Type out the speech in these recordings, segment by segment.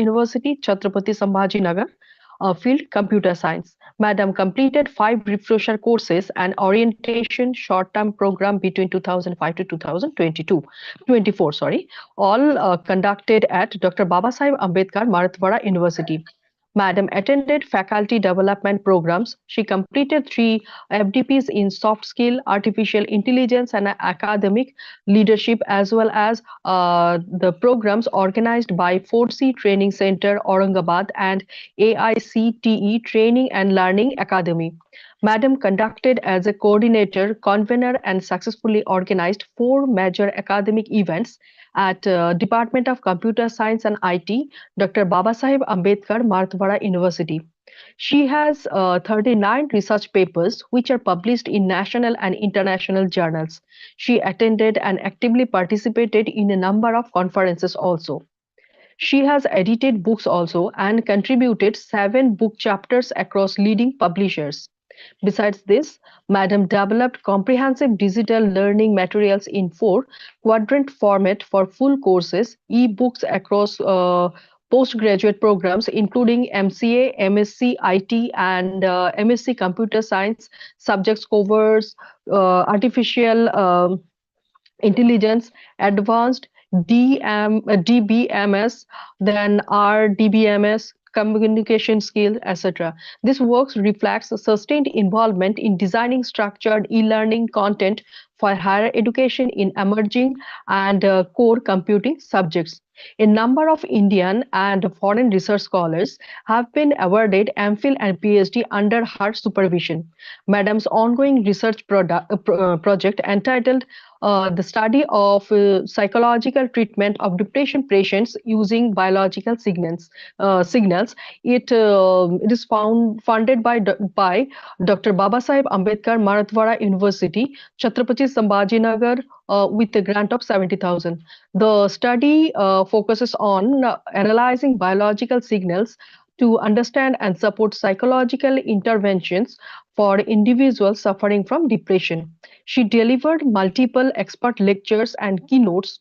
University, Chhatrapati Sambhajinagar, field computer science. Madam completed 5 refresher courses and orientation short-term program between 2005 to 2022, 24, sorry, all conducted at Dr. Babasaheb Ambedkar Marathwada University. Madam attended faculty development programs. She completed 3 FDPs in soft skill, artificial intelligence, and academic leadership, as well as the programs organized by 4C Training Center, Aurangabad, and AICTE Training and Learning Academy. Madam conducted as a coordinator, convener, and successfully organized 4 major academic events at Department of Computer Science and IT, Dr. Babasaheb Ambedkar Marathwada University. She has 39 research papers which are published in national and international journals. She attended and actively participated in a number of conferences also. She has edited books also and contributed 7 book chapters across leading publishers. Besides this, Madam developed comprehensive digital learning materials in 4 quadrant format for full courses, e-books across postgraduate programs including MCA, MSc, IT, and MSc Computer Science. Subjects covers artificial intelligence, advanced DBMS, then RDBMS, communication skill, etc. This work reflects a sustained involvement in designing structured e-learning content for higher education in emerging and core computing subjects. A number of Indian and foreign research scholars have been awarded MPhil and PhD under her supervision. Madam's ongoing research project entitled the study of psychological treatment of depression patients using biological signals. It is funded by Dr. Babasaheb Ambedkar Marathwada University, Chhatrapati Sambhajinagar, with a grant of 70,000. The study focuses on analyzing biological signals to understand and support psychological interventions for individuals suffering from depression. She delivered multiple expert lectures and keynotes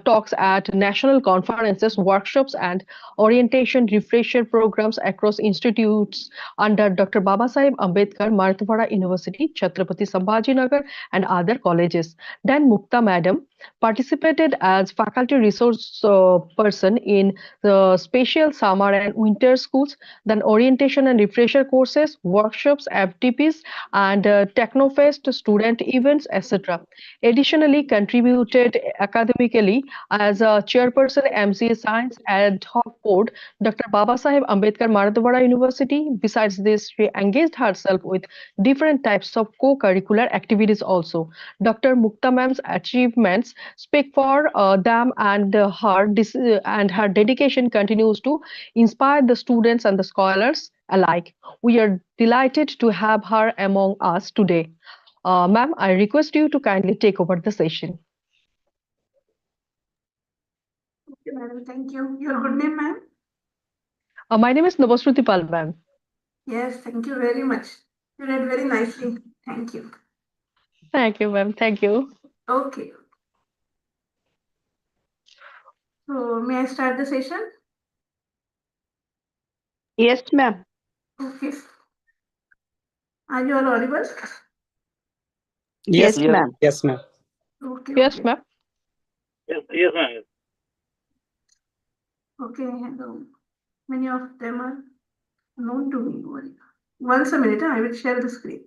talks at national conferences, workshops, and orientation refresher programs across institutes under Dr. Babasaheb Ambedkar Marathwada University, Chhatrapati Sambhajinagar, and other colleges. Then Mukta Madam participated as faculty resource person in the special summer and winter schools, then orientation and refresher courses, workshops, FTPs, and Technofest student events, etc. Additionally, contributed academically as a chairperson MCA Science ad hoc board, Dr. Babasaheb Ambedkar Marathwada University. Besides this, she engaged herself with different types of co-curricular activities also. Dr. Mukta Ma'am's achievements speak for them, and her dedication continues to inspire the students and the scholars alike. We are delighted to have her among us today. Ma'am, I request you to kindly take over the session. Okay, madam. Thank you. Your good name, ma'am? My name is Navasruti Pal, ma'am. Yes, thank you very much. You read very nicely. Thank you. Thank you, ma'am. Thank you. Okay. So, may I start the session? Yes, ma'am. Okay. Are you all audible? Yes, ma'am. Yes, ma'am. Okay, Yes, okay. ma'am. Yes, ma'am. Okay, hello. Many of them are known to me. Once a minute, I will share the screen.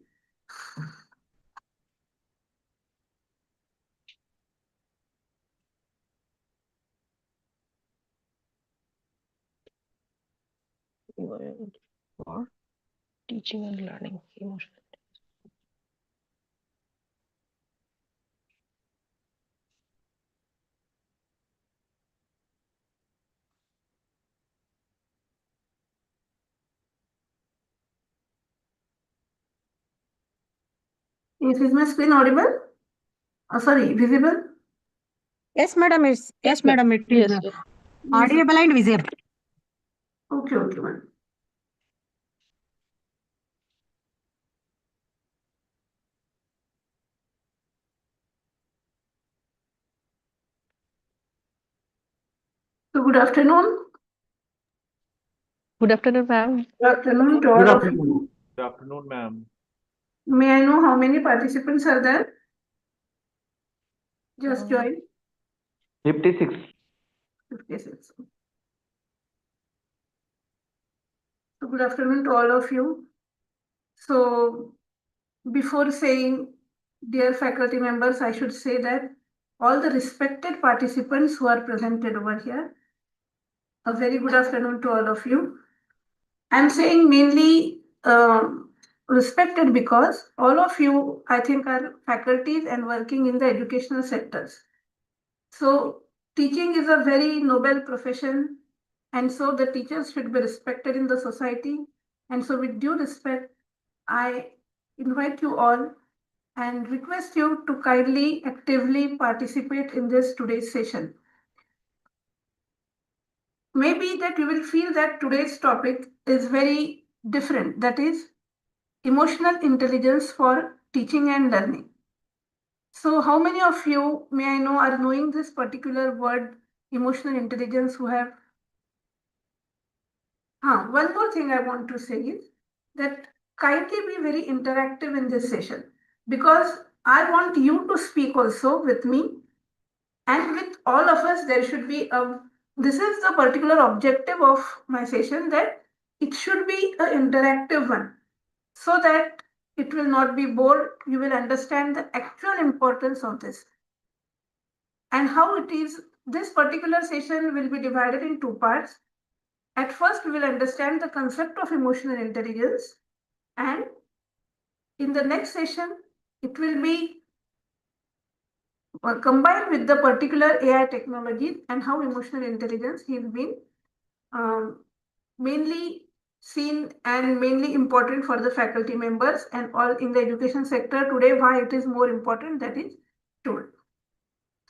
For teaching and learning emotion. Is my screen audible? Sorry, visible? Yes, madam. Yes, madam. It is Yes, yes. audible and visible. Okay, okay, madam. So, good afternoon. Good afternoon, ma'am. Good afternoon to all Good of you. afternoon. Good afternoon, ma'am. May I know how many participants are there? Just join. 56. 56. So good afternoon to all of you. So before saying dear faculty members, I should say that all the respected participants who are presented over here, a very good afternoon to all of you. I'm saying mainly respected because all of you, I think, are faculties and working in the educational sectors. So teaching is a very noble profession, and so the teachers should be respected in the society. And so with due respect, I invite you all and request you to kindly actively participate in this today's session. Maybe that you will feel that today's topic is very different, that is emotional intelligence for teaching and learning. So how many of you, may I know, are knowing this particular word emotional intelligence who have? One more thing I want to say is that kindly be very interactive in this session, because I want you to speak also with me and with all of us. There should be this is the particular objective of my session, that it should be an interactive one, so that it will not be bored. You will understand the actual importance of this and how it is. This particular session will be divided in two parts. At first, we will understand the concept of emotional intelligence, and in the next session, it will be combined with the particular AI technologies and how emotional intelligence has been mainly seen and mainly important for the faculty members and all in the education sector today. Why it is more important, that is told.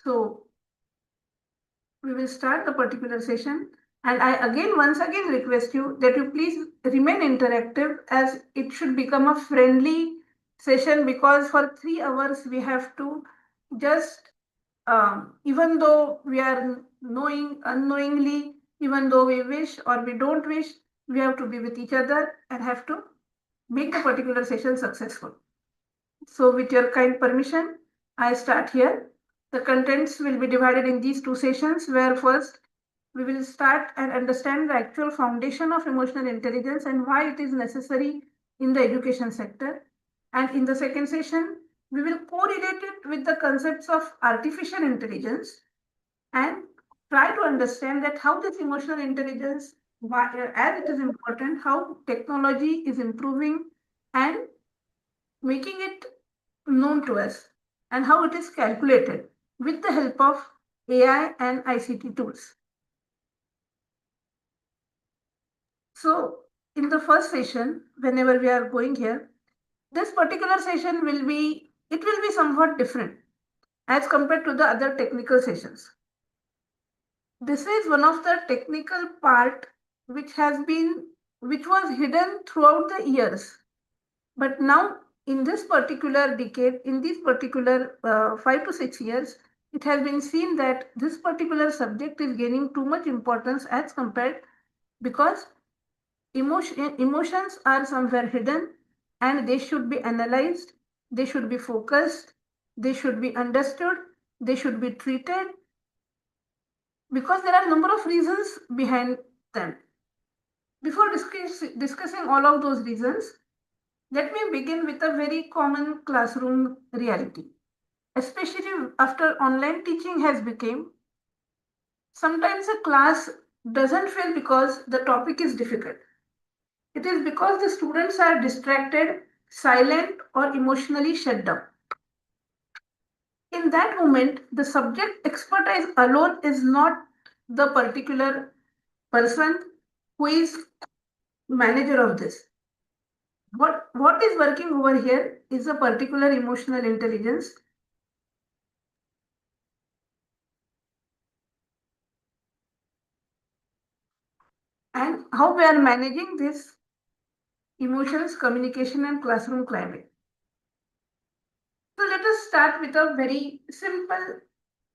So we will start the particular session, and I once again request you that you please remain interactive, as it should become a friendly session, because for 3 hours we have to just even though we are knowing unknowingly, even though we wish or we don't wish, we have to be with each other and have to make the particular session successful. So with your kind permission, I start here. The contents will be divided in these two sessions, where first we will start and understand the actual foundation of emotional intelligence and why it is necessary in the education sector. And in the second session, we will correlate it with the concepts of artificial intelligence and try to understand that how this emotional intelligence, as it is important, how technology is improving and making it known to us, and how it is calculated with the help of AI and ICT tools. So in the first session, whenever we are going here, this particular session will be somewhat different as compared to the other technical sessions. This is one of the technical part which was hidden throughout the years. But now in this particular decade, in these particular 5 to 6 years, it has been seen that this particular subject is gaining too much importance as compared, because emotions are somewhere hidden and they should be analyzed, they should be focused, they should be understood, they should be treated, because there are a number of reasons behind them. Before discussing all of those reasons, let me begin with a very common classroom reality, especially after online teaching has become. Sometimes a class doesn't fail because the topic is difficult. It is because the students are distracted, silent, or emotionally shut down. In that moment, the subject expertise alone is not the particular person who is manager of this. What is working over here is a particular emotional intelligence, and how we are managing this emotions, communication, and classroom climate. So let us start with a very simple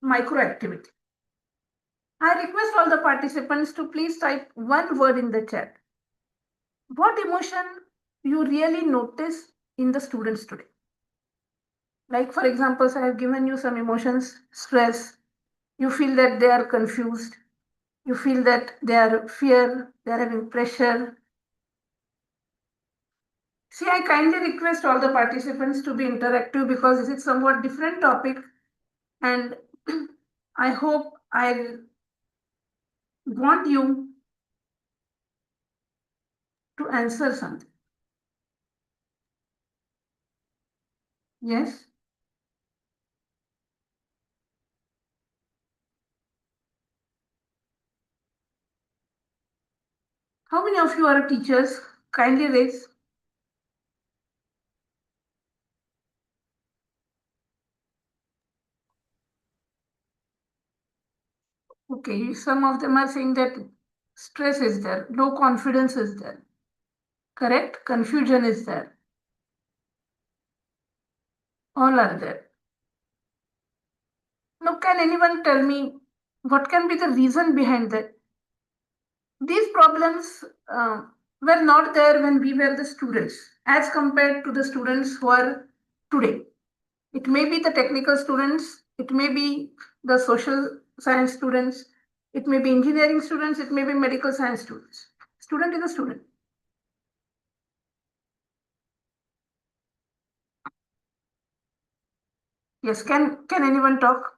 micro activity. I request all the participants to please type one word in the chat. what emotion you really notice in the students today? Like, for example, I have given you some emotions: stress. You feel that they are confused. You feel that they are fear, they are having pressure. See, I kindly request all the participants to be interactive because this is somewhat different topic, and I hope I want you to answer something. Yes? How many of you are teachers? Kindly raise. Okay, some of them are saying that stress is there, low confidence is there. Correct? Confusion is there. All are there. Now, can anyone tell me what can be the reason behind that? These problems were not there when we were the students as compared to the students who are today. It may be the technical students, it may be the social science students, it may be engineering students, it may be medical science students. Student is a student. Yes, can anyone talk?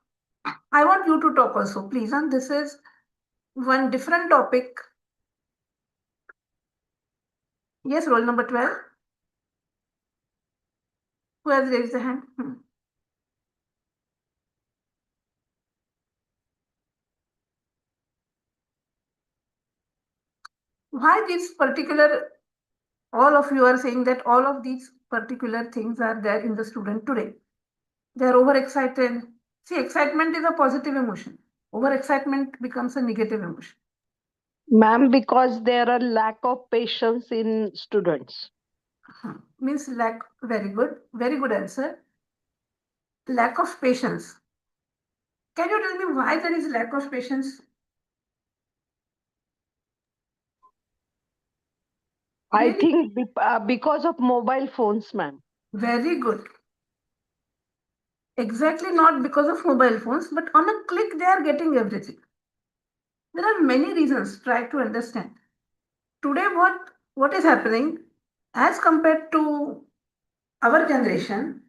I want you to talk also, please. And this is one different topic. Yes, roll number 12. Who has raised the hand? Why this particular, all of you are saying that all of these particular things are there in the student today? They are overexcited. See, excitement is a positive emotion. Overexcitement becomes a negative emotion. Ma'am, because there are lack of patience in students. Means lack, very good answer. Lack of patience. Can you tell me why there is lack of patience? I Really? think because of mobile phones, ma'am. Very good. Exactly, not because of mobile phones, but on a click they are getting everything. There are many reasons. Try to understand. Today, what is happening as compared to our generation?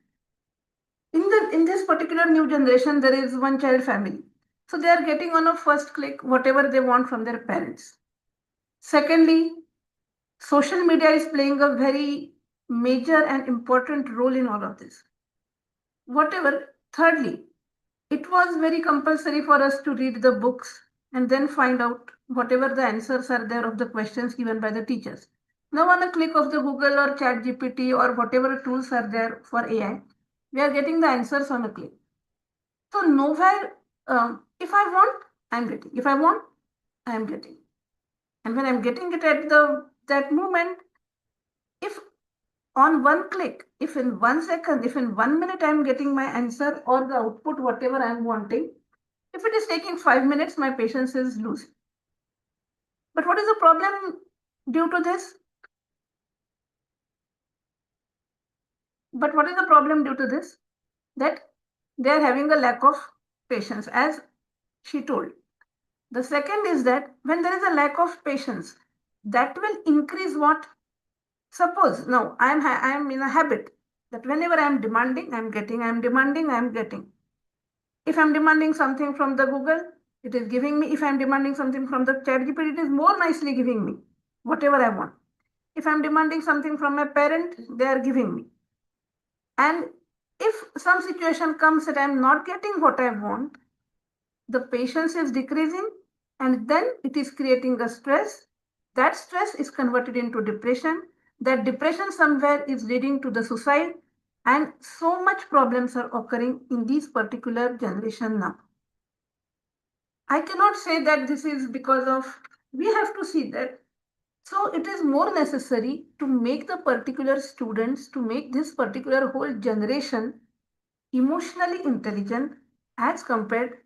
In this particular new generation, there is one child family, so they are getting on a first click whatever they want from their parents. Secondly, social media is playing a very major and important role in all of this. Whatever. Thirdly, it was very compulsory for us to read the books and then find out whatever the answers are there of the questions given by the teachers. Now, on a click of the Google or Chat GPT or whatever tools are there for AI, we are getting the answers on a click. So, nowhere, if I want, I'm getting. If I want, I'm getting. And when I'm getting it at that moment, if on one click, if in 1 second, if in 1 minute I'm getting my answer or the output, whatever I'm wanting, if it is taking 5 minutes, my patience is losing. But what is the problem due to this? But what is the problem due to this? That they are having a lack of patience, as she told. The second is that when there is a lack of patience, that will increase what? Suppose now I am in a habit that whenever I am demanding, I am getting, I am demanding, I am getting. If I'm demanding something from the Google, it is giving me. If I'm demanding something from the ChatGPT, it is more nicely giving me whatever I want. If I'm demanding something from my parent, they are giving me. And if some situation comes that I'm not getting what I want, the patience is decreasing and then it is creating a stress. That stress is converted into depression. That depression somewhere is leading to the suicide. And so much problems are occurring in this particular generation now. I cannot say that this is because of, we have to see that. So it is more necessary to make the particular students, to make this particular whole generation emotionally intelligent as compared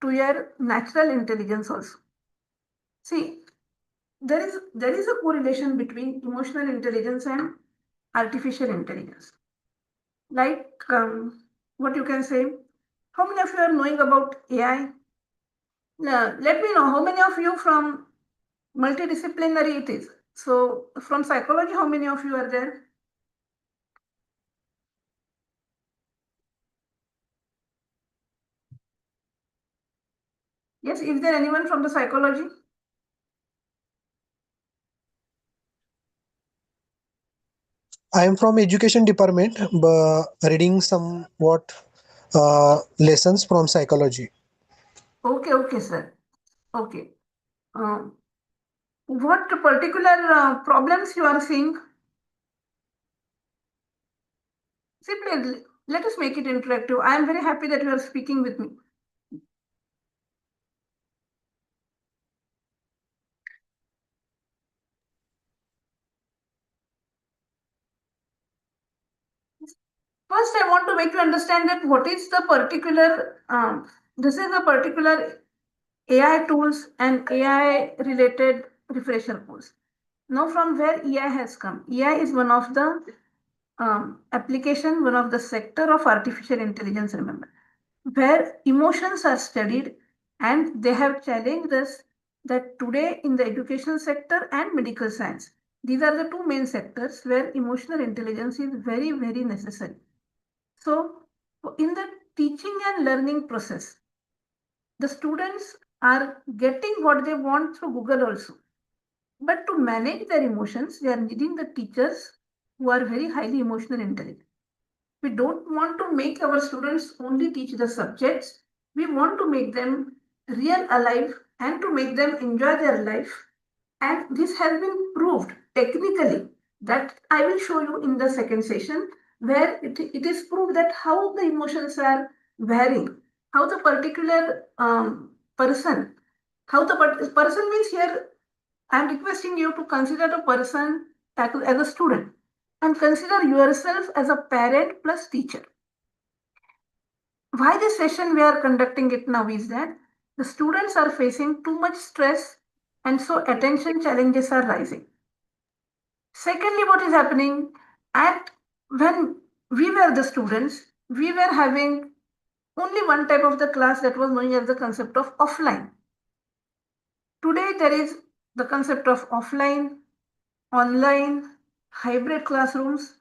to your natural intelligence also. See, there is a correlation between emotional intelligence and artificial intelligence. Like what you can say, how many of you are knowing about AI? Let me know how many of you from multidisciplinary it is. So from psychology, how many of you are there? Yes, is there anyone from the psychology? I am from education department, but reading somewhat lessons from psychology. Okay, sir. Okay. What particular problems you are seeing? Simply let us make it interactive. I am very happy that you are speaking with me. First, I want to make you understand that what is the particular, this is the particular AI tools and AI related refresher course. Now, from where AI has come? AI is one of the application, one of the sector of artificial intelligence, remember, where emotions are studied, and they have challenged us that today in the education sector and medical science, these are the two main sectors where emotional intelligence is very, very necessary. So in the teaching and learning process, the students are getting what they want through Google also. But to manage their emotions, they are needing the teachers who are very highly emotional intelligent. We don't want to make our students only teach the subjects. We want to make them real alive and to make them enjoy their life. And this has been proved technically, that I will show you in the second session, where it is proved that how the emotions are varying, how the particular person, how the person means here, I am requesting you to consider the person as a student and consider yourself as a parent plus teacher. Why this session we are conducting it now is that the students are facing too much stress, and so attention challenges are rising. Secondly, what is happening, at when we were the students, we were having only one type of the class, that was known as the concept of offline. Today there is the concept of offline, online, hybrid classrooms,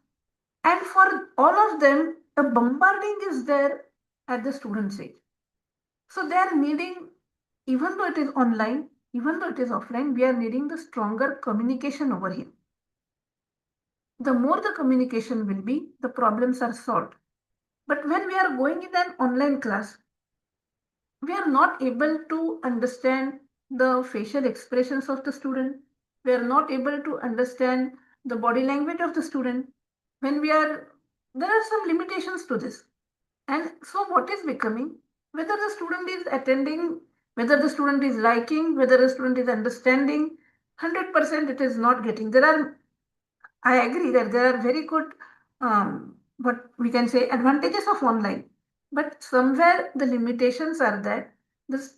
and for all of them, a bombarding is there at the student's age. So they are needing, even though it is online, even though it is offline, we are needing the stronger communication over here. The more the communication will be, the problems are solved. But when we are going in an online class, we are not able to understand the facial expressions of the student. We are not able to understand the body language of the student. There are some limitations to this. And so what is becoming, whether the student is attending, whether the student is liking, whether the student is understanding, 100% it is not getting. I agree that there are very good, what we can say, advantages of online. But somewhere the limitations are that this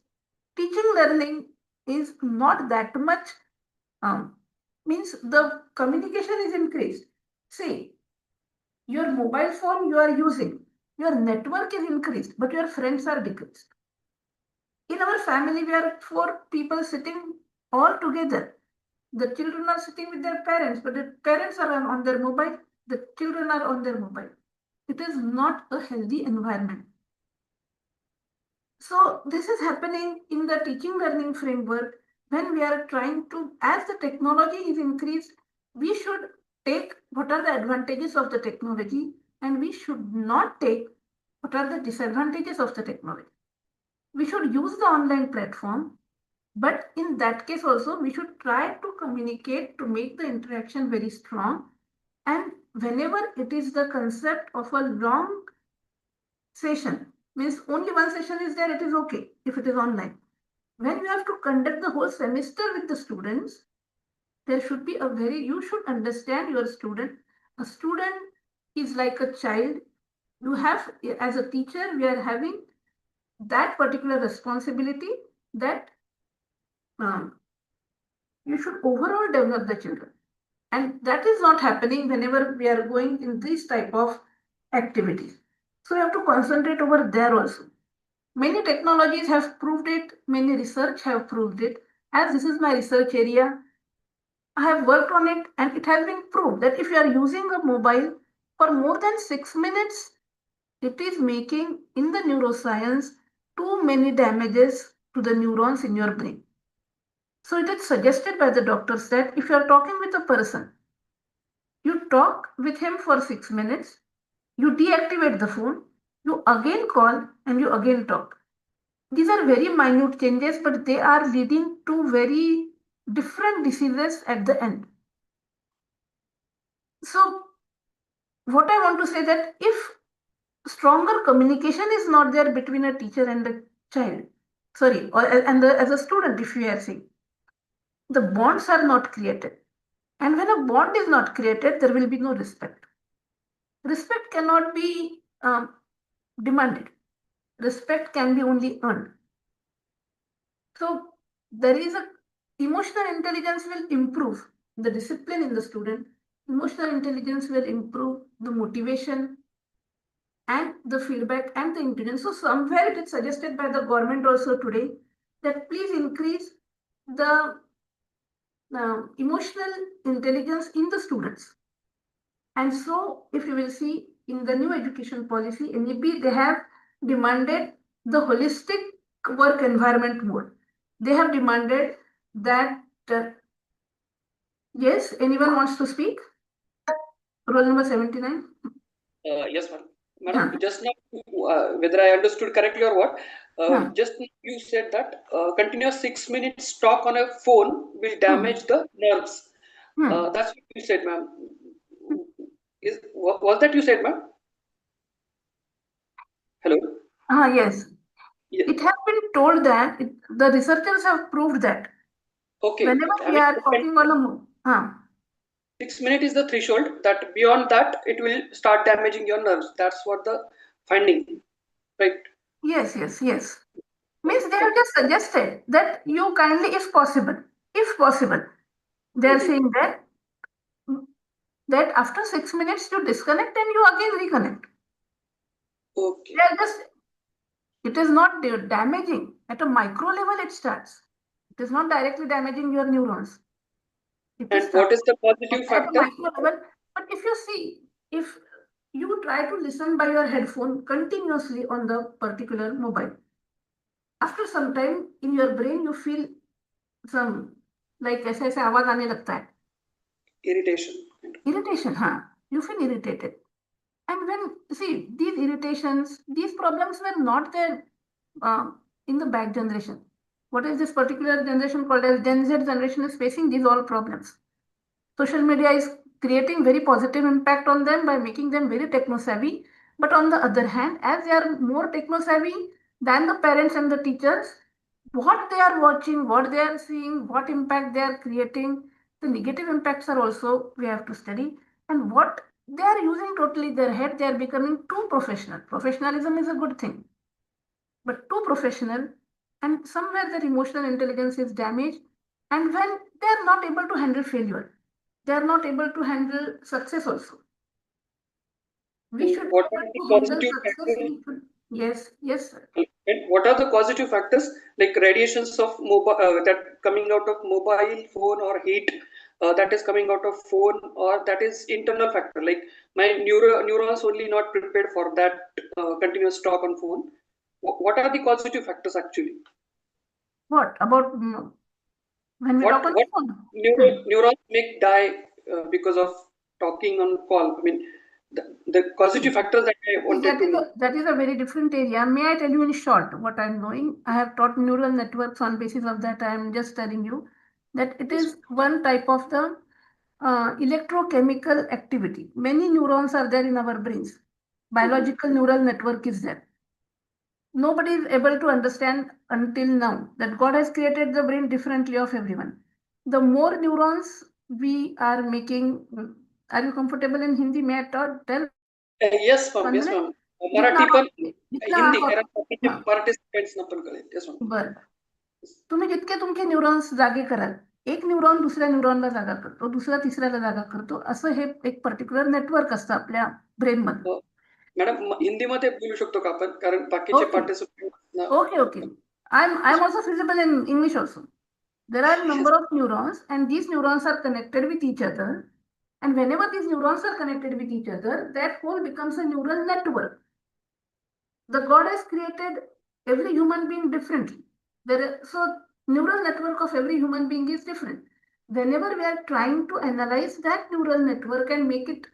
teaching learning is not that much, means the communication is increased. See, your mobile phone you are using, your network is increased, but your friends are decreased. In our family, we are 4 people sitting all together. The children are sitting with their parents, but the parents are on their mobile, the children are on their mobile. It is not a healthy environment. So this is happening in the teaching learning framework when we are trying to, as the technology is increased, we should take what are the advantages of the technology, and we should not take what are the disadvantages of the technology. We should use the online platform, but in that case also, we should try to communicate to make the interaction very strong. And whenever it is the concept of a long session, means only one session is there, it is okay if it is online. When you have to conduct the whole semester with the students, there should be you should understand your student. A student is like a child. You have, as a teacher, we are having that particular responsibility, that You should overall develop the children. And that is not happening whenever we are going in this type of activities. So you have to concentrate over there also. Many technologies have proved it, many research have proved it. As this is my research area, I have worked on it and it has been proved that if you are using a mobile for more than 6 minutes, it is making in the neuroscience too many damages to the neurons in your brain. So it is suggested by the doctors that if you are talking with a person, you talk with him for 6 minutes, you deactivate the phone, you again call and you again talk. These are very minute changes, but they are leading to very different diseases at the end. So what I want to say that if stronger communication is not there between a teacher and a child, sorry, or as a student, if you are saying, the bonds are not created. And when a bond is not created, there will be no respect. Respect cannot be demanded. Respect can be only earned. So there is a emotional intelligence will improve the discipline in the student. Emotional intelligence will improve the motivation and the feedback and the intelligence. So somewhere it is suggested by the government also today that please increase the emotional intelligence in the students. And so if you will see in the new education policy, NEP, they have demanded the holistic work environment more. They have demanded that, yes, anyone wants to speak? Roll number 79. Yes, madam. Madam, just now, whether I understood correctly or what, just now you said that continuous 6 minutes talk on a phone will damage the nerves. That's what you said, ma'am. Was that you said, ma'am? Hello? Yes. Yeah. It has been told that the researchers have proved that. Okay. Whenever we are talking on a 6 minutes is the threshold, that beyond that it will start damaging your nerves. That's what the finding, right? Yes. Means they have just suggested that you kindly, if possible, they are saying that after 6 minutes you disconnect and you again reconnect. Okay. They are just, it is not damaging at a micro level. It starts. It is not directly damaging your neurons. And what is the positive factor? Level, but if you see, if you try to listen by your headphone continuously on the particular mobile, after some time in your brain you feel some like ऐसे ऐसे आवाज आने लगता है. Irritation, you feel irritated. And when see these irritations, these problems were not there in the back generation. What is this particular generation called as Gen Z generation is facing these all problems. Social media is creating very positive impact on them by making them very techno savvy. But on the other hand, as they are more techno savvy than the parents and the teachers, what they are watching, what they are seeing, what impact they are creating, the negative impacts are also we have to study. And what they are using totally their head, they are becoming too professional. Professionalism is a good thing, but too professional, and somewhere their emotional intelligence is damaged. And when they are not able to handle failure, they are not able to handle success also. We should what are the positive factors? Yes, sir. And what are the positive factors like radiations of mobile that coming out of mobile phone or heat that is coming out of phone, or that is internal factor like my neurons only not prepared for that continuous talk on phone. What are the positive factors actually? What about when we talk on phone? Neurons make die because of talking on call. I mean, the positive factors that I wanted to know. That is a very different area. May I tell you in short what I'm knowing? I have taught neural networks. On basis of that, I am just telling you that it is one type of the electrochemical activity. Many neurons are there in our brains. Biological neural network is there. Nobody is able to understand until now that God has created the brain differently of everyone. The more neurons we are making, are you comfortable in Hindi? May I tell? Yes, ma'am. Yes, ma'am. Marathi पण हिंदी कारण participants ना पण कळेल. Yes, ma'am. बरं. तुम्ही जितके तुमचे neurons जागे कराल एक न्यूरॉन दुसऱ्या न्यूरॉनला जागा करतो, दुसरा तिसऱ्याला जागा करतो, असं हे एक पर्टिक्युलर नेटवर्क असतं आपल्या ब्रेनमध्ये. मॅडम हिंदीमध्ये बोलू शकतो का आपण, कारण बाकीचे Okay. Participant. Okay. I'm also feasible in English also. There are a number of neurons, and these neurons are connected with each other. And whenever these neurons are connected with each other, that whole becomes a neural network. The God has created every human being differently. So neural network of every human being is different. Whenever we are trying to analyze that neural network and make it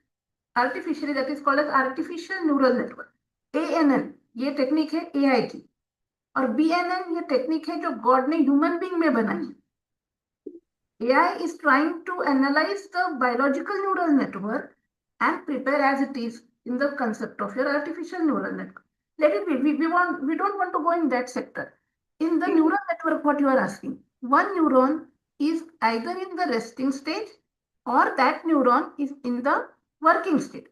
artificially, that is called as artificial neural network. ANN ये technique है AI की, और BNN ये technique है जो God ने human being में बनाई है. AI is trying to analyze the biological neural network and prepare as it is in the concept of your artificial neural network. Let it be. We don't want to go in that sector. In the neural network, what you are asking, one neuron is either in the resting stage or that neuron is in the working state.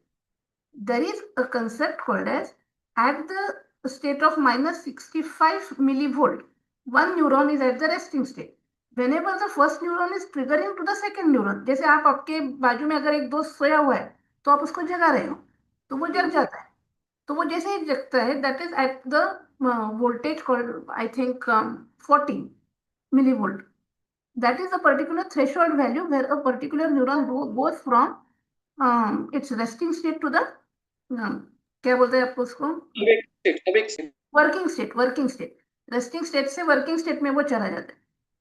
There is a concept called as at the state of minus 65 millivolt, one neuron is at the resting state. Whenever the first neuron is triggering to the second neuron, जैसे आप आपके बाजू में अगर एक दोस्त सोया हुआ है तो आप उसको जगा रहे हो तो वो जग जाता है. तो वो जैसे ही जगता है, that is at the voltage called I think 40 millivolt. That is a particular threshold value where a particular neuron goes from its resting state to the क्या बोलते हैं आपको उसको, वर्किंग स्टेट. रेस्टिंग स्टेट से वर्किंग स्टेट में वो चला जाता है.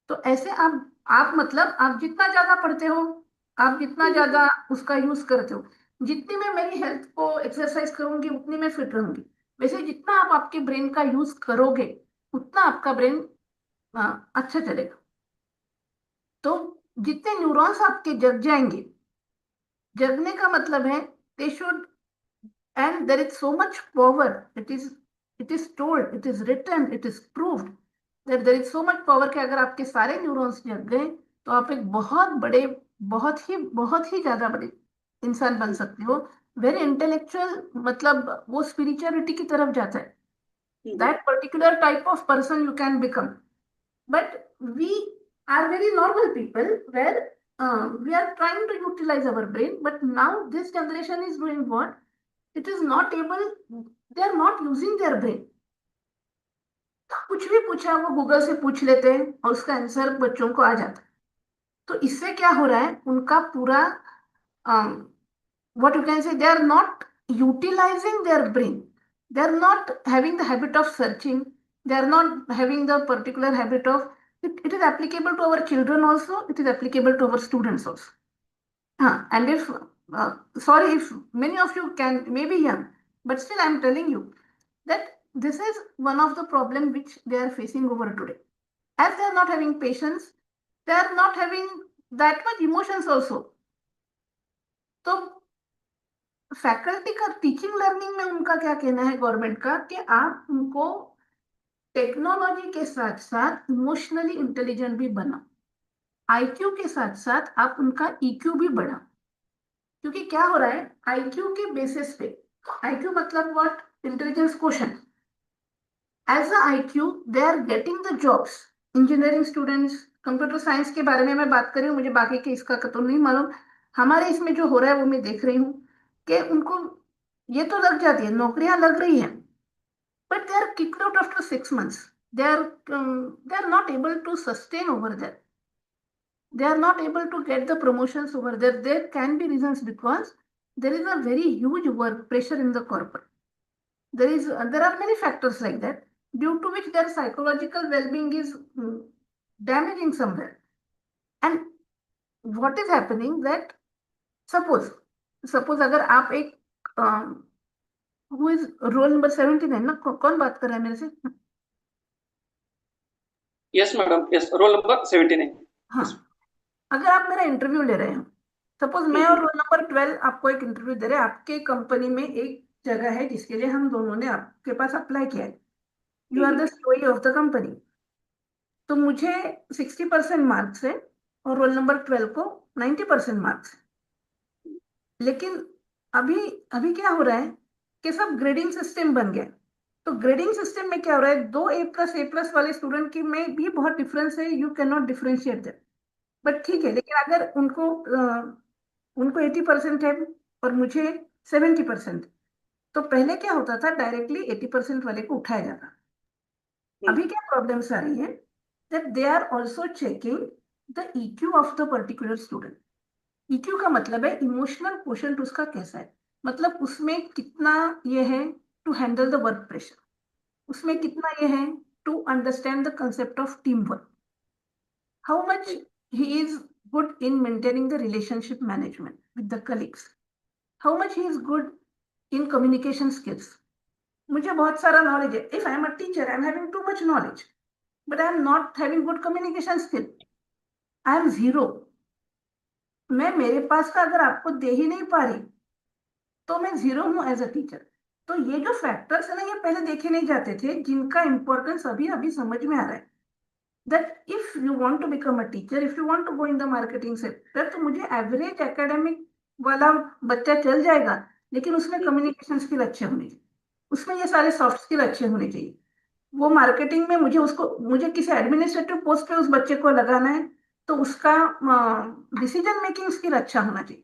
तो ऐसे आप मतलब आप जितना ज्यादा पढ़ते हो, आप जितना ज्यादा उसका यूज करते हो, जितनी मैं मेरी हेल्थ को एक्सरसाइज करूंगी उतनी मैं फिट रहूंगी. वैसे जितना आप आपके ब्रेन का यूज करोगे उतना आपका ब्रेन अच्छा चलेगा. तो जितने न्यूरॉन्स आपके जग जाएंगे, जगने का मतलब है they should, and there is so much power, it is told, it is written, it is proved that there is so much power कि अगर आपके सारे न्यूरॉन्स जग गए तो आप एक बहुत बड़े, बहुत ही ज्यादा बड़े इंसान बन सकते हो. वेरी इंटेलेक्चुअल, मतलब वो स्पिरिचुअलिटी की तरफ जाता है. That particular type of person you can become. But we are very normal people where we are trying to utilize our brain, but now this generation is doing what? It is not able, they are not using their brain. कुछ भी पूछा वो Google से पूछ लेते हैं और उसका आंसर बच्चों को आ जाता है. तो इससे क्या हो रहा है, उनका पूरा what you can say, they are not utilizing their brain. They are not having the habit of searching. They are not having the particular habit of it is applicable to our children also, it is applicable to our students also. And if sorry if many of you can may be young, but still I'm telling you that this is one of the problem which they are facing over today. As they are not having patience, they are not having that much emotions also. तो faculty का teaching learning में उनका क्या कहना है government का, कि आप उनको टेक्नोलॉजी के साथ साथ इमोशनली इंटेलिजेंट भी बनाओ, आईक्यू के साथ साथ आप उनका ईक्यू भी बढ़ाओ. क्योंकि क्या हो रहा है, आईक्यू के बेसिस पे, आईक्यू मतलब what, intelligence quotient. As a IQ they are getting the jobs. Engineering students, computer science के बारे में मैं बात कर रही हूँ, मुझे बाकी के इसका तो नहीं मालूम. हमारे इसमें जो हो रहा है वो मैं देख रही हूँ कि उनको ये तो लग जाती है, नौकरियां लग रही हैं, but they are kicked out after 6 months. They are not able to sustain over there. They are not able to get the promotions over there. There can be reasons because there is a very huge work pressure in the corporate. There are many factors like that, due to which their psychological well-being is damaging somewhere. And what is happening that suppose अगर आप एक who is roll number 79 ना, कौन बात कर रहा है मेरे से? Yes madam, yes, roll number 79. हाँ, अगर आप मेरा इंटरव्यू ले रहे हो, सपोज मैं और रोल नंबर 12 आपको एक इंटरव्यू दे रहे हैं, आपके कंपनी में एक जगह है जिसके लिए हम दोनों ने आपके पास अप्लाई किया है. You are the CEO of the company. तो मुझे 60% मार्क्स है और रोल नंबर 12 को 90% मार्क्स है. लेकिन अभी क्या हो रहा है कि सब ग्रेडिंग सिस्टम बन गया. तो ग्रेडिंग सिस्टम में क्या हो रहा है, 2 A+ वाले स्टूडेंट की में भी बहुत डिफरेंस है. You can not differentiate that. But ठीक है, लेकिन अगर उनको 80% है और मुझे 70%, तो पहले क्या होता था, डायरेक्टली 80% वाले को उठाया जाता। अभी क्या प्रॉब्लम्स आ रही है, that they are also checking the EQ of the particular student. EQ का मतलब है इमोशनल क्वोशंट उसका कैसा है, मतलब उसमें कितना ये है to handle the work pressure, उसमें कितना ये है to understand the concept of team work, how much he is good in maintaining the relationship management with the colleagues, how much he is good in communication skills. मुझे बहुत सारा knowledge है, if I am a teacher I am having too much knowledge but I am not having good communication skill, I am zero. मैं मेरे पास का अगर आपको दे ही नहीं पा रही तो मैं जीरो हूँ एज अ टीचर। तो ये जो फैक्टर्स है ना, ये पहले देखे नहीं जाते थे, जिनका इंपॉर्टेंस अभी अभी समझ में आ रहा है। That if you want to become a teacher, if you want to go in the marketing sector, तो मुझे एवरेज एकेडमिक वाला बच्चा चल जाएगा, लेकिन उसमें कम्युनिकेशन स्किल अच्छे होने चाहिए, उसमें ये सारे सॉफ्ट स्किल अच्छे होने चाहिए। वो मार्केटिंग में मुझे किसी एडमिनिस्ट्रेटिव पोस्ट पे उस बच्चे को लगाना है, तो उसका डिसीजन मेकिंग स्किल अच्छा होना चाहिए।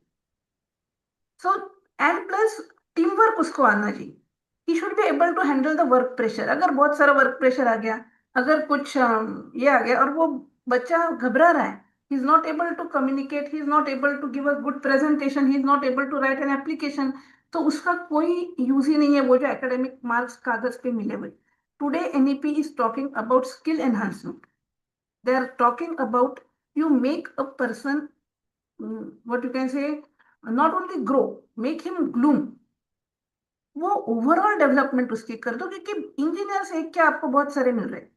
So and plus team work उसको आना चाहिए। He should be able to handle the work pressure. अगर बहुत सारा वर्क प्रेशर आ गया, अगर कुछ ये आ गया और वो बच्चा घबरा रहा है, he is not able to communicate, he is not able to give a good presentation, he is not able to write an application, तो उसका कोई यूज ही नहीं है वो जो एकेडमिक मार्क्स कागज पे मिले हुए। Today NEP is talking about skill enhancement. They are talking about you make a person, what you can say, not only grow, make him bloom, वो ओवरऑल डेवलपमेंट उसकी कर दो, क्योंकि इंजीनियर से क्या आपको बहुत सारे मिल रहे हैं।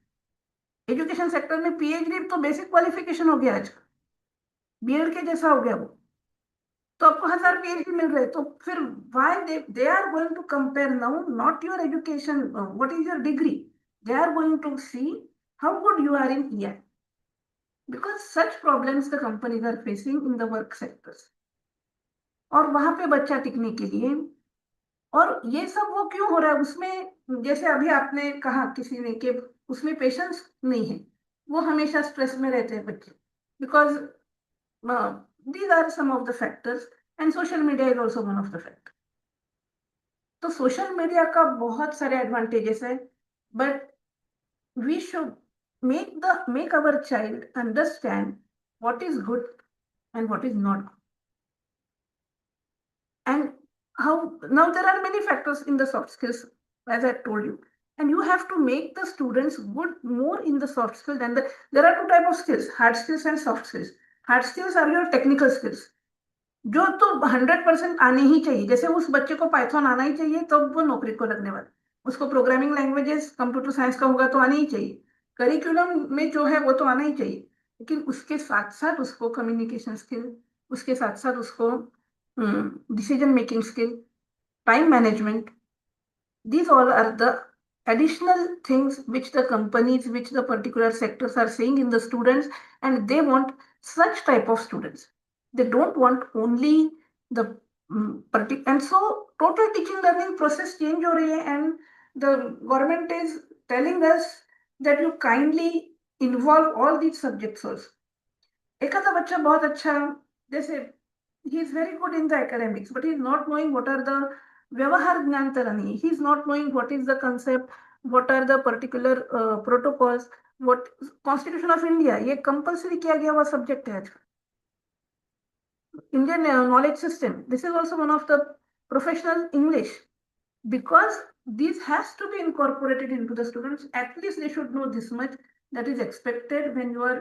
एजुकेशन सेक्टर में PhD तो बेसिक क्वालिफिकेशन हो गया आज, BEd के जैसा हो गया वो, तो आपको 1000 PhD मिल रहे हैं। तो फिर why they are going to compare now not your education, what is your degree, they are going to see how good you are in EI, because such problems the companies are facing in the work sectors। और वहां पे बच्चा टिकने के लिए, और ये सब वो क्यों हो रहा है उसमें, जैसे अभी आपने कहा किसी ने कि उसमें पेशेंस नहीं है, वो हमेशा स्ट्रेस में रहते हैं बच्चे, because these are some of the factors and social media is also one of the factors। तो सोशल मीडिया का बहुत सारे एडवांटेजेस है, but we should make our child understand what is good and what is not good, and how now there are many factors in the soft skills, as I told you, and you have to make the students good more in the soft skills than there are two type of skills, hard skills and soft skills। hard skills are your technical skills, जो तो 100% आने ही चाहिए, जैसे उस बच्चे को Python आना ही चाहिए तब वो नौकरी को लगने वाला, उसको प्रोग्रामिंग लैंग्वेजेस कंप्यूटर साइंस का होगा तो आने ही चाहिए, करिकुलम में जो है वो तो आना ही चाहिए, लेकिन उसके साथ साथ उसको कम्युनिकेशन स्किल, उसके साथ साथ उसको decision making skill, time management, these all are the additional things which the companies, which the particular sectors are seeing in the students, and they want such type of students. They don't want only the and so total teaching learning process change हो रही है, and the government is telling us that you kindly involve all these subjects also। एक आधा बच्चा बहुत अच्छा, जैसे he is very good in the academics, but he is not knowing what are the व्यवहार ज्ञान तरह नहीं, he is not knowing what is the concept, what are the particular protocols, what Constitution of India, ये compulsory किया गया हुआ subject है आजकल। Indian knowledge system, this is also one of the professional English, because this has to be incorporated into the students, at least they should know this much that is expected when you are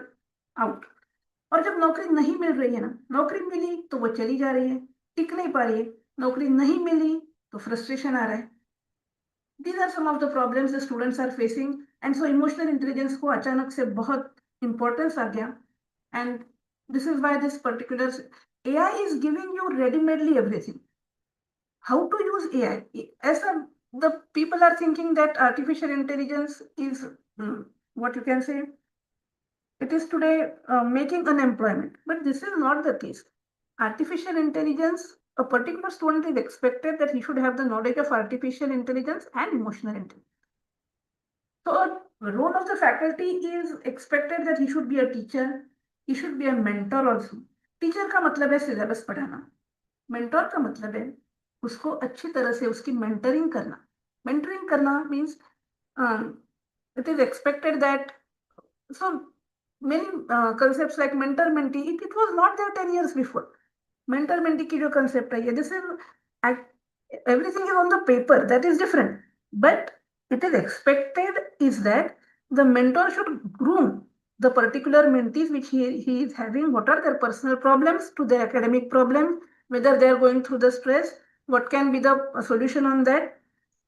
out। और जब नौकरी नहीं मिल रही है ना, नौकरी मिली तो वो चली जा रही है, टिक नहीं पा रही है, नौकरी नहीं मिली तो फ्रस्ट्रेशन आ रहा है। These are some of the problems the students are facing, and so emotional intelligence को अचानक से बहुत importance आ गया, and this is why this particular AI is giving you ready-madely everything। How to use AI? ऐसा the people are thinking that artificial intelligence is what you can say, it is today making unemployment, but this is not the case। Artificial intelligence, a particular student is expected that he should have the knowledge of artificial intelligence and emotional intelligence। So the role of the faculty is expected that he should be a teacher, he should be a mentor also. Teacher का मतलब है syllabus पढ़ाना, mentor का मतलब है उसको अच्छी तरह से उसकी मेंटरिंग करना. मेंटरिंग करना means it is expected that so many concepts like mentor mentee, it was not there 10 years before. Mentor mentee की जो concept है, this is everything is on the paper, that is different, but it is expected is that the mentor should groom the particular mentees which he is having. What are their personal problems to their academic problems, whether they are going through the stress, what can be the solution on that.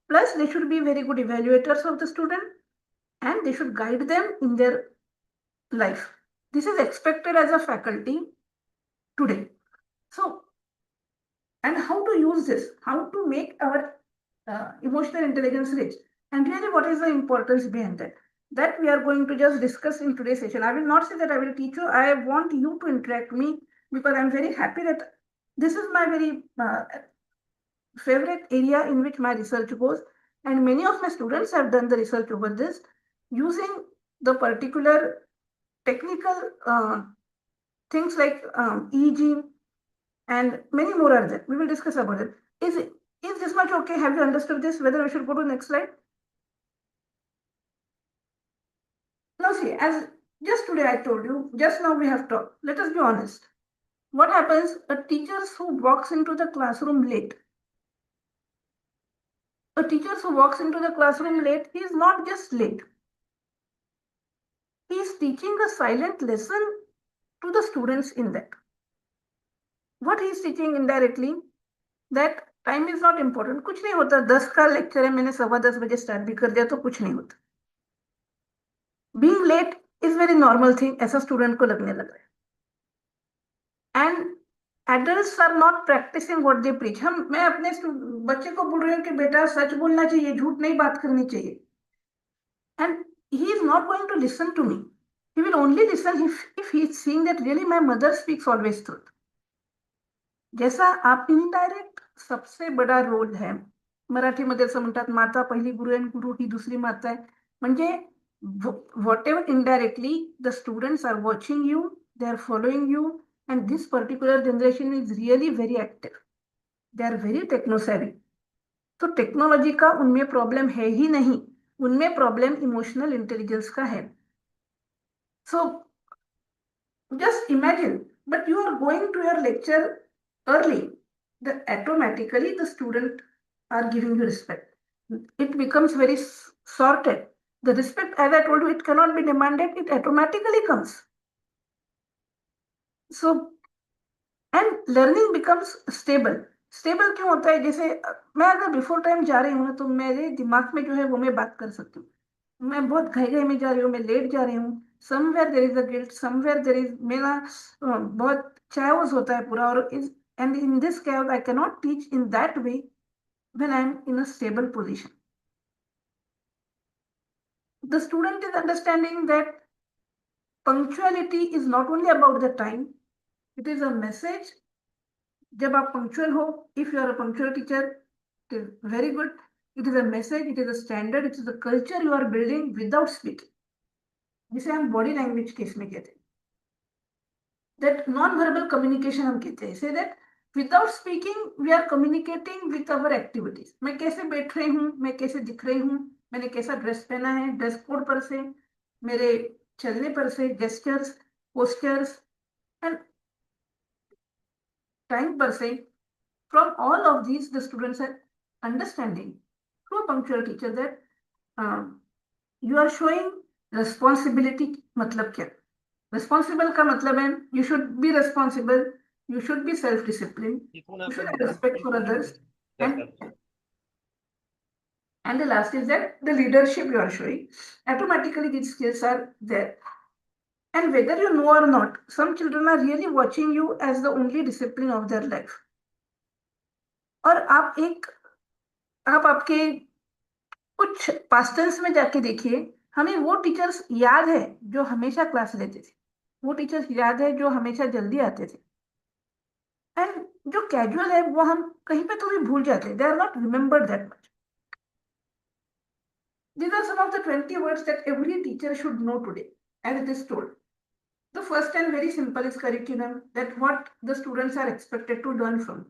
Plus they should be very good evaluators of the student and they should guide them in their life. This is expected as a faculty today. So, and how to use this, how to make our emotional intelligence rich, and really what is the importance behind that, that we are going to just discuss in today's session. I will not say that I will teach you, I want you to interact me, because I'm very happy that this is my very favorite area in which my research goes, and many of my students have done the research over this using the particular technical things like EEG and many more are there. We will discuss about it. Is this much okay? Have you understood this? Whether we should go to the next slide? Now see, as just today I told you, just now we have talked. Let us be honest. What happens? A teacher who walks into the classroom late. A teacher who walks into the classroom late, he is not just late. He is teaching a silent lesson to the students in that. What he is teaching indirectly, that time is not important. कुछ नहीं होता, 10 का lecture है, मैंने 10:15 बजे start भी कर दिया तो कुछ नहीं होता. Being late is very normal thing, ऐसा स्टूडेंट को लगने लग रहा है. And adults are not practicing what they preach. मैं अपने बच्चे को बोल रही हूँ कि बेटा सच बोलना चाहिए, झूठ नहीं बात करनी चाहिए. And he is not going to listen to me. He will only listen if he is seeing that really my mother speaks always truth. जैसा आप इनडायरेक्ट सबसे बडा रोल है, मराठीमध्ये असं म्हणतात माता पहिली गुरु आणि गुरु ही दुसरी माता आहे. म्हणजे whatever indirectly the students are watching you, they are following you, and this particular generation is really very active. They are very techno savvy. तो टेक्नोलॉजी का उनमें प्रॉब्लम है ही नहीं, उनमें प्रॉब्लम इमोशनल इंटेलिजेंस का है. So just imagine, but you are going to your lecture early, then automatically the student are giving you respect. It becomes very sorted. The respect, as I told you, it cannot be demanded, it automatically comes. So, and learning becomes stable. Stable क्यों होता है? जैसे मैं अगर before time जा रही हूँ तो मेरे दिमाग में जो है वो मैं बात कर सकती हूँ. मैं बहुत घाई में जा रही हूँ, मैं लेट जा रही हूँ, somewhere there is a guilt, somewhere there is, मेरा बहुत chaos होता है पूरा. और and in this chaos I cannot teach in that way when I am in a stable position. The student is understanding that punctuality is not only about the time, it is a message. जब आप punctual हो, if you are a punctual teacher, it is very good. It is a message, it is a standard, it is a culture you are building without speaking. जिसे हम body language case में कहते हैं, that non-verbal communication हम कहते हैं. Say that without speaking we are communicating with our activities. मैं कैसे बैठ रही हूँ, मैं कैसे दिख रही हूँ, मैंने कैसा ड्रेस पहना है, ड्रेस कोड पर से, मेरे चलने पर से, जेस्चर्स, पोस्चर्स एंड टाइम पर से. From all of these the students are understanding through a punctual teacher that you are showing responsibility. मतलब क्या? Responsible का मतलब है you should be responsible, you should be self-disciplined, you should have respect for others, and the last is that the leadership you are showing. Automatically these skills are there, and whether you know or not, some children are really watching you as the only discipline of their life. और आप आपके कुछ past tense में जाके देखिए, हमें वो teachers याद है जो हमेशा क्लास लेते थे, वो टीचर्स याद है जो हमेशा जल्दी आते थे, एंड जो कैजुअल है वो हम कहीं पे तो भी भूल जाते हैं. They are not remembered that much. These are some of the 20 words that every teacher should know today, as it is told. The first and very simple is curriculum, that what the students are expected to learn from.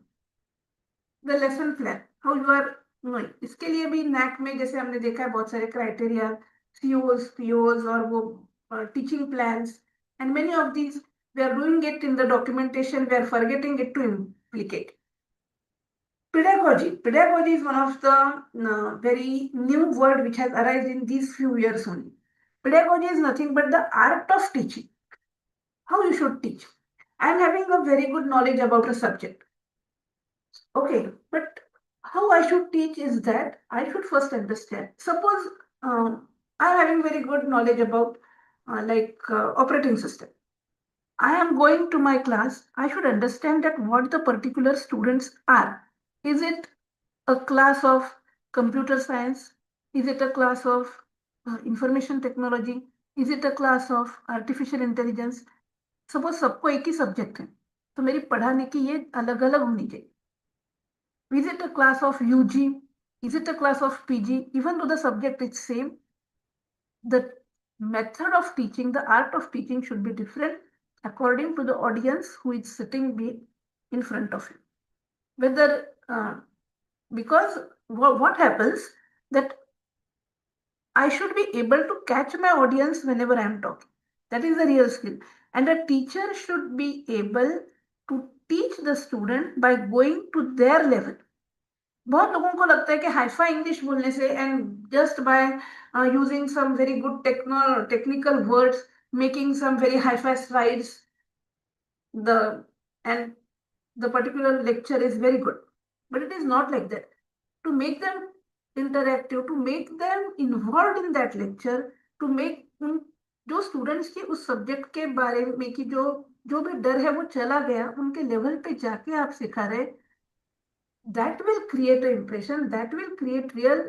The lesson plan, how you are knowing. इसके लिए भी NAC में जैसे हमने देखा है बहुत सारे criteria, COs, POs और वो teaching plans, and many of these we are doing it in the documentation, we are forgetting it to implicate. Pedagogy is one of the very new word which has arisen in these few years only. Pedagogy is nothing but the art of teaching. How you should teach. I am having a very good knowledge about a subject. Okay, but how I should teach is that I should first understand. Suppose I am having very good knowledge about operating system. I am going to my class. I should understand that what the particular students are. Is it a class of computer science? Is it a class of information technology? Is it a class of artificial intelligence? Suppose सबको एक ही subject है तो मेरी पढ़ाने की ये अलग अलग होनी चाहिए. Is it a class of UG? Is it a class of PG? Even though the subject is same, the method of teaching, the art of teaching should be different according to the audience who is sitting in front of you. Whether because what happens that I should be able to catch my audience whenever I am talking. That is the real skill. And a teacher should be able to teach the student by going to their level. बहुत लोगों को लगता है कि hi-fi English बोलने से and just by using some very good technical words, making some very hifi slides, and the particular lecture is very good. But it is not like that. To make them interactive, to make them involved in that lecture, to make जो students के उस subject के बारे में की जो भी डर है वो चला गया, उनके लेवल पे जाके आप सिखा रहे, that will create an impression, that will create real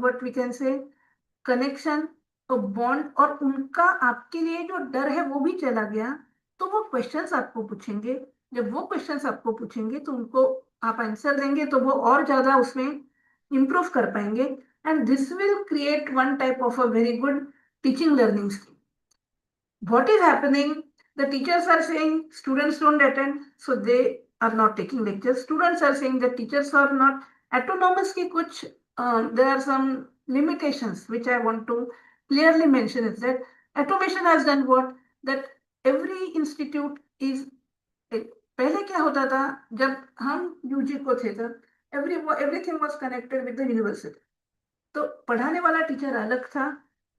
what we can say connection, a bond. और उनका आपके लिए जो डर है वो भी चला गया, तो वो क्वेश्चंस आपको पूछेंगे. जब वो क्वेश्चंस आपको पूछेंगे तो उनको आप आंसर देंगे तो वो और ज्यादा उसमें improve कर पाएंगे. And this will create one type of a very good teaching learning skill. What is happening? The teachers are saying students don't attend, so they are not taking lectures. Students are saying that teachers are not autonomous. Ki kuch, there are some limitations which I want to clearly mention is that automation has done what? That every institute is. पहले क्या होता था जब हम UG को थे तब everything was connected with the university. तो पढ़ाने वाला टीचर अलग था,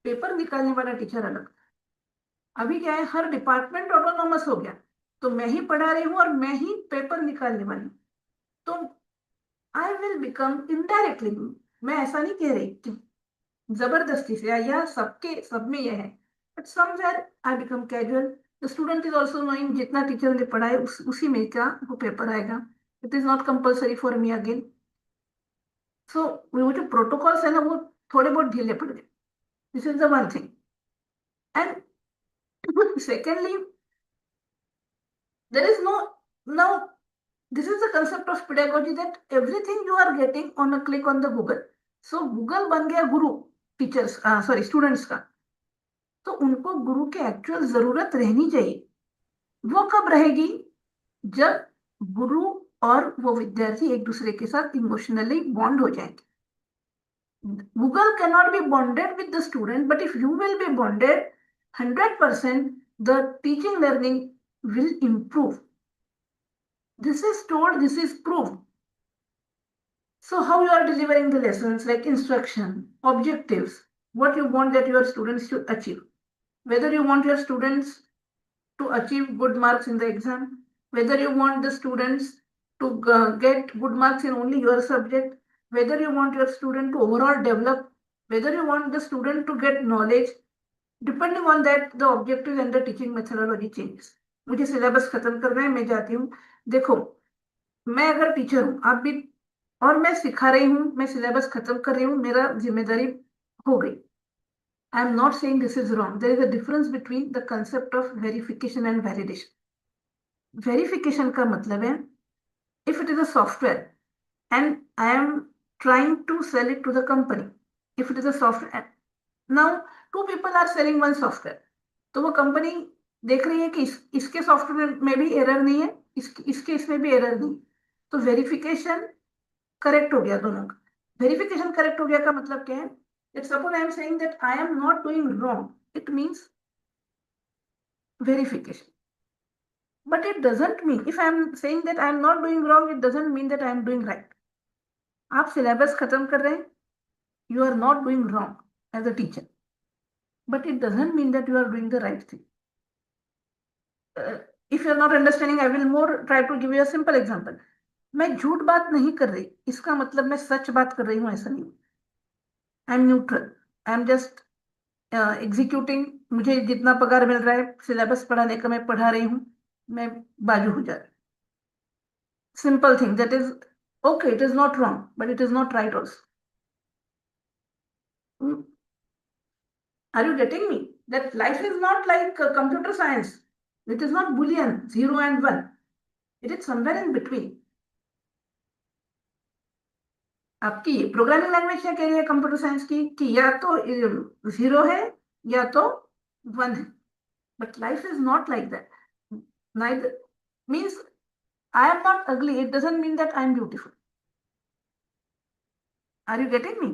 पेपर निकालने वाला टीचर अलग था. अभी क्या है, हर डिपार्टमेंट ऑटोनोमस हो गया, तो मैं ही पढ़ा रही हूँ और मैं ही पेपर निकालने वाली हूँ. तो आई विल बिकम इनडायरेक्टली, मैं ऐसा नहीं कह रही कि जबरदस्ती से या सब में यह है, but somewhere I become casual. The student is also knowing जितना टीचर ने पढ़ाए उसी में का वो पेपर आएगा. It is not compulsory for me again. So वो जो प्रोटोकॉल्स है ना वो थोड़े बहुत ढीले पड़ गए. This is the one thing. And secondly, there is now this is the concept of pedagogy that everything you are getting on a click on the Google. So Google बन गया गुरु टीचर्स स्टूडेंट्स का. तो उनको गुरु की actual जरूरत रहनी चाहिए. वो कब रहेगी? जब गुरु और वो विद्यार्थी एक दूसरे के साथ इमोशनली बॉन्ड हो जाएंगे. Google cannot be bonded with the student, but if you will be bonded 100%, the teaching learning will improve. This is told, this is proved. So how you are delivering the lessons, like instruction, objectives, what you want that your students should achieve. Whether you want your students to achieve good marks in the exam, whether you want the students to get good marks in only your subject, whether you want your student to overall develop, whether you want the student to get knowledge, depending on that the objective and the teaching methodology changes. मुझे syllabus खत्म करना है, मैं जाती हूँ. देखो, मैं अगर टीचर हूँ, आप भी, और मैं सिखा रही हूँ, मैं सिलेबस खत्म कर रही हूँ, मेरा जिम्मेदारी हो गई. I am not saying this is wrong. There is a difference between the concept of verification and validation. Verification का मतलब है, if it is a software and I am trying to sell it to the company, if it is a software, now two people are selling one software, तो वो company देख रही है कि इसके सॉफ्टवेयर में भी एरर नहीं है, इसके इसमें भी एरर नहीं, तो वेरिफिकेशन करेक्ट हो गया दोनों का। वेरिफिकेशन करेक्ट हो गया का मतलब क्या है? Suppose I am saying that I am not doing wrong, it means verification. But it doesn't mean, if I am saying that I am not doing wrong, it doesn't mean that I am doing right. आप syllabus खत्म कर रहे हैं, you are not doing wrong as a teacher, but it doesn't mean that you are doing the right thing. If you are not understanding, I will more try to give you a simple example. मैं झूठ बात नहीं कर रही, इसका मतलब मैं सच बात कर रही हूँ ऐसा नहीं। I am neutral, I am just executing, मुझे जितना पगार मिल रहा है सिलेबस पढ़ाने का मैं पढ़ा रही हूँ, मैं बाजू हो जा रही। Simple thing, that is okay, it is not wrong, but it is not right also. Are you getting me? That life is not like computer science. It is not Boolean, 0 and 1. It is somewhere in between. आपकी programming language क्या कह रही है computer science की, कि या तो 0 है या तो 1 है, but life is not like that. Neither means I am not ugly, it doesn't mean that I am beautiful. Are you getting me?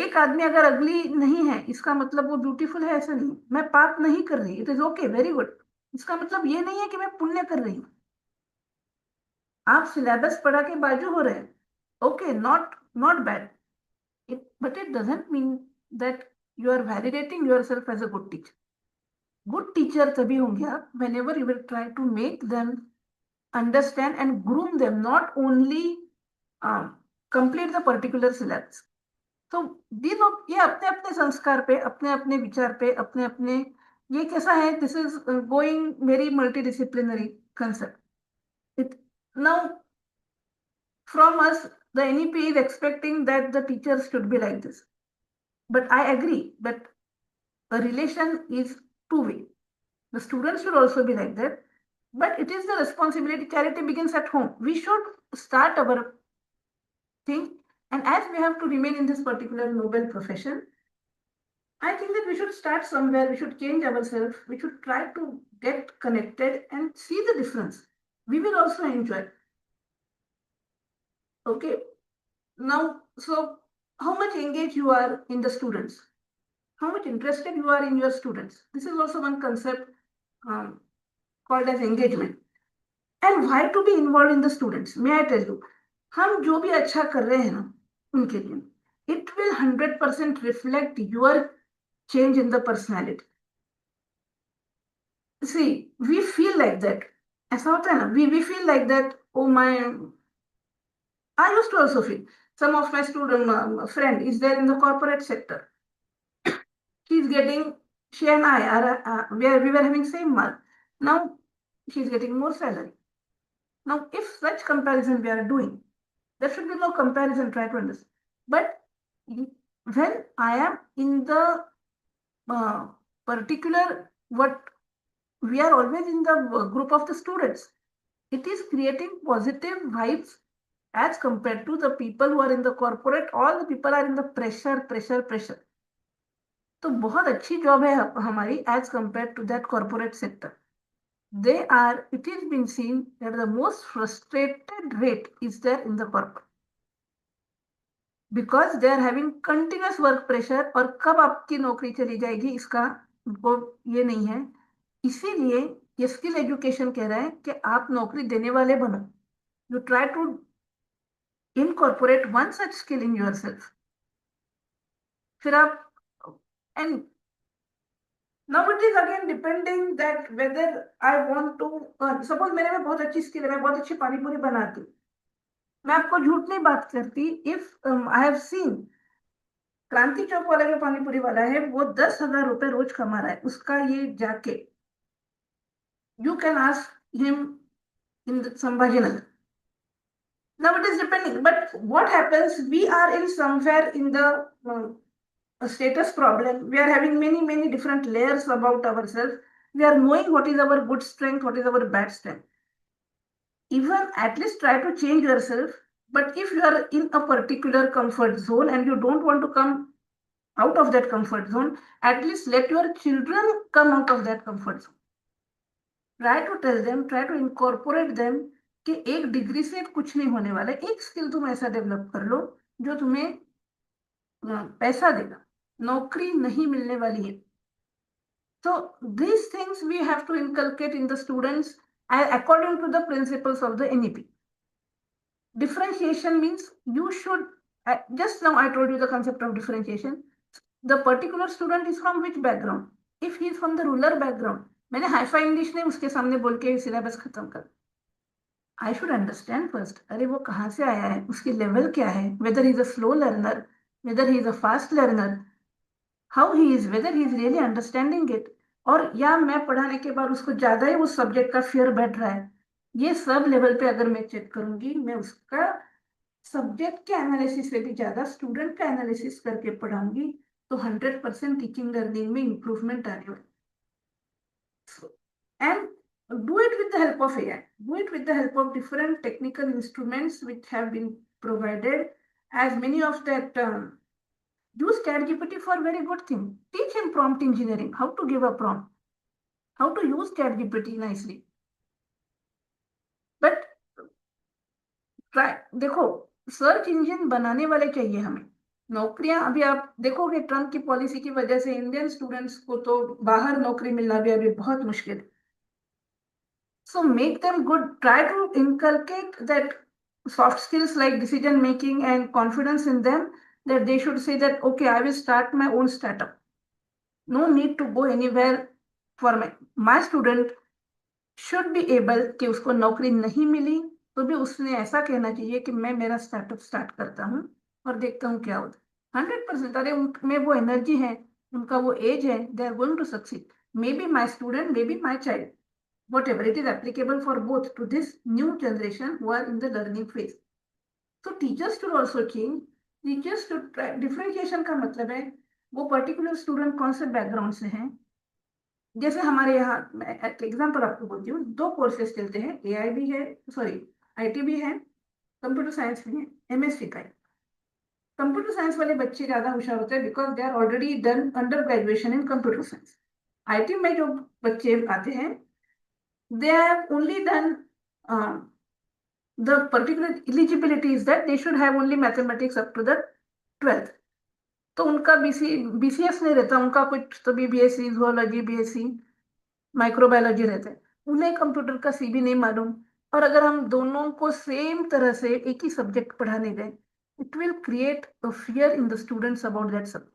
एक आदमी अगर अगली नहीं है इसका मतलब वो ब्यूटीफुल है ऐसा नहीं. मैं पाप नहीं कर रही, it is okay, very good, इसका मतलब ये नहीं है कि मैं पुण्य कर रही हूँ. आप सिलेबस पढ़ा के बाजू हो रहे हैं, okay, not bad, but it doesn't mean that you are validating yourself as a good teacher. Good teacher तभी होंगे आप whenever you will try to make them understand and groom them, not only complete the particular syllabus. तो ये अपने अपने संस्कार पे, अपने अपने विचार पे, अपने अपने, ये कैसा है, this is going very multidisciplinary concept. Now from us the NEP is expecting that the teachers should be like this, but I agree that a relation is two-way. The students should also be like that, but it is the responsibility. Charity begins at home. We should start our thing, and as we have to remain in this particular noble profession, I think that we should start somewhere, we should change ourselves, we should try to get connected and see the difference. We will also enjoy. Okay. Now, so how much engaged you are in the students? How much interested you are in your students? This is also one concept called as engagement. And why to be involved in the students? May I tell you, हम जो भी अच्छा कर रहे हैं ना उनके लिए, it will 100% reflect your change in the personality. See, we feel like that. ऐसा होता है ना, we feel like that. Oh my, I used to also feel. Some of my student friend is there in the corporate sector. She's getting, she and I are we were having same mark. Now she's getting more salary. Now, if such comparison we are doing, there should be no comparison. Try to understand. But when I am in the particular, what we are always in the group of the students, it is creating positive vibes as compared to the people who are in the corporate. All the people are in the pressure. तो बहुत अच्छी job है हमारी as compared to that corporate sector. They are, it is been seen that the most frustrated rate is there in the corporate, because they are having continuous work pressure. और कब आपकी नौकरी चली जाएगी इसका वो ये नहीं है. इसीलिए ये स्किल एजुकेशन कह रहा है कि आप नौकरी देने वाले बनो. You try to incorporate one such skill in yourself. फिर आप, and now it is again depending that whether I want to suppose मेरे में बहुत अच्छी स्किल है, मैं बहुत अच्छी पानी पूरी बनाती हूँ, मैं आपको झूठ नहीं बात करती. इफ आई हैव सीन क्रांति चौक वाला जो पानी पूरी वाला है वो 10,000 रुपए रोज कमा रहा है, उसका ये जाके you can ask him in Sambhajinagar. Now it is depending, but what happens, we are in somewhere in the a status problem. We are having many different layers about ourselves. We are knowing what is our good strength, what is our bad strength. Even at least try to change yourself. But if you are in a particular comfort zone and you don't want to come out of that comfort zone, at least let your children come out of that comfort zone. Try to tell them, try to incorporate them कि एक degree से कुछ नहीं होने वाला है, एक skill तुम ऐसा डेवलप कर लो जो तुम्हें पैसा देगा, नौकरी नहीं मिलने वाली है. So these things we have to inculcate in the students according to the principles of the NEP. Differentiation means you should, just now I told you the concept of differentiation. The particular student is from which background? If he is from the rural background, मैंने hi-fi English नहीं उसके सामने बोल के syllabus खत्म कर. I should understand first, अरे वो कहाँ से आया है, उसकी लेवल क्या है, whether he is a slow learner, whether he is a fast learner, how he is, whether he is really understanding it, और या मैं पढ़ाने के बाद उसको ज्यादा ही उस सब्जेक्ट का फियर बैठ रहा है. ये सब लेवल पे अगर मैं चेक करूंगी, मैं उसका सब्जेक्ट के एनालिसिस से भी ज्यादा स्टूडेंट का एनालिसिस करके पढ़ाऊंगी, तो 100% टीचिंग लर्निंग में इंप्रूवमेंट आने वाली. And do it with the help of AI. Do it with the help of different technical instruments which have been provided. As many of that, use ChatGPT for very good thing. Teach him prompt engineering, how to give a prompt, how to use ChatGPT nicely. But try, देखो, search engine बनाने वाले चाहिए हमें. नौकरियां अभी आप देखोगे Trump की पॉलिसी की वजह से इंडियन स्टूडेंट्स को तो बाहर नौकरी मिलना भी अभी बहुत मुश्किल है. So make them good. Try to inculcate that soft skills like decision making and confidence in them, that they should say that, okay, I will start my own startup. No need to go anywhere for my student should be able कि उसको नौकरी नहीं मिली तो भी उसने ऐसा कहना चाहिए कि मैं मेरा स्टार्टअप स्टार्ट करता हूँ और देखता हूँ क्या होता है. 100%. अरे उनमें वो एनर्जी है, उनका वो एज है, they are going to succeed. Maybe my student, maybe my child, whatever, it is applicable for both to this new generation who are in the learning phase. So teachers should also change. Teachers should try. Differentiation का मतलब है वो particular student कौन से background से हैं. जैसे हमारे यहाँ, मैं एग्जाम्पल आपको बोलती हूँ, 2 कोर्सेज चलते हैं, AI भी है, सॉरी IT भी है, कंप्यूटर साइंस भी है, MSc का है. कंप्यूटर साइंस वाले बच्चे ज्यादा होशियार होते हैं because they are already done under graduation in computer science. IT में जो बच्चे आते हैं, they have only done the particular eligibility is that they should have only mathematics up to the 12th. तो उनका BCS नहीं रहता, उनका कुछ तो BSc zoology, BSc माइक्रोबायोलॉजी रहता है, उन्हें कंप्यूटर का CB नहीं मालूम. और अगर हम दोनों को सेम तरह से एक ही सब्जेक्ट पढ़ाने गए, it will create a fear in the students about that subject.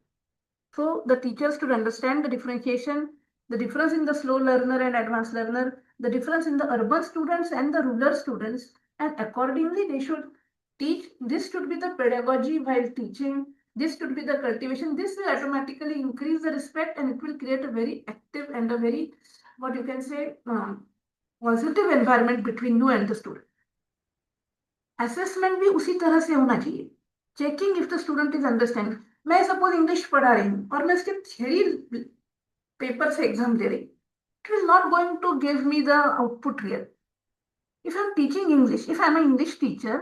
So the teachers should understand the differentiation, the difference in the slow learner and advanced learner, the difference in the urban students and the rural students, and accordingly they should teach. This should be the pedagogy while teaching. This should be the cultivation. This will automatically increase the respect and it will create a very active and a very, what you can say, positive environment between you and the student. Assessment भी उसी तरह से होना चाहिए. Checking if the student is understanding. मैं suppose English पढ़ा रही हूँ और मैं उसके थ्योरी पेपर से एग्जाम दे रही, it will not going to give me the output real. If I am teaching English, if I am an English teacher,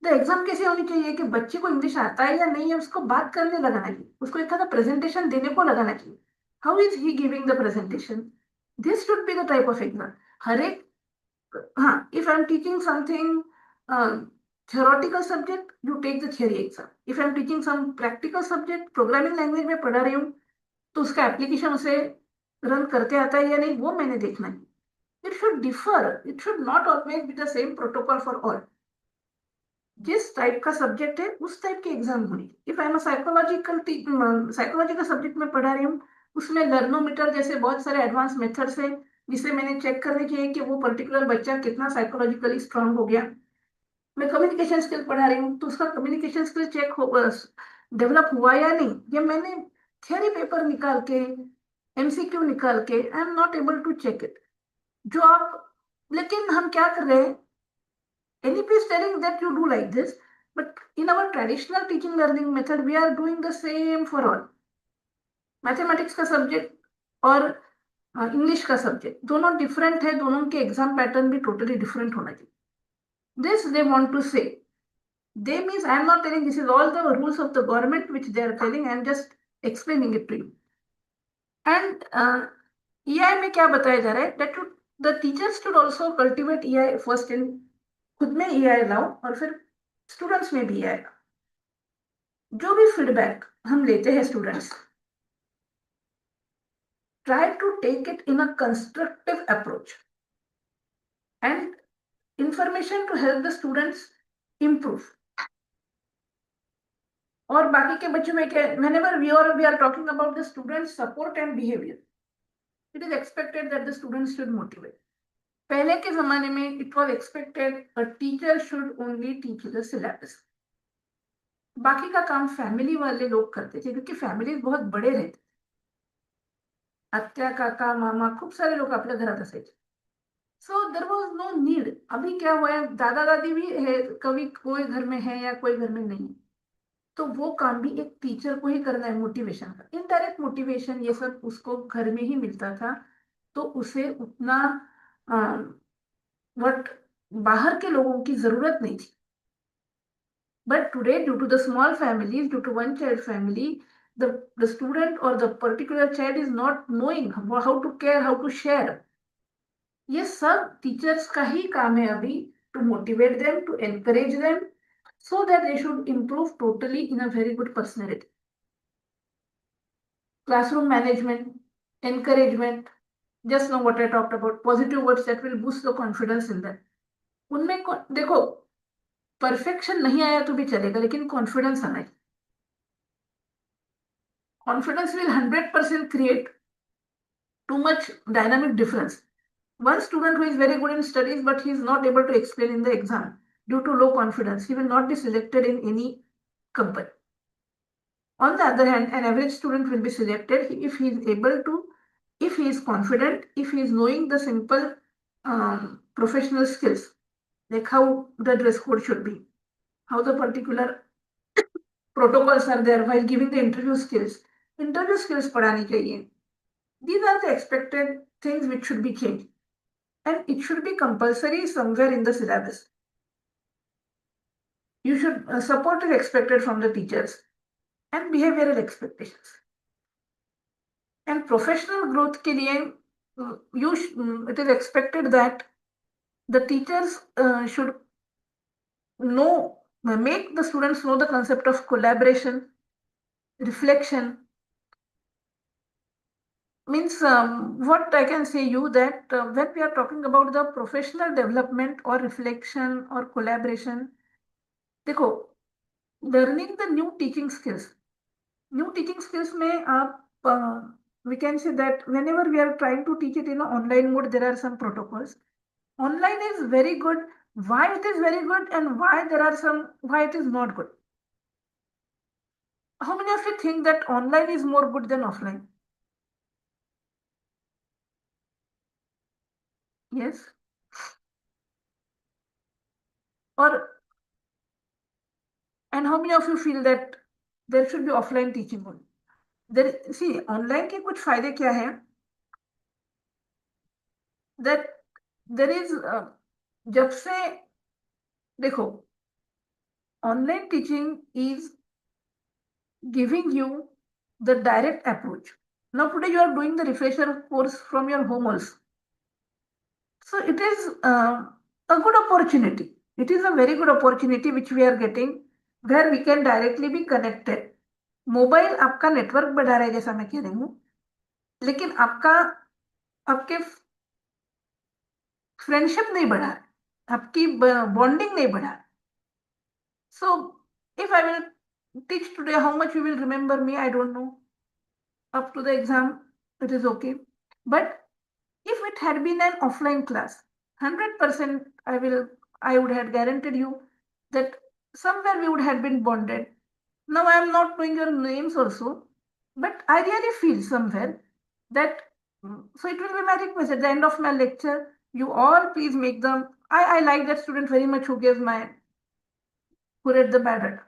the exam कैसे होनी चाहिए कि बच्चे को इंग्लिश आता है या नहीं है, उसको बात करने लगाना चाहिए, उसको एक आधा प्रेजेंटेशन देने को लगाना चाहिए. How is he giving the presentation? This should be the type of exam. हर एक, हाँ, if I am teaching something theoretical subject, you take the theory exam. If I am teaching some practical subject, programming language में पढ़ा रही हूँ, तो उसका application उसे run करते आता है या नहीं, वो मैंने देखना है. It should differ. It should not always be the same protocol for all. जिस टाइप का सब्जेक्ट है उस टाइप के एग्जाम होनी. इफ आई एम साइकोलॉजी का सब्जेक्ट में पढ़ा रही हूँ, उसमें लर्नोमीटर जैसे बहुत सारे एडवांस मेथड्स हैं जिसे मैंने चेक करने के लिए कि वो पर्टिकुलर बच्चा कितना साइकोलॉजिकली स्ट्रांग हो गया. मैं कम्युनिकेशन स्किल पढ़ा रही हूँ तो उसका कम्युनिकेशन स्किल चेक हो, डेवलप हुआ या नहीं, ये मैंने थियरी पेपर निकाल के, MCQ निकाल के, I am not able to check it. जो आप, लेकिन हम क्या कर रहे हैं, NEP is telling that you do like this, but in our traditional teaching learning method, we are doing the same for all. Mathematics का सब्जेक्ट और इंग्लिश का सब्जेक्ट दोनों डिफरेंट है, दोनों के एग्जाम पैटर्न भी टोटली डिफरेंट होना चाहिए. This they want to say. They means I am not telling this is all the rules of the government which they are telling. I am just explaining it to you. And EI में क्या बताया जा रहा है that the teachers should also cultivate EI first in खुद में EI लाओ और फिर स्टूडेंट्स में भी EI लाओ. जो भी फीडबैक हम लेते हैं students, try to take it in a constructive approach and information to help the students improve. और बाकी के बच्चों में क्या, whenever we are talking about the students support and behavior, it is expected that the students should motivate. पहले के जमाने में it was expected a teacher should only teach the syllabus. बाकी का काम फैमिली वाले लोग करते थे क्योंकि फैमिली बहुत बड़े रहते, अत्या काका मामा खूब सारे लोग आपल्या घरात असायचे. So there was no need. अभी क्या हुआ है, दादा दादी भी है, कभी कोई घर में है या कोई घर में नहीं, तो वो काम भी एक टीचर को ही करना है. मोटिवेशन का, इनडायरेक्ट मोटिवेशन ये सब उसको घर में ही मिलता था, तो उसे उतना वट बाहर के लोगों की जरूरत नहीं थी. But today, due to the small families, due to one child family, the student or the particular child is not knowing how to care, how to share. ये सब teachers का ही काम है अभी, to motivate them, to encourage them, so that they should improve totally in a very good personality. Classroom management, encouragement, just now what I talked about, positive words that will boost the confidence in them. उनमें देखो, perfection नहीं आया तो भी चलेगा, लेकिन confidence आना है. Confidence will 100% create too much dynamic difference. One student who is very good in studies but he is not able to explain in the exam due to low confidence, he will not be selected in any company. On the other hand, an average student will be selected if he is able to, if he is confident, if he is knowing the simple professional skills, like how the dress code should be, how the particular protocols are there while giving the interview skills. Interview skills पढ़ानी चाहिए. These are the expected things which should be changed, and it should be compulsory somewhere in the syllabus. You should support is expected from the teachers and behavioral expectations. And professional growth के लिए it is expected that the teachers should make the students know the concept of collaboration, reflection. Means what I can say you that when we are talking about the professional development or reflection or collaboration, देखो, learning the new teaching skills में आप we can say that whenever we are trying to teach it in an online mode, there are some protocols. Online is very good. Why it is very good and why it is not good? How many of you think that online is more good than offline? Yes. And how many of you feel that there should be offline teaching only? See, online के कुछ फायदे क्या हैं? That there is जब से देखो, online teaching is giving you the direct approach. Now today you are doing the refresher course from your home also. So it is a good opportunity. It is a very good opportunity which we are getting where we can directly be connected. Mobile आपका network बढ़ा रहा है जैसा मैं कह रही हूँ, लेकिन आपके फ्रेंडशिप नहीं बढ़ा है, आपकी बॉन्डिंग नहीं बढ़ा. So if I will teach today, how much you will remember me, I don't know. Up to the exam, it is okay. But if it had been an offline class, 100% I would have guaranteed you that somewhere we would have been bonded. Now I am not knowing your names also, but I really feel somewhere that, so it will be my request at the end of my lecture, you all please make them, I like that student very much who read the bad.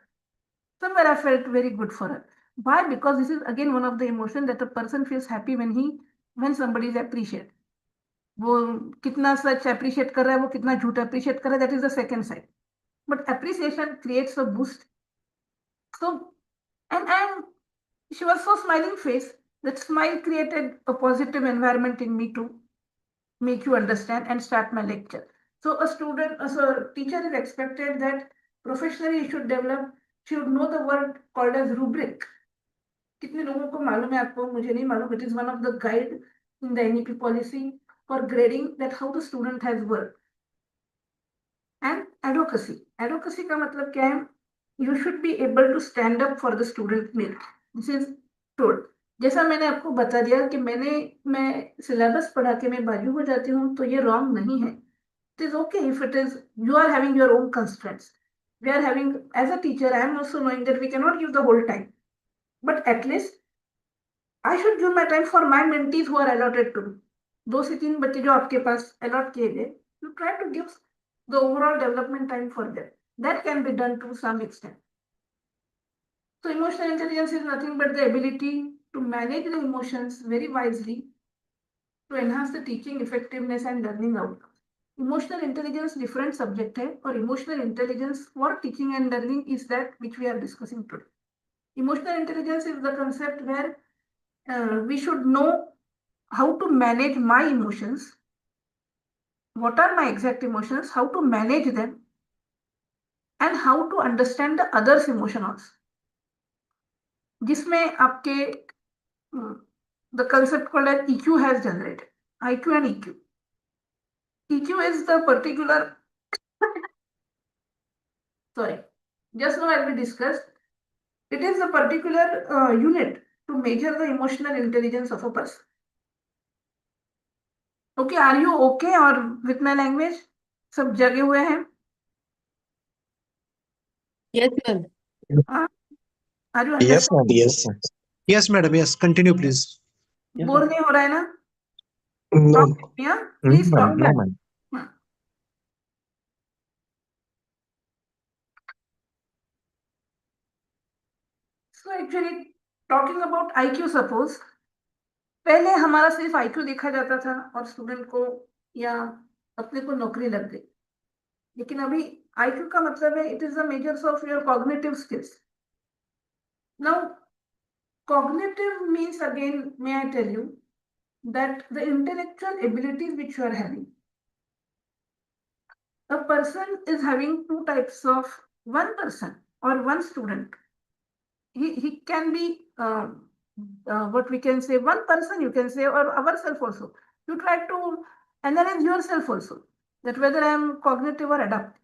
Somewhere I felt very good for her. Why? Because this is again one of the emotions that a person feels happy when somebody is appreciated. वो कितना सच appreciate कर रहा है, वो कितना झूठ appreciate कर रहा है, that is the second side. But appreciation creates a boost. So, and I am she was so smiling face. That smile created a positive environment in me to make you understand and start my lecture. So a teacher is expected that professionally he should develop, should know the word called as rubric. कितने लोगों को मालूम है आपको, मुझे नहीं मालूम. It is one of the guide in the NEP policy for grading that how the student has worked. And advocacy. Advocacy का मतलब क्या है? You should be able to stand up for the student need. This is told. जैसा मैंने आपको बता दिया कि मैं सिलेबस पढ़ा के मैं बाजू हो जाती हूँ, तो ये रॉन्ग नहीं है. It is okay if it is you are having your own constraints. We are having, as a teacher, I am also knowing that we cannot give the whole time, but at least I should give my time for my mentees who are allotted to me. 2 से 3 बच्चे जो आपके पास allot किए गए, you try to give the overall development time for them. That can be done to some extent. So emotional intelligence is nothing but the ability to manage the emotions very wisely to enhance the teaching effectiveness and learning outcomes. Emotional intelligence different subject है, और emotional intelligence for teaching and learning is that which we are discussing today. Emotional intelligence is the concept where we should know how to manage my emotions. What are my exact emotions? How to manage them, and how to understand the others' emotion also. जिसमें आपके the concept called as EQ has generated. IQ and EQ. EQ is the particular sorry, just now as we discussed, it is a particular unit to measure the emotional intelligence of a person. Okay, are you okay or with my language? सब जगे हुए हैं? Yes, ma'am. Are you Yes, understanding? madam. Yes. Yes, madam. Yes. Continue, please. Bore नहीं हो रहा है ना? No. Talk to me, huh? Please No, talk ma'am. No, back. ma'am. So actually talking about IQ, suppose पहले हमारा सिर्फ IQ देखा जाता था और स्टूडेंट को या अपने को नौकरी लग गई, लेकिन अभी IQ का मतलब है it is the measures of your cognitive skills. Now cognitive means, again, may I tell you that the intellectual abilities which you are having. A person is having two types of, one person or one student. He can be what we can say, one person you can say, or ourselves also. You try to analyze yourself also that whether I am cognitive or adaptive.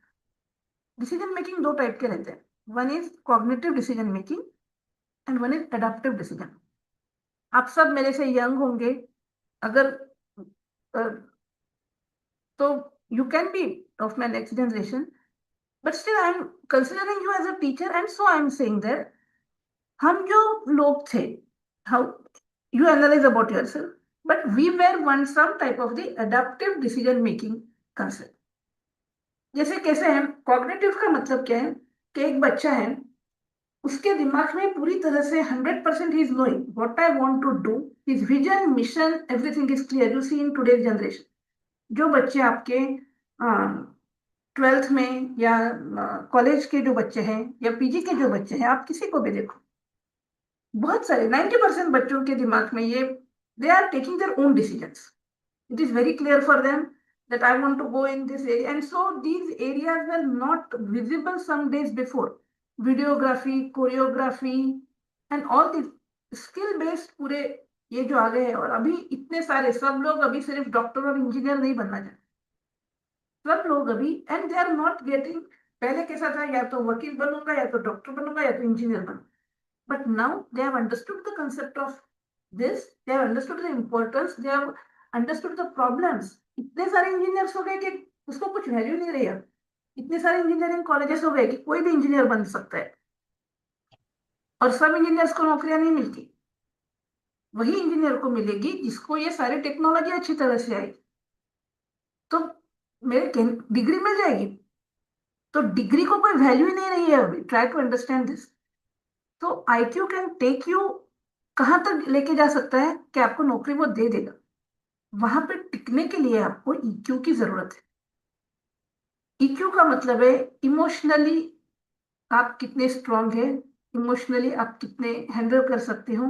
Decision making दो type के रहते हैं. One is cognitive decision making and one is adaptive decision. आप सब मेरे से young होंगे, अगर तो you can be of my next generation, but still I am considering you as a teacher, and so I am saying that हम जो लोग थे, how you analyze about yourself, but we were one some type of the adaptive decision making concept. जैसे कैसे है, cognitive का मतलब क्या है कि एक बच्चा है, उसके दिमाग में पूरी तरह से 100% he is knowing what I want to do, his vision, mission, everything is clear. You see in today's generation, जो बच्चे आपके 12th में या कॉलेज के जो बच्चे हैं या पीजी के जो बच्चे हैं, आप किसी को भी देखो, बहुत सारे 90% बच्चों के दिमाग में ये they are taking their own decisions. It is very clear for them that I want to go in this area, and so these areas were not visible some days before. Videography, choreography and all the skill based पूरे ये जो आ गए हैं, और अभी इतने सारे सब लोग अभी सिर्फ डॉक्टर और इंजीनियर नहीं बनना चाहते, सब लोग अभी, and they are not getting, पहले कैसा था, या तो वकील बनूंगा या तो डॉक्टर बनूंगा या तो इंजीनियर बनूंगा, but now they have understood the concept of this, they have understood the importance, they have understood the problems. इतने सारे इंजीनियर्स हो गए कि उसको कुछ वैल्यू नहीं रही अब. इतने सारे इंजीनियरिंग कॉलेजेस हो गए कि कोई भी इंजीनियर बन सकता है, और सब इंजीनियर्स को नौकरियां नहीं मिलती. वही इंजीनियर को मिलेगी जिसको ये सारी टेक्नोलॉजी अच्छी तरह से आई. तो मेरे डिग्री मिल जाएगी, तो डिग्री को कोई वैल्यू ही नहीं रही है अभी. Try to understand this. तो IQ कैन टेक यू कहां तक लेके जा सकता है कि आपको नौकरी वो दे देगा. वहां पे टिकने के लिए आपको EQ की जरूरत है. EQ का मतलब है इमोशनली आप कितने स्ट्रांग है, इमोशनली आप कितने हैंडल कर सकते हो.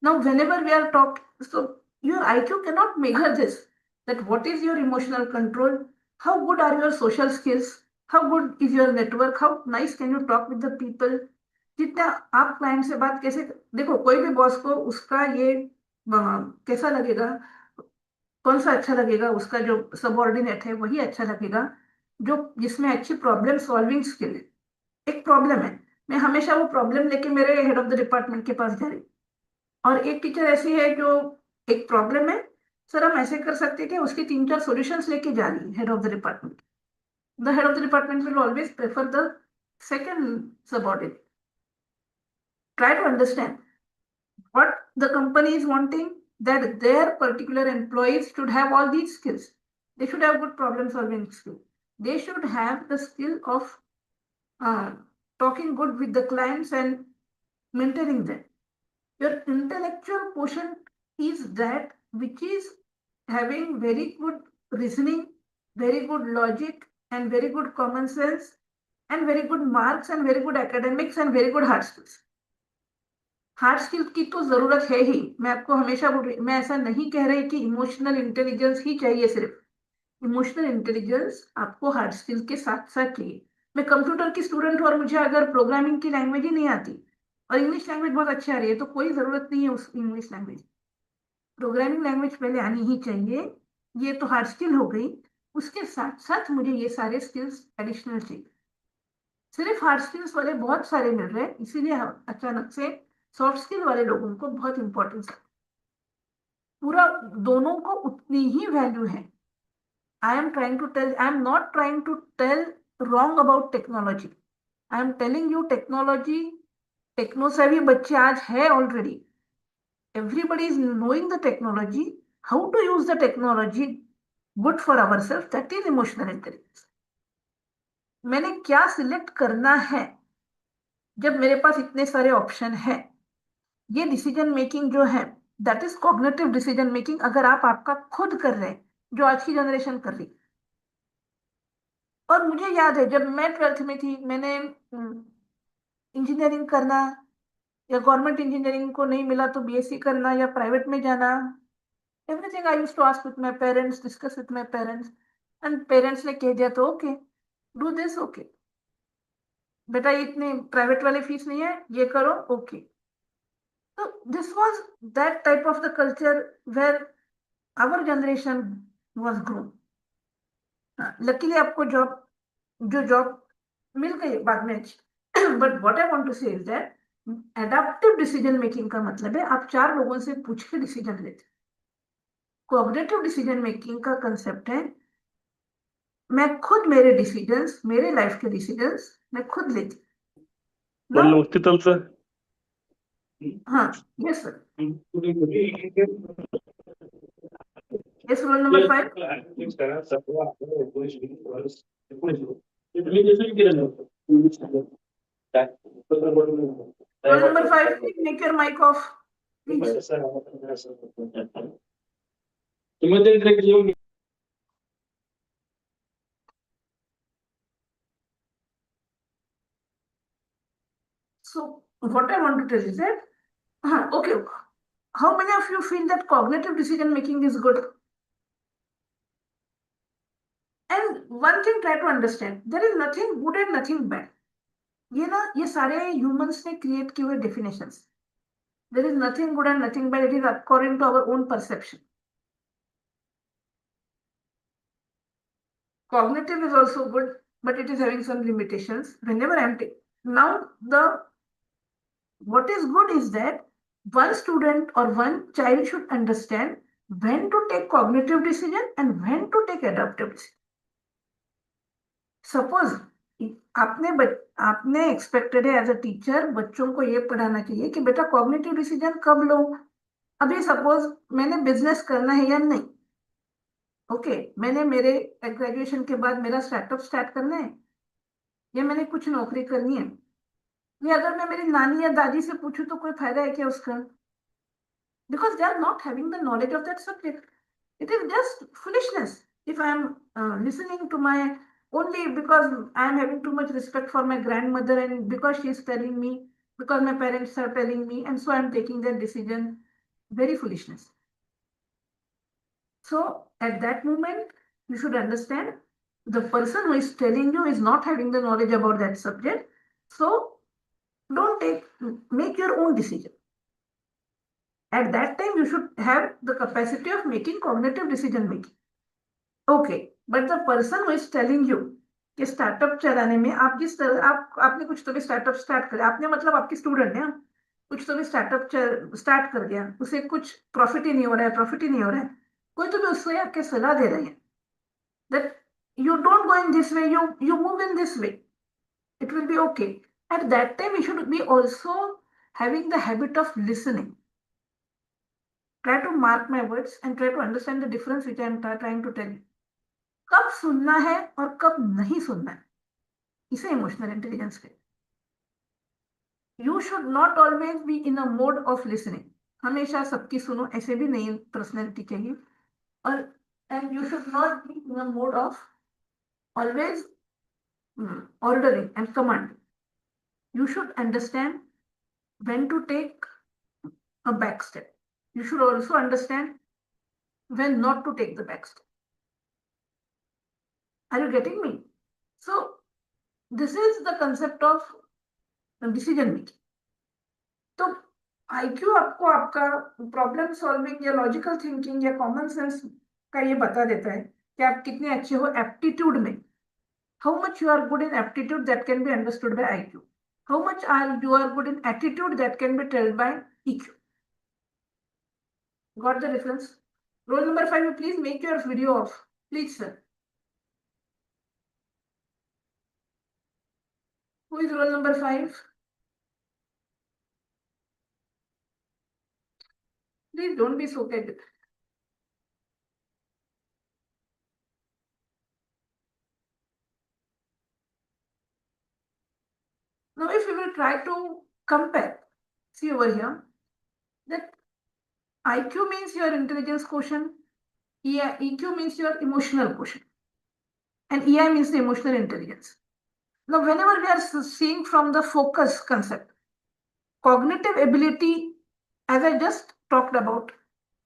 Now whenever we are talk, so your IQ cannot measure this, that what is your emotional control, how good are your social skills, how good is your network, how nice can you talk with the people. जितना आप client से बात कैसे, देखो कोई भी boss को उसका ये कैसा लगेगा, कौन सा अच्छा लगेगा, उसका जो सबऑर्डिनेट है वही अच्छा लगेगा जो जिसमें अच्छी प्रॉब्लम सॉल्विंग स्किल है. एक प्रॉब्लम है, मैं हमेशा वो प्रॉब्लम लेके मेरे हेड ऑफ द डिपार्टमेंट के पास जा रही. और एक टीचर ऐसी है जो एक प्रॉब्लम है, सर हम ऐसे कर सकते हैं कि उसके 3-4 सॉल्यूशंस लेके जा रही है head of the department. The head of the department will always prefer the second subordinate. Try to understand what the company is wanting, that their particular employees should have all these skills. They should have good problem solving skill. They should have the skill of talking good with the clients and mentoring them. Your intellectual quotient is that which is having very good reasoning, very good logic, and very good common sense, and very good marks, and very good academics, and very good hard skills. Hard skill की तो जरूरत है ही. मैं आपको हमेशा बोल रही, मैं ऐसा नहीं कह रही कि इमोशनल इंटेलिजेंस ही चाहिए. सिर्फ इमोशनल इंटेलिजेंस आपको हार्ड स्किल के साथ साथ चाहिए. मैं कंप्यूटर की स्टूडेंट हूँ और मुझे अगर प्रोग्रामिंग की लैंग्वेज ही नहीं आती और इंग्लिश लैंग्वेज बहुत अच्छी आ रही है तो कोई जरूरत नहीं है उस इंग्लिश लैंग्वेज. प्रोग्रामिंग लैंग्वेज पहले आनी ही चाहिए. ये तो हार्ड स्किल हो गई. उसके साथ साथ मुझे ये सारे स्किल्स एडिशनल चाहिए. सिर्फ हार्ड स्किल्स वाले बहुत सारे मिल रहे हैं, इसीलिए अचानक से सॉफ्ट स्किल वाले लोगों को बहुत इंपॉर्टेंस है. पूरा दोनों को उतनी ही वैल्यू है. I am not trying to tell wrong about technology. I am telling you technology, techno savvy बच्चे आज है already. Everybody is knowing the technology, how to use the technology good for our self, that is emotional intelligence. मैंने क्या select करना है जब मेरे पास इतने सारे ऑप्शन है, ये डिसीजन मेकिंग जो है that is cognitive decision making. अगर आप आपका खुद कर रहे हैं जो आज की जनरेशन कर रही. और मुझे याद है जब मैं 12th में थी, मैंने इंजीनियरिंग करना या गवर्नमेंट इंजीनियरिंग को नहीं मिला तो BSc करना या प्राइवेट में जाना, everything I used to ask with my parents, discuss with my parents, and parents ने कह दिया तो ओके डू दिस, ओके बेटा इतने प्राइवेट वाले फीस नहीं है, ये करो, okay. So this was that type of the culture where our generation was grown. Luckily आपको जॉब मिल गई बाद में. But what I want to say is that adaptive decision making का मतलब है आप 4 लोगों से पूछ के डिसीजन लेते. कॉग्निटिव डिसीजन मेकिंग का कंसेप्ट है मैं खुद मेरे डिसीजंस, मेरे लाइफ के डिसीजंस मैं खुद लेती. हाँ, yes sir. Yes, rule number 5. Rule number 5, please make your mic off. Please. So what I want to tell is that, okay, how many of you feel that cognitive decision making is good? And one thing, try to understand, there is nothing good and nothing bad. ये सारे humans ने create किए हुए definitions. There is nothing good and nothing bad. It is according to our own perception. Cognitive is also good, but it is having some limitations. Whenever I am now what is good is that one student or one child should understand when to take cognitive decision and when to take adaptive decision. Suppose आपने expected है as a teacher बच्चों को ये पढ़ाना चाहिए कि बेटा cognitive decision कब लो. अभी सपोज मैंने बिजनेस करना है या नहीं, ओके, मैंने मेरे ग्रेजुएशन के बाद मेरा स्टार्टअप स्टार्ट करना है या मैंने कुछ नौकरी करनी है, ये अगर मैं मेरी नानी या दादी से पूछूं तो कोई फायदा है क्या उसका? Because they are not having the knowledge of that subject. It is just foolishness if I am listening to my only because I am having too much respect for my grandmother and because she is telling me because my parents are telling me, and so I'm taking that decision. Very foolishness. So at that moment, you should understand the person who is telling you is not having the knowledge about that subject. So don't make your own decision. At that time, you should have the capacity of making cognitive decision making. Okay, but the person who is telling you कि startup चलाने में आप जिस तरह आपने कुछ तो भी स्टार्टअप स्टार्ट कर आपने मतलब आपके स्टूडेंट हैं कुछ तो भी स्टार्टअप स्टार्ट कर गया उसे कुछ प्रॉफिट ही नहीं हो रहा है प्रॉफिट ही नहीं हो रहा है कोई तो भी उससे आपके सलाह दे रहे हैं that you don't go in this way you move in this way it will be okay at that time you should be also having the habit of listening try to mark my words and try to understand the difference which I am trying to tell you कब सुनना है और कब नहीं सुनना है इसे emotional intelligence कहते हैं you should not always be in a mode of listening हमेशा सबकी सुनो ऐसे भी नहीं पर्सनैलिटी चाहिए और and you should not be in a mode of always ordering and commanding. You should understand when to take a back step. You should also understand when not to take the back step. Are you getting me? So this is the concept of decision making. तो IQ आपको आपका problem solving या logical thinking या common sense का ये बता देता है कि आप कितने अच्छे हो एप्टीट्यूड में how much you are good in aptitude that can be understood by IQ. How much you are good in attitude that can be told by EQ. Got the difference? Roll number 5, please make your video off. Please, sir. Who is roll number 5? Please don't be so candid. Now, if we will try to compare, see over here, that IQ means your intelligence quotient, EQ means your emotional quotient, and EI means the emotional intelligence. Now, whenever we are seeing from the focus concept, cognitive ability, as I just talked about,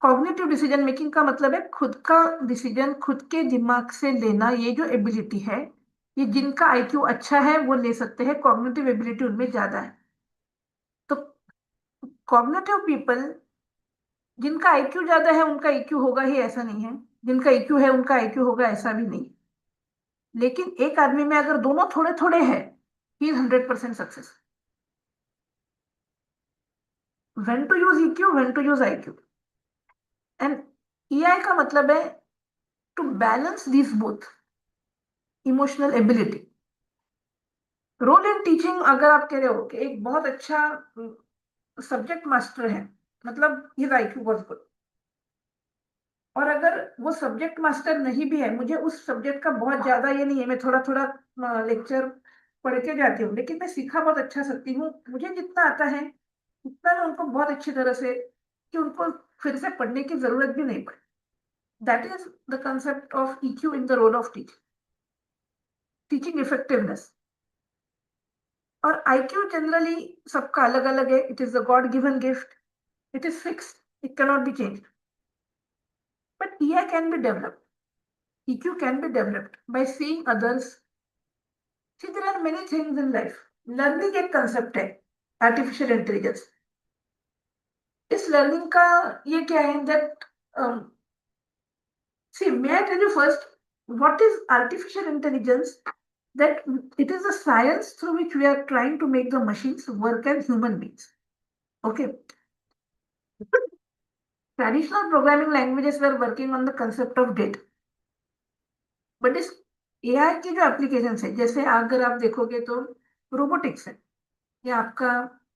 cognitive decision making का मतलब है खुद का decision खुद के दिमाग से लेना ये जो एबिलिटी है ये जिनका आईक्यू अच्छा है वो ले सकते हैं कॉग्निटिव एबिलिटी उनमें ज्यादा है तो कॉग्निटिव पीपल जिनका आईक्यू ज्यादा है उनका ईक्यू होगा ही ऐसा नहीं है जिनका ईक्यू है उनका आईक्यू होगा ऐसा भी नहीं लेकिन एक आदमी में अगर दोनों थोड़े थोड़े हैं ही is 100% success when to use EQ when to use IQ and EI का मतलब है to balance this both emotional ability role in teaching अगर आप कह रहे हो कि एक बहुत अच्छा सब्जेक्ट मास्टर है मतलब हिज आईक्यू वाज गुड और अगर वो सब्जेक्ट मास्टर नहीं भी है मुझे उस सब्जेक्ट का बहुत ज्यादा ये नहीं है मैं थोड़ा थोड़ा लेक्चर पढ़ के जाती हूँ लेकिन मैं सीखा बहुत अच्छा सकती हूँ मुझे जितना आता है उतना मैं उनको बहुत अच्छी तरह से कि उनको फिर से पढ़ने की जरूरत भी नहीं पड़े that is the concept of EQ in the role of teaching effectiveness और IQ जनरली सबका अलग अलग है it is the god given gift it is fixed it can not be changed but EI can be developed EQ can be developed by seeing others. See, there are many things in life. Learning एक concept है, artificial intelligence. इस learning का ये क्या है that see, may I tell you first what is artificial intelligence? That it is a science through which we are trying to make the machines work as human beings. Okay. Traditional programming languages were working on the concept of data. But इस AI की जो application है जैसे अगर आप देखोगे तो robotics है या आपका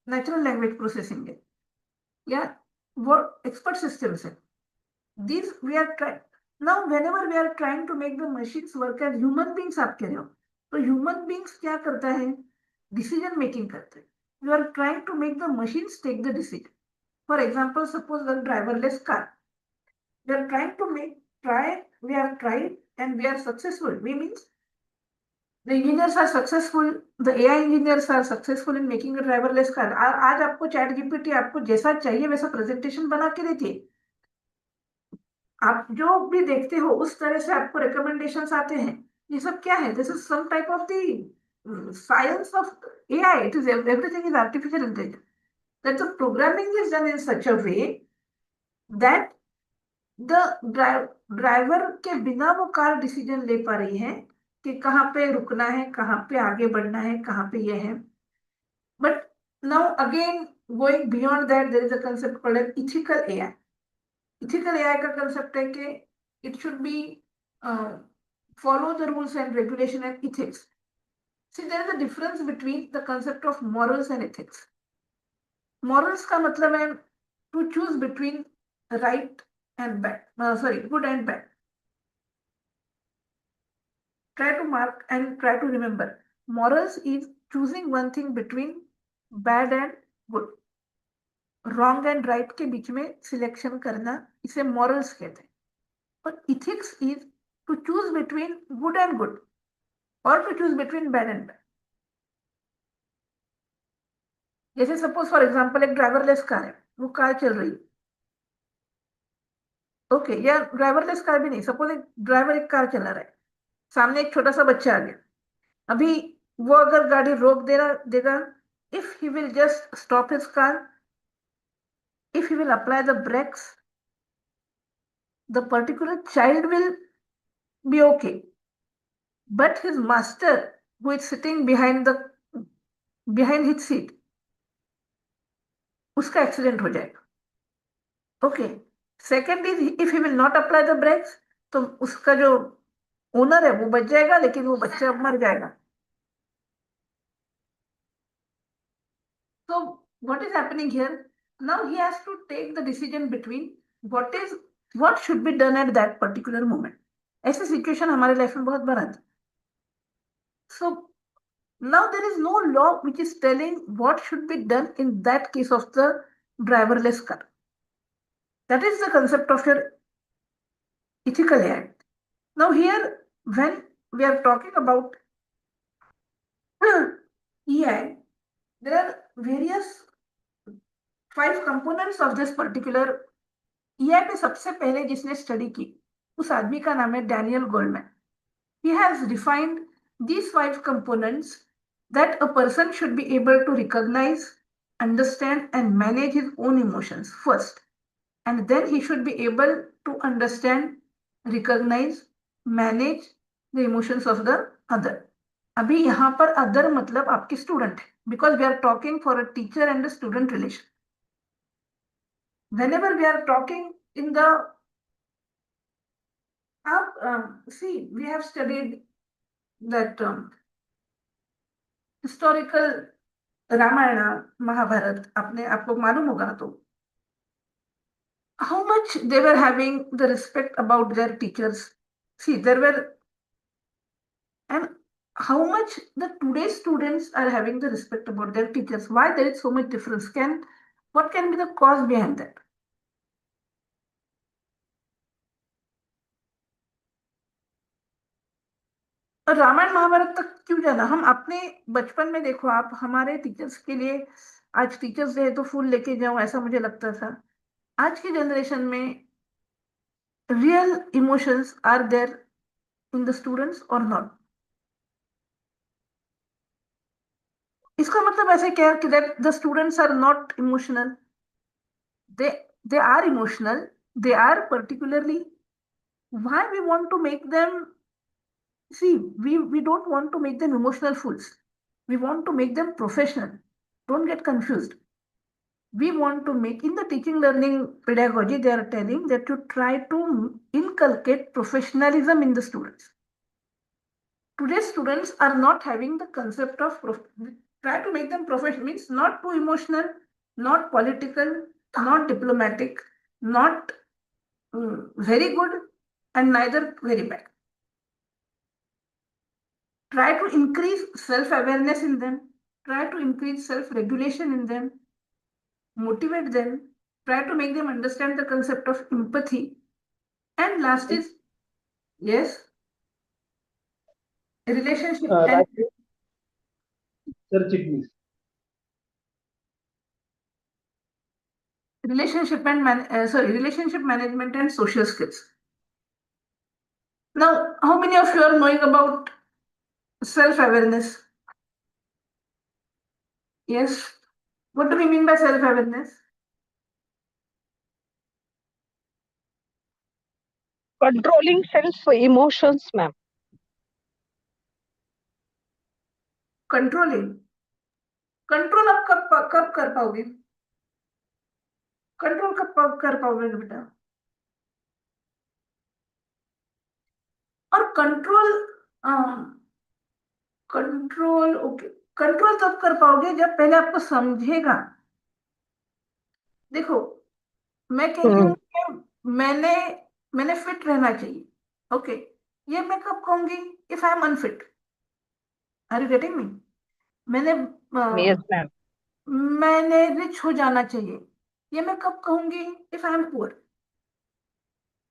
नेचुरल लैंग्वेज प्रोसेसिंग है या वो एक्सपर्ट सिस्टम्स है this we are now whenever we are trying to make the machines work as human beings आप कह रहे हो तो ह्यूमन बीइंग्स क्या करता है डिसीजन मेकिंग करते हैं you are trying to make the machines take the decision for example suppose the driverless car we are trying to make we have tried and we are successful. We means The engineers are successful, the AI engineers are successful in making a driverless car. आज आपको chat GPT आपको जैसा चाहिए वैसा presentation बना के देती है. आप जो भी देखते हो उस तरह से आपको रिकमेंडेशंस आते हैं. ये सब क्या है? This is some type of the science of AI. It is everything is artificial intelligence. That the programming is done in such a way that the driver के बिना वो कार डिसीजन ले पा रही है कि कहाँ पे रुकना है, कहाँ पे आगे बढ़ना है, कहाँ पे ये है. But now again going beyond that there is a concept called ethical AI. Ethical AI का कंसेप्ट है कि it should be follow the rules and regulation and ethics. See, there is a difference between the concept of morals and ethics. Morals का मतलब है to choose between right and bad. Good and bad. Try to mark and try to remember. Morals is choosing one thing between bad and good. Wrong and right के बीच में selection करना इसे morals कहते हैं. और ethics is to choose between good and good or to choose between bad and bad. जैसे suppose for example एक driverless car है, वो कार चल रही है. ओके, या ड्राइवरलेस कार भी नहीं, सपोज एक ड्राइवर एक कार चला रहा है, सामने एक छोटा सा बच्चा आ गया. अभी वो अगर गाड़ी रोक देगा, if he will just stop his car, if he will apply the brakes, the particular child will be okay. But his master, who is sitting behind his seat, उसका एक्सीडेंट हो जाएगा. Okay. Second is if he will not apply the brakes, तो उसका जो owner है वो बच जाएगा, लेकिन वो बच्चा मर जाएगा. So what is happening here? Now he has to take the decision between what should be done at that particular moment. ऐसे सिचुएशन हमारे लाइफ में बहुत बार आती. So now there is no law which is telling what should be done in that case of the driverless car. That is the concept of your ethical AI. Now here, when we are talking about AI, there are various 5 components of this particular AI. पे सबसे पहले जिसने study की उस आदमी का नाम है Daniel Goldman. He has defined these 5 components that a person should be able to recognize, understand and manage his own emotions first, and then he should be able to understand, recognize, manage the emotions of the other. अभी यहाँ पर other मतलब आपके student है, because we are talking for a teacher and student relation. whenever we are talking in the see, we have studied that historical Ramayana Mahabharata आपको मालूम होगा. तो how much they were having the respect about their teachers. See, there were, and how much the today's students are having the respect about their teachers. Why there is so much difference? What can be the cause behind that? Ramayan Mahabharat तक क्यों जाना? हम अपने बचपन में देखो, आप हमारे टीचर्स के लिए आज टीचर्स डे तो फूल लेके जाओ ऐसा मुझे लगता था. आज की जनरेशन में real emotions are there in the students और नॉट. इसका मतलब ऐसे क्या कि that the students are not emotional. they are emotional. They are particularly, why we want to make them, see, we don't want to make them emotional fools. We want to make them professional. Don't get confused. We want to make, in the teaching learning pedagogy, they are telling that you try to inculcate professionalism in the students. Today's students are not having the concept of try to make them professional, means not too emotional, not political, not diplomatic, not very good and neither very bad. Try to increase self-awareness in them, try to increase self-regulation in them, motivate them, try to make them understand the concept of empathy. And last is, yes? relationship and relationship management and social skills. Now, how many of you are knowing about self-awareness? Yes. What do we mean by self-awareness? Controlling self emotions, ma'am. Controlling. Control आप कब कर पाओगे? Control कब कर पाओगे बेटा? और control okay, control तब कर पाओगे जब पहले आपको समझेगा. देखो, मैं कहती हूँ कि मैंने फिट रहना चाहिए. ओके, ये मैं कब कहूंगी? If I am unfit. Are you getting me? मैंने Yes, ma'am. मैंने रिच हो जाना चाहिए. ये मैं कब कहूंगी? If I am poor.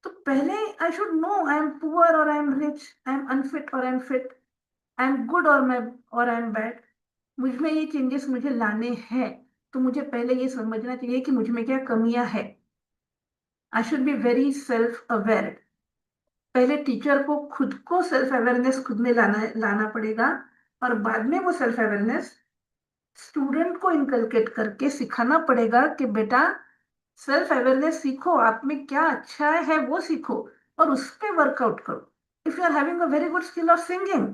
तो पहले I should know I am poor और I am rich, I am unfit और I am fit, I am good और आई एम बैड. मुझ में ये चेंजेस मुझे लाने हैं, तो मुझे पहले ये समझना चाहिए कि मुझ में क्या कमियां है. आई should be very self aware. पहले टीचर को खुद को सेल्फ अवेयरनेस खुद में लाना पड़ेगा, और बाद में वो सेल्फ अवेयरनेस स्टूडेंट को इनकलकेट करके सिखाना पड़ेगा कि बेटा सेल्फ अवेयरनेस सीखो, आप में क्या अच्छा है वो सीखो और उस पर वर्कआउट करो. If you are having a very good skill of singing,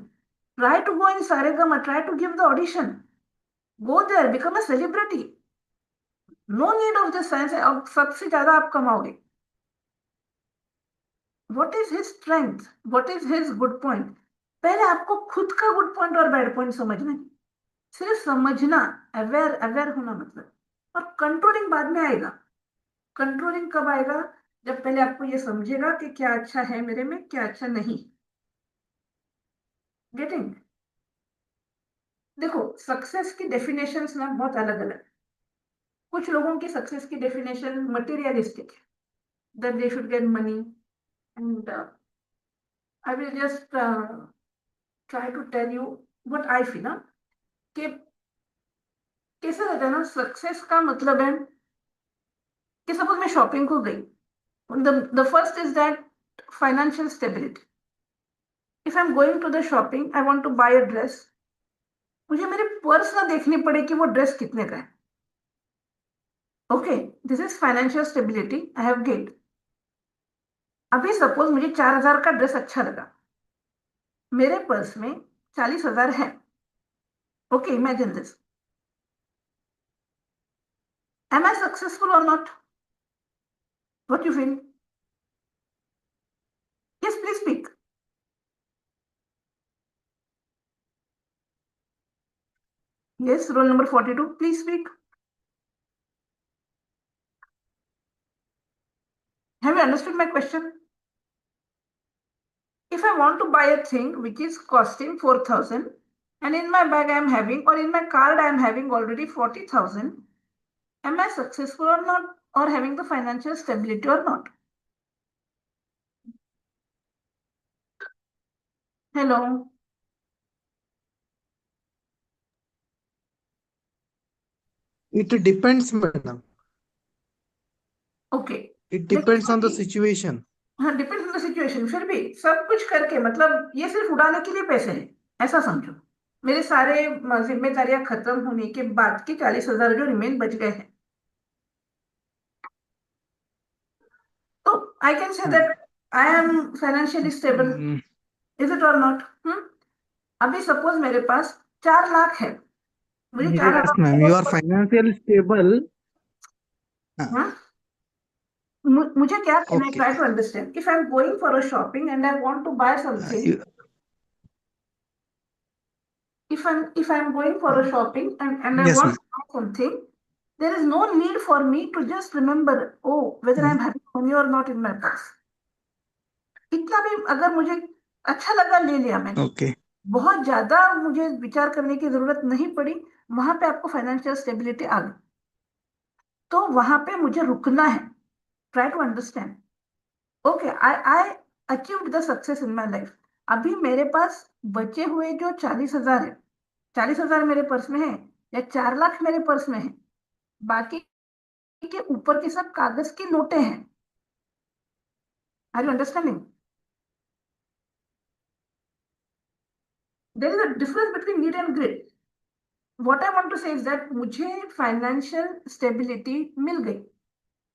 try to go in Saregama, try to give the audition, go there, become a celebrity. No need of this science. अब सबसे ज्यादा आप कमाओगे. What is his strength, what is his good point? पहले आपको खुद का good point और बैड पॉइंट समझना है. सिर्फ समझना, अवेयर अवेयर होना मतलब. और कंट्रोलिंग बाद में आएगा. कंट्रोलिंग कब आएगा? जब पहले आपको ये समझेगा कि क्या अच्छा है मेरे में, क्या अच्छा नहीं. गेटिंग? देखो, सक्सेस की डेफिनेशंस ना बहुत अलग अलग. कुछ लोगों की सक्सेस की डेफिनेशन मटेरियलिस्टिक है, that they should get money, and I will just try to tell you what I feel. कि कैसे रहता है ना, सक्सेस का मतलब है कि सपोज मैं शॉपिंग को गई. The first is that financial stability. If I'm going to the shopping, I want to buy a dress. मुझे मेरे पर्स ना देखनी पड़े कि वो ड्रेस कितने का है. Okay, this is financial stability I have get. अभी सपोज मुझे 4,000 का ड्रेस अच्छा लगा, मेरे पर्स में 40,000 है. Okay, imagine this. Am I successful और not? What you feel? Yes, please speak. Yes, roll number 42, please speak. Have you understood my question? If I want to buy a thing which is costing 4,000, and in my bag I am having, or in my card I am having already 40,000, am I successful or not, or having the financial stability or not? Hello. It depends, madam. Okay. It depends on the situation. हाँ, depends on the situation. फिर भी सब कुछ करके मतलब ये सिर्फ उड़ाने के लिए पैसे हैं, ऐसा समझो. मेरे सारे जिम्मेदारियां खत्म होने के बाद के 40,000 जो रिमेन बच गए हैं, तो I can say that I am financially stable. Is it और नॉट? अभी सपोज मेरे पास 4 लाख है, मुझे 4,000. Yes, ma'am. You are financially stable. मुझे क्या कहना है? Okay. Try to understand. If I am going for a shopping and I want to buy something, if I'm going for a shopping and I Yes, want ma'am. to buy something, there is no need for me to just remember, oh, whether I'm having money or not in my purse. इतना भी अगर मुझे अच्छा लगा ले लिया मैंने. Okay. बहुत ज्यादा मुझे विचार करने की जरूरत नहीं पड़ी. वहां पे आपको फाइनेंशियल स्टेबिलिटी आ गई, तो वहां पे मुझे रुकना है. Try to understand. Okay, I achieved the success in my life. अभी मेरे पास बचे हुए जो 40,000 है, 40,000 मेरे पर्स में है या 4 लाख मेरे पर्स में है, बाकी के ऊपर के सब कागज की नोटें हैं. Are you understanding? There is a difference between need and greed. What I want to say is that मुझे फाइनेंशियल स्टेबिलिटी मिल गई.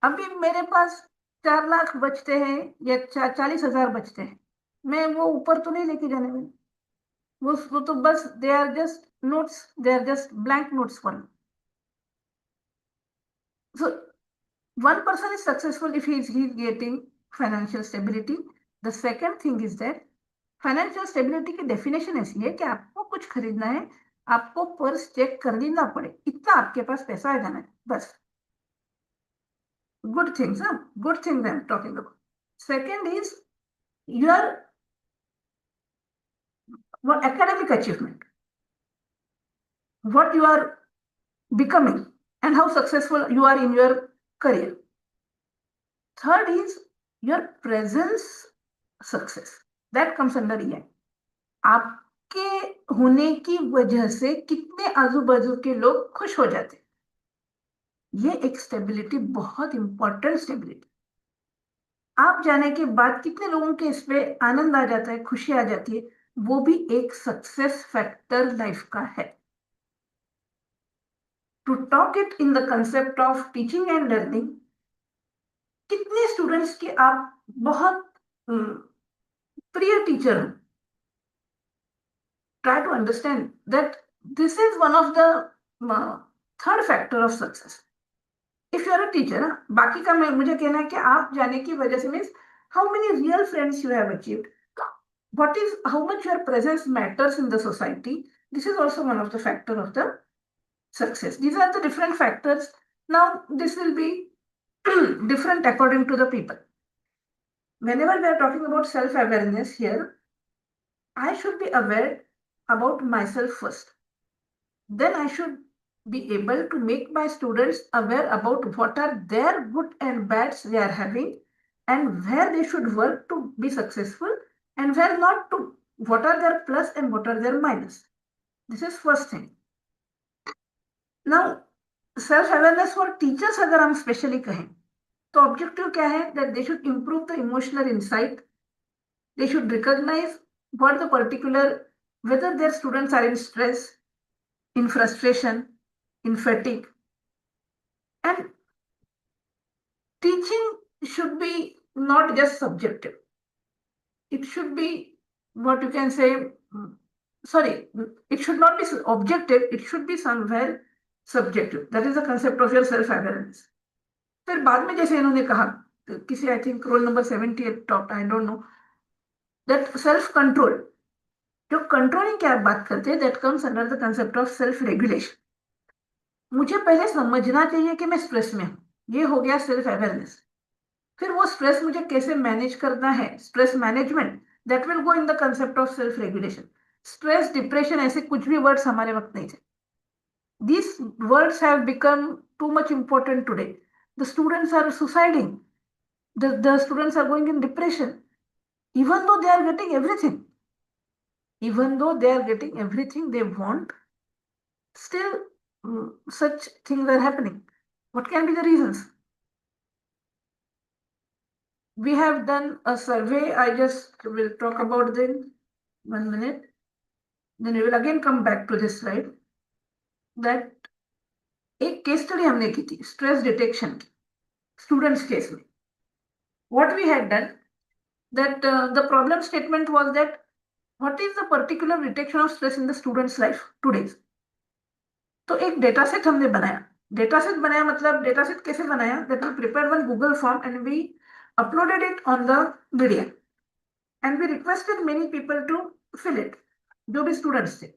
अभी मेरे पास 4 लाख बचते हैं या 40,000 बचते हैं, मैं वो ऊपर तो नहीं लेके जाने वाली. वो तो बस they are just notes, they are just blank notes for me. So one person is successful if he's getting financial stability. The second thing is that financial stability की डेफिनेशन ऐसी है कि आपको कुछ खरीदना है, आपको पर्स चेक कर लेना पड़े, इतना आपके पास पैसा आ जाना है बस. Good things, good things I am talking about. Second is your academic achievement, what you are becoming and how successful you are in your career. Third is your presence success, that comes under EI. आपके होने की वजह से कितने आजू बाजू के लोग खुश हो जाते, ये एक स्टेबिलिटी, बहुत इंपॉर्टेंट स्टेबिलिटी. आप जाने के बाद कितने लोगों के इस पे आनंद आ जाता है, खुशी आ जाती है, वो भी एक सक्सेस फैक्टर लाइफ का है. To talk it in the concept of teaching and learning, कितने स्टूडेंट्स के आप बहुत प्रिय टीचर हो, try to understand that this is one of the third factor of success. If you are a teacher, बाकी का मुझे कहना है कि आप जाने की वजह से means how many real friends you have achieved, what is, how much your presence matters in the society. This is also one of the factor of the success. These are the different factors. Now this will be different according to the people. Whenever we are talking about self-awareness here, I should be aware about myself first. Then I should be able to make my students aware about what are their good and bads they are having and where they should work to be successful and where not to, what are their plus and what are their minus. This is first thing. Now self-awareness for teachers अगर हम specially कहें तो objective क्या है, that they should improve the emotional insight. They should recognize what the particular, whether their students are in stress, in frustration, in fatigue. And teaching should be not just subjective. It should be what you can say, sorry, it should not be objective, it should be somewhere subjective. That is the concept of your self-awareness. फिर बाद में जैसे इन्होंने कहा, किसी I think roll number 78 top, I don't know, that self control, जो controlling की आप बात करते हैं, that comes under the concept of self regulation. मुझे पहले समझना चाहिए कि मैं स्ट्रेस में हूं, ये हो गया सेल्फ अवेयरनेस. फिर वो स्ट्रेस मुझे कैसे मैनेज करना है, stress management, that will go in the concept of self regulation. Stress, depression, ऐसे कुछ भी वर्ड्स हमारे वक्त नहीं थे. These words have become too much important today. The students are suiciding. The students are going in depression, even though they are getting everything. Even though they are getting everything they want, still such things are happening. What can be the reasons? We have done a survey. I just will talk about them 1 minute. Then we will again come back to this slide. That एक case study हमने की थी stress detection की, students case में. What we had done, that the problem statement was that what is the particular detection of stress in the student's life today. तो एक data set हमने बनाया. डेटा सेट बनाया मतलब डेटा सेट कैसे बनाया, that we prepared one Google form and we uploaded it on the media and we requested many people to fill it, जो भी students थे.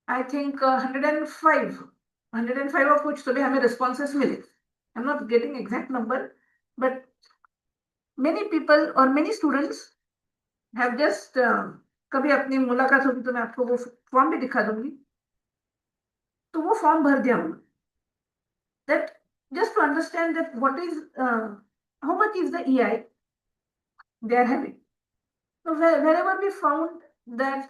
I think 105 of which today हमें responses मिले. I'm not getting exact number, but many people or many students have just कभी अपनी मुलाकात होगी तो मैं आपको वो फॉर्म भी दिखा दूंगी. तो वो फॉर्म भर दिया उन्होंने. That just to understand that what is how much is the EI they are having. So wherever we found that,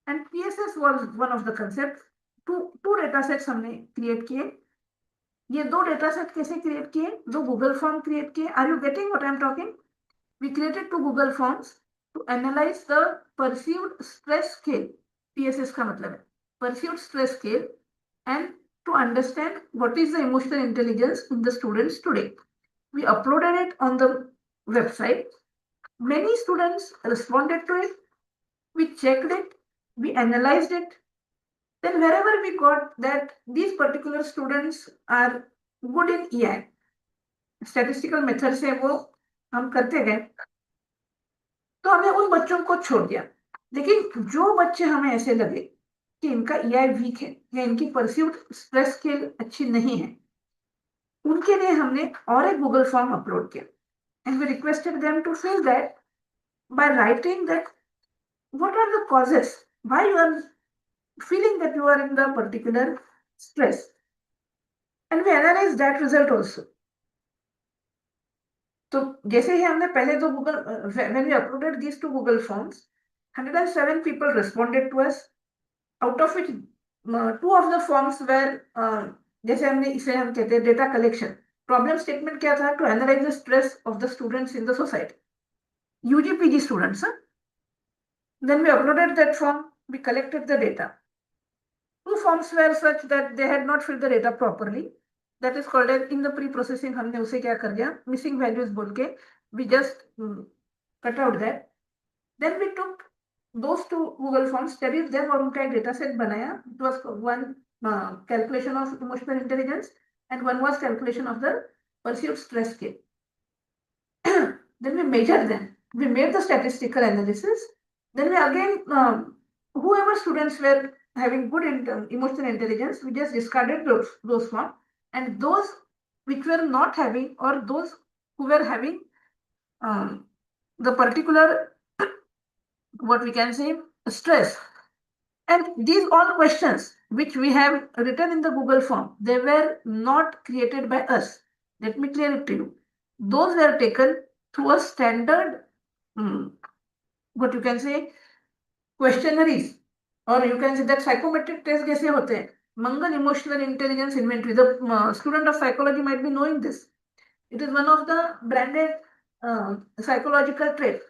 and PSS was one of the concepts, two data sets हमने create किए. ये दो data set कैसे create किए? दो Google form create किए. Are you getting what I'm talking? We created two Google forms to analyze the perceived stress scale. PSS का मतलब है perceived stress scale, and to understand what is the emotional intelligence in the students today. We uploaded it on the website. Many students responded to it. We checked it. We analyzed it. Then wherever we got that these particular students are good in EI, statistical methods से वो हम करते गए, तो हमने उन बच्चों को छोड़ दिया. लेकिन जो बच्चे हमें ऐसे लगे कि इनका EI वीक है या इनकी परसीव्ड स्ट्रेस स्केल अच्छी नहीं है, उनके लिए हमने और एक गूगल फॉर्म अपलोड किया. And we requested them to fill that by writing that what are the causes why you are feeling that you are in the particular stress, and we analyze that result also. तो जैसे ही हमने पहले दो Google, when we uploaded these two Google forms, 107 people responded to us, out of which two of the forms were जैसे हमने इसे हम कहते हैं डेटा कलेक्शन. प्रॉब्लम स्टेटमेंट क्या था? To analyse the stress of the students in the society, UG PG students. Then we uploaded that form, we collected the data. Two forms were such that they had not filled the data properly. That is called as in the pre-processing. हमने उसे क्या कर दिया? Missing values बोल के we just cut out that. Then we took those two Google forms, studied them और उनका एक data set बनाया. It was one calculation of emotional intelligence and one was calculation of the perceived stress scale. Then we measured them. We made the statistical analysis. Then we again, whoever students were having good emotional intelligence, we just discarded those forms, and those which were not having, or those who were having the particular, what we can say, stress. And these all questions which we have written in the Google form, they were not created by us. Let me clear it to you. Those were taken through a standard, what you can say, questionnaires, or you can say that psychometric test जैसे होते हैं. Mangal Emotional Intelligence Inventory. The student of psychology might be knowing this. It is one of the branded psychological traits.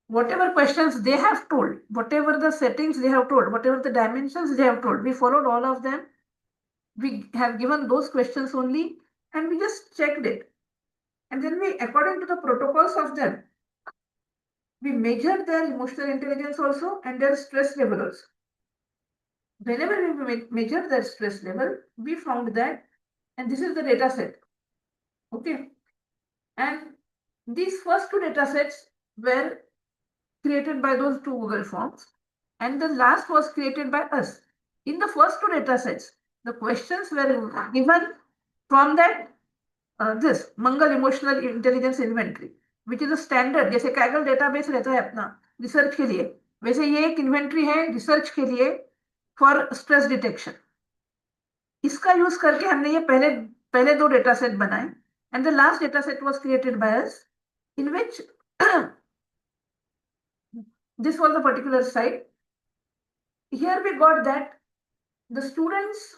Whatever questions they have told, whatever the settings they have told, whatever the dimensions they have told, we followed all of them. We have given those questions only, and we just checked it. And then we, according to the protocols of them, we measured their emotional intelligence also and their stress level also. Whenever we measure their stress level, we found that, and this is the data set. Okay. And these first two data sets were created by those two Google forms, and the last was created by us. In the first two data sets, the questions were given from that this Mangal Emotional Intelligence Inventory, which is a standard. जैसे Kaggle database रहता है अपना research के लिए, वैसे ये एक inventory है रिसर्च के लिए फॉर स्ट्रेस डिटेक्शन. इसका यूज करके हमने ये पहले दो डेटा सेट बनाए, and the last data set was created by us, in which this was a particular site. Here we got that the students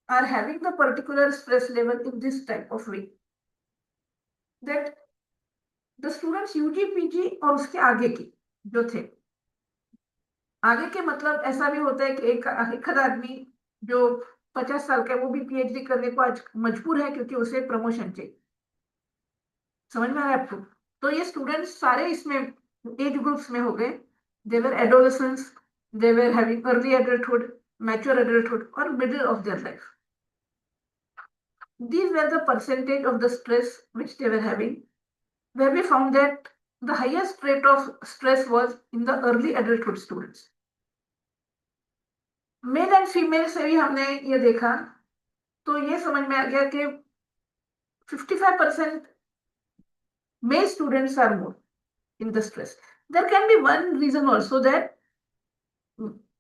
are having the particular stress level in this type of way, that the students UG PG और उसके आगे की जो थे, आगे के मतलब ऐसा भी होता है कि एक आदमी जो 50 साल का है वो भी PhD करने को आज मजबूर है क्योंकि उसे प्रमोशन चाहिए. समझ में आया आपको? तो ये स्टूडेंट्स सारे इसमें एज ग्रुप्स में हो गए. They were adolescents, they were having early adulthood, mature adulthood, or middle of their life. These were the percentage of the stress which they were having, where we found that the highest rate of stress was in the early adulthood students. Male and female से भी हमने ये देखा, तो ये समझ में आ गया कि 55% male students are more in the stress. There can be one reason also, that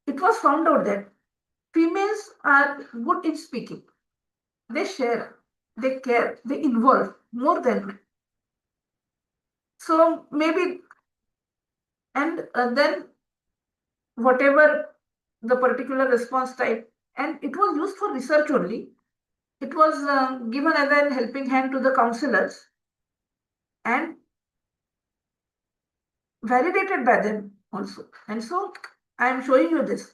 it was found out that females are good in speaking. They share, they care, they involve more than men. So maybe and then whatever the particular response type, and it was used for research only. It was given as a helping hand to the counselors and validated by them also. And so I am showing you this.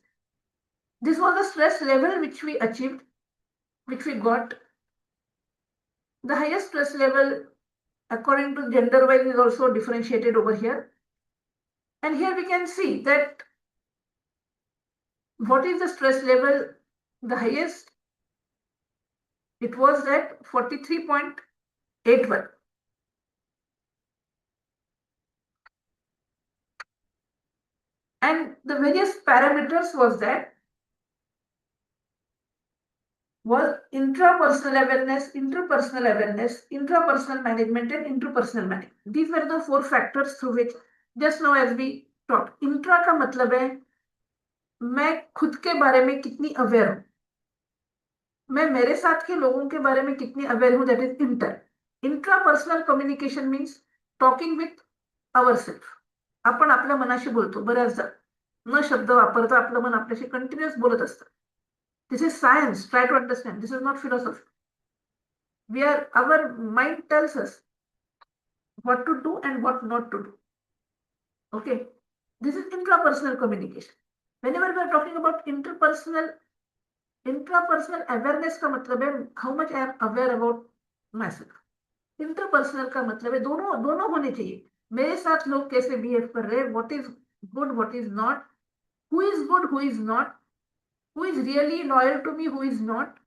This was the stress level which we achieved, which we got. The highest stress level according to gender wise is also differentiated over here. And here we can see that what is the stress level, the highest, it was at 43.81. And the various parameters was that was intrapersonal awareness, intrapersonal management, and interpersonal management. These were the 4 factors through which just now as we talked. Intra का मतलब है मैं खुद के बारे में कितनी aware हूं, मैं मेरे साथ के लोगों के बारे में कितनी अवेयर हूं, that is inter. Intrapersonal communication means talking with ourself. आपण आपल्या मनाशी बोलतो बऱ्याचदा, न शब्द वापरता आपलं मन आपल्याशी कंटिन्युअस बोलत असतं. This is science. Try to understand. This is not philosophy. Our mind tells us what to do and what not to do. Okay. This is intrapersonal communication. Whenever we are talking about intrapersonal awareness का मतलब है how much I am aware about myself. Interpersonal का मतलब है दोनों होने चाहिए. मेरे साथ लोग कैसे बिहेव कर रहे हैं, what is good, what is not, who is good, who is not, who is really loyal to me, who is not.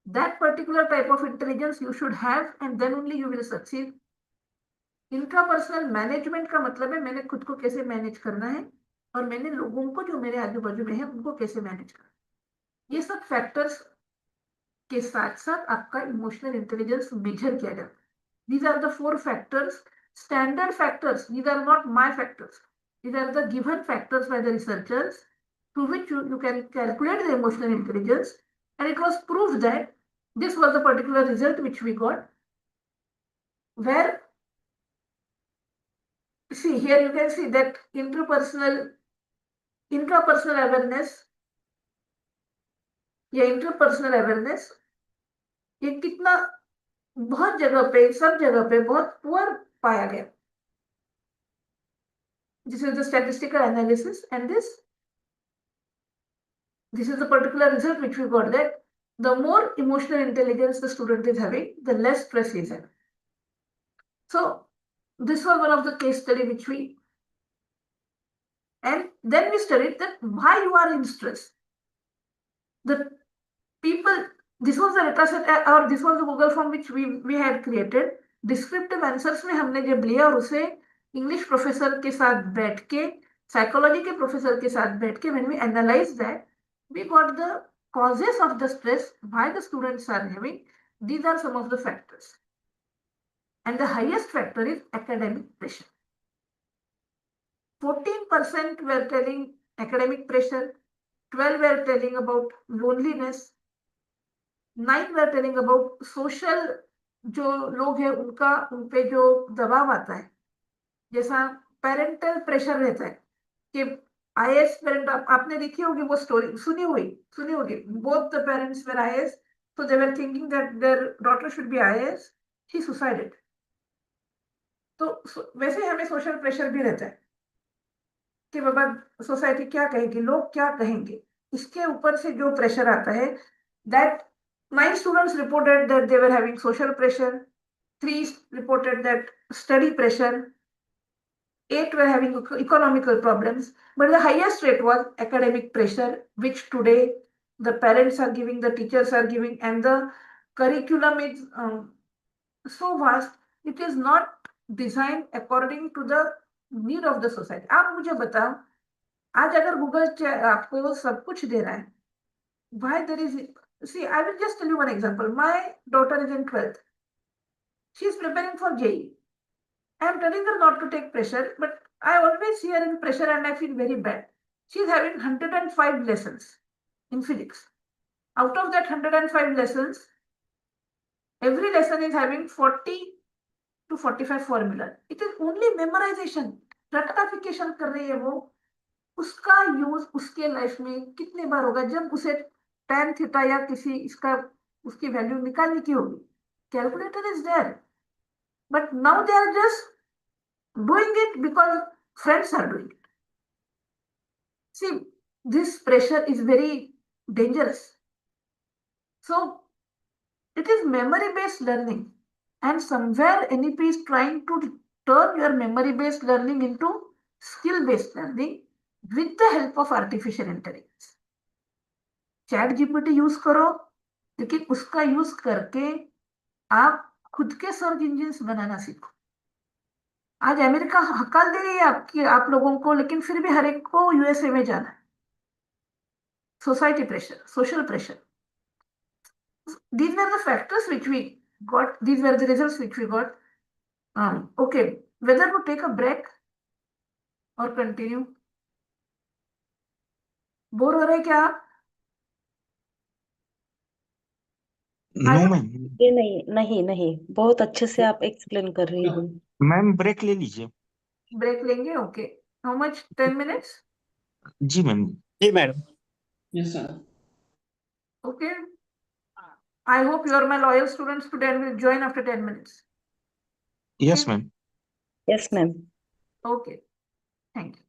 That particular type of intelligence you should have, and then only you will succeed. Intrapersonal management का मतलब है मैंने खुद को कैसे manage करना है और मैंने लोगों को जो मेरे आजू बाजू में है उनको कैसे मैनेज करना है. ये सब फैक्टर्स के साथ साथ आपका इमोशनल इंटेलिजेंस मेजर किया जाता है. These are the 4 factors, standard factors. These are not my factors. These are the given factors by the researchers through which you can calculate the emotional intelligence. And it was proved that this was the particular result which we got, where, see here you can see that intrapersonal awareness या interpersonal awareness ये कितना बहुत जगह पे, सब जगह पे बहुत पुअर पाया गया. This is the statistical analysis, and this is the particular result which we got, that the more emotional intelligence the student is having, the less stress he is having. So this was one of the case study which we, and then we studied that why you are in stress. The people, this was the data set or this was the Google form which we had created. Descriptive answers में हमने जब लिया और उसे English professor के साथ बैठ के, साइकोलॉजी के प्रोफेसर के साथ बैठ के, when we analyzed that, we got the causes of the stress, why the students are having. These are some of the factors. And the highest factor is academic pressure. 14% were telling academic pressure, 12 were telling about loneliness, 9 were telling about social, जो लोग हैं उन पे जो दबाव आता है, जैसा पेरेंटल प्रेशर रहता है कि IAS पेरेंट, आपने देखी होगी वो स्टोरी, सुनी होगी. Both the parents were IAS, so they were thinking that their daughter should be IAS. She suicided. तो वैसे हमें सोशल प्रेशर भी रहता है कि बाबा सोसाइटी क्या कहेगी, लोग क्या कहेंगे. इसके ऊपर से जो प्रेशर आता है, that 9 students reported that they were having social pressure, 3 reported that study pressure, 8 were having economical problems, but the highest rate was academic pressure, which today the parents are giving, the teachers are giving, and the curriculum is so vast, it is not designed according to the need of the society. आप मुझे बताओ, आज अगर Google आपको सब कुछ दे रहा है, why there is, see, I will just tell you one example. My daughter is in 12th. She is preparing for JEE. I am telling her not to take pressure, but I always see her in pressure and I feel very bad. She is having 105 lessons in physics. Out of that 105 lessons, every lesson is having 40 to 45 formula. It is only memorization. रट्टाफिकेशन कर रही है वो, उसका use उसके life में कितने बार होगा जब उसे tan थीटा या किसी इसका उसकी वैल्यू निकालने की होगी. Calculator is there, but now they are just doing it because friends are doing it. See, this pressure is very dangerous. So it is memory based learning, and somewhere NEP is trying to turn your memory based learning into skill based learning with the help of artificial intelligence. Chat GPT use करो, लेकिन उसका use करके आप खुद के search engine बनाना सीखो. आज America हकाल दे रही है आप लोगों को, लेकिन फिर भी हर एक को यूएसए में जाना है. Society pressure, social pressure. These were the factors which we got. These were the results which we got. Okay, whether to take a break or continue. Bore हो रहे क्या आप? No ma'am. ये नहीं नहीं नहीं, बहुत अच्छे से आप एक्सप्लेन कर रही हो. मैम ब्रेक ले लीजिए. ब्रेक लेंगे. Okay, how much? 10 minutes. जी मैम. जी madam. Yes, sir. Okay, I hope you are my loyal students today and will join after 10 minutes. Yes ma'am. Yes ma'am. Okay, thank you.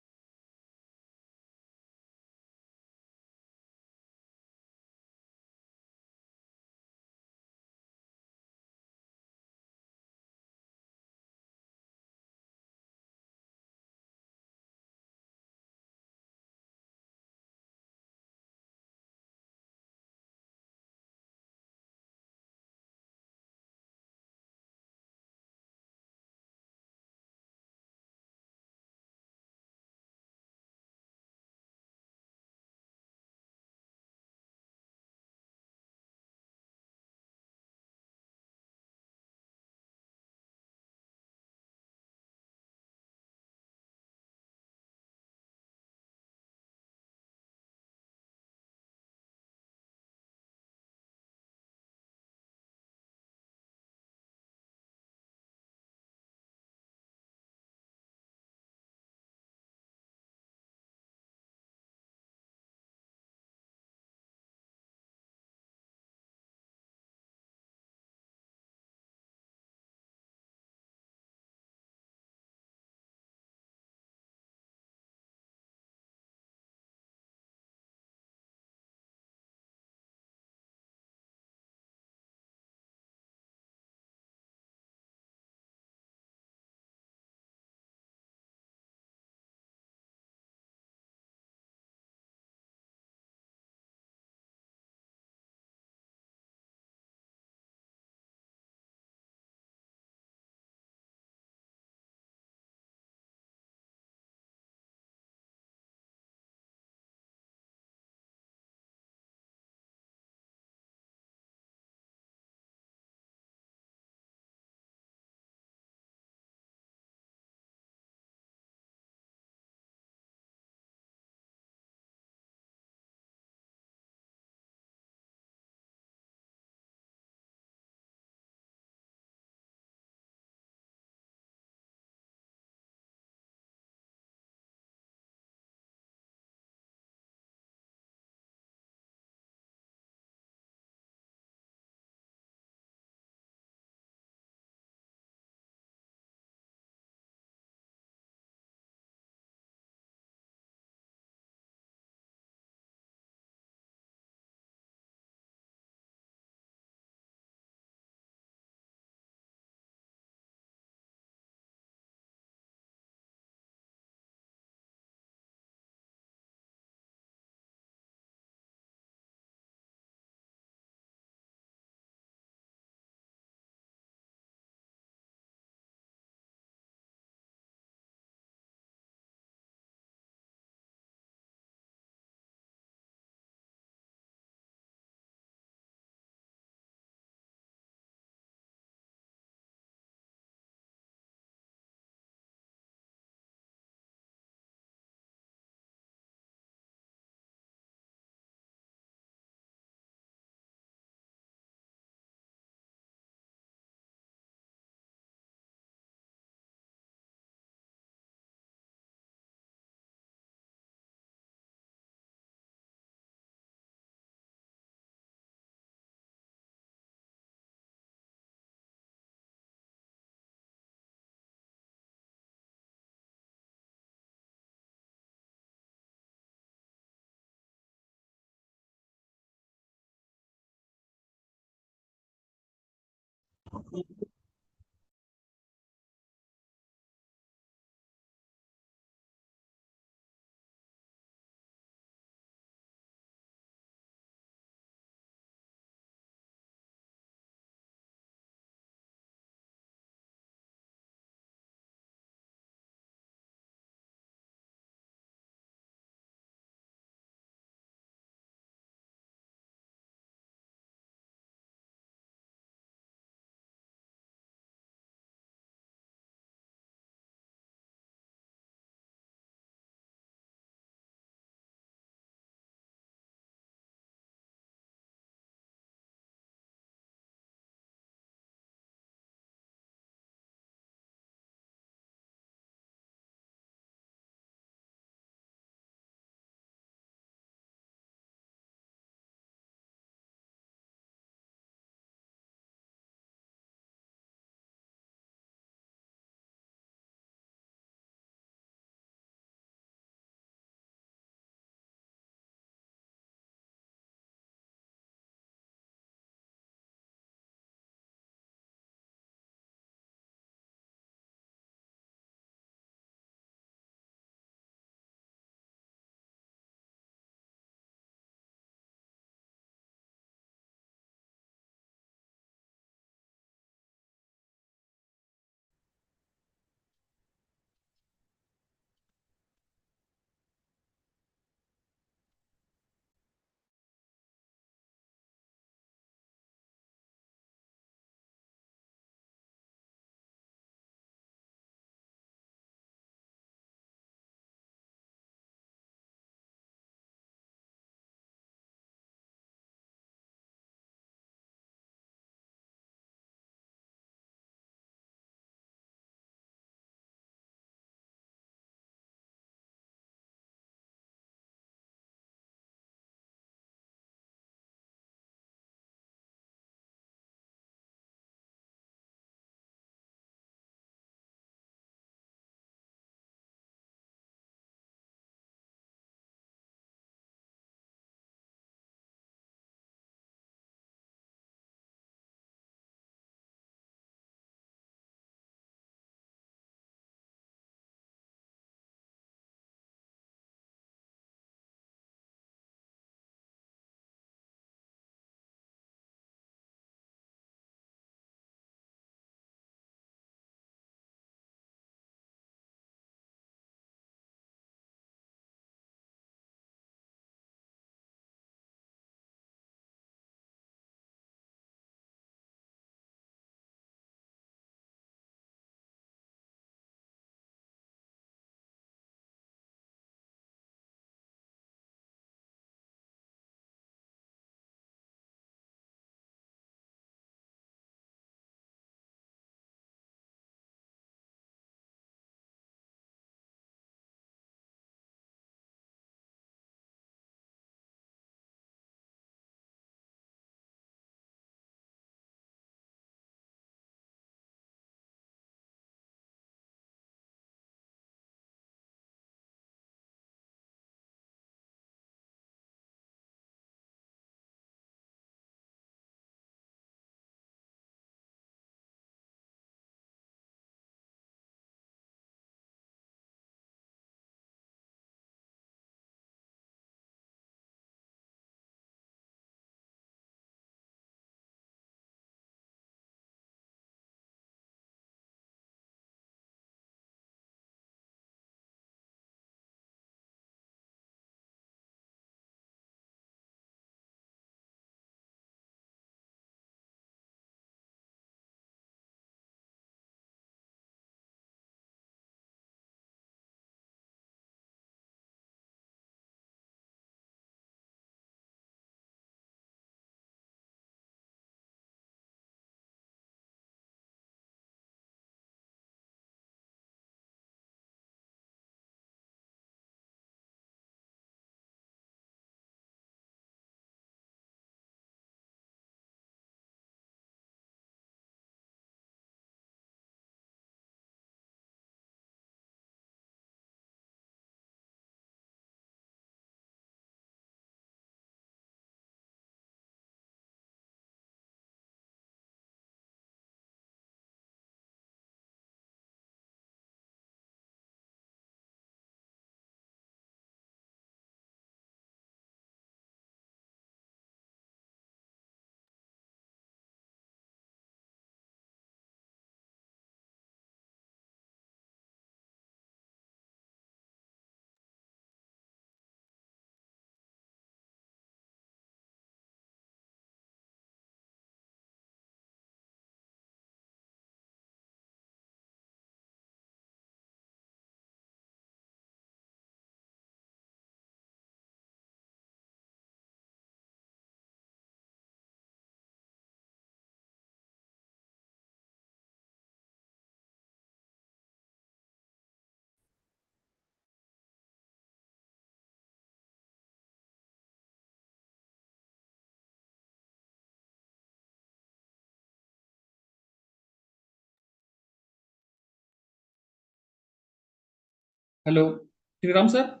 Hello, Sriram sir.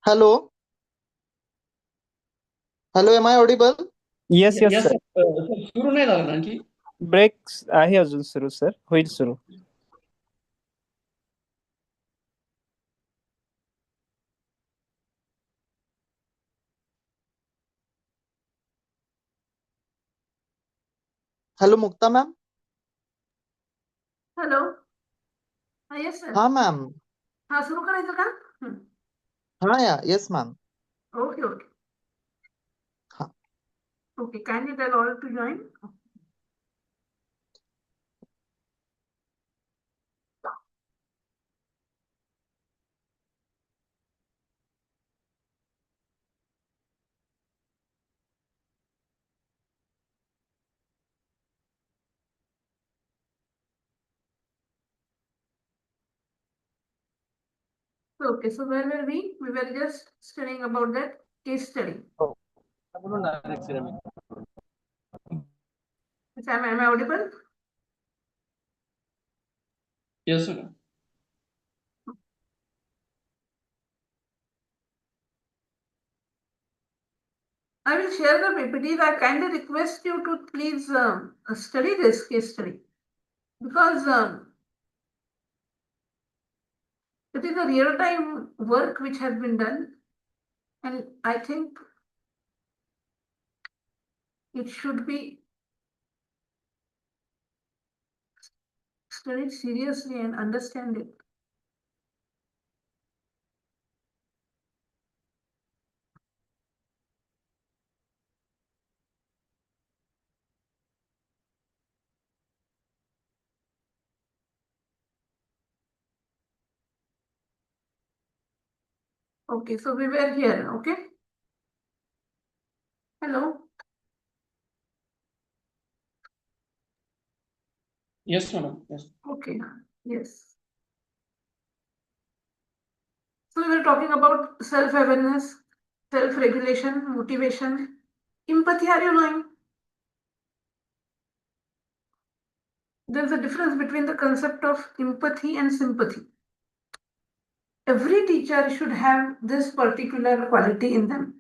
Hello. Hello, am I audible? Yes, yes, Yes, sir. sir. सुरू नाही झालं ना आणखी. Breaks आहे अजून सुरू, sir. होईल सुरू. Hello, Mukta ma'am. Hello. Yes sir. हाँ ma'am. हा सुरू करायचं का? हाँ या yes ma'am. Okay okay. हाँ. Okay, can you tell all to join? Okay, so where were we? We were just studying about that case study. Am I audible? Yes, sir. I will share the PPTs. I kindly request you to please study this case study because it is a real-time work which has been done, and I think it should be studied seriously and understand it. Okay, so we were here, okay? Hello? Yes, madam. Yes. Okay, yes. So we were talking about self-awareness, self-regulation, motivation, empathy. Are you knowing? There's a difference between the concept of empathy and sympathy. Every teacher should have this particular quality in them.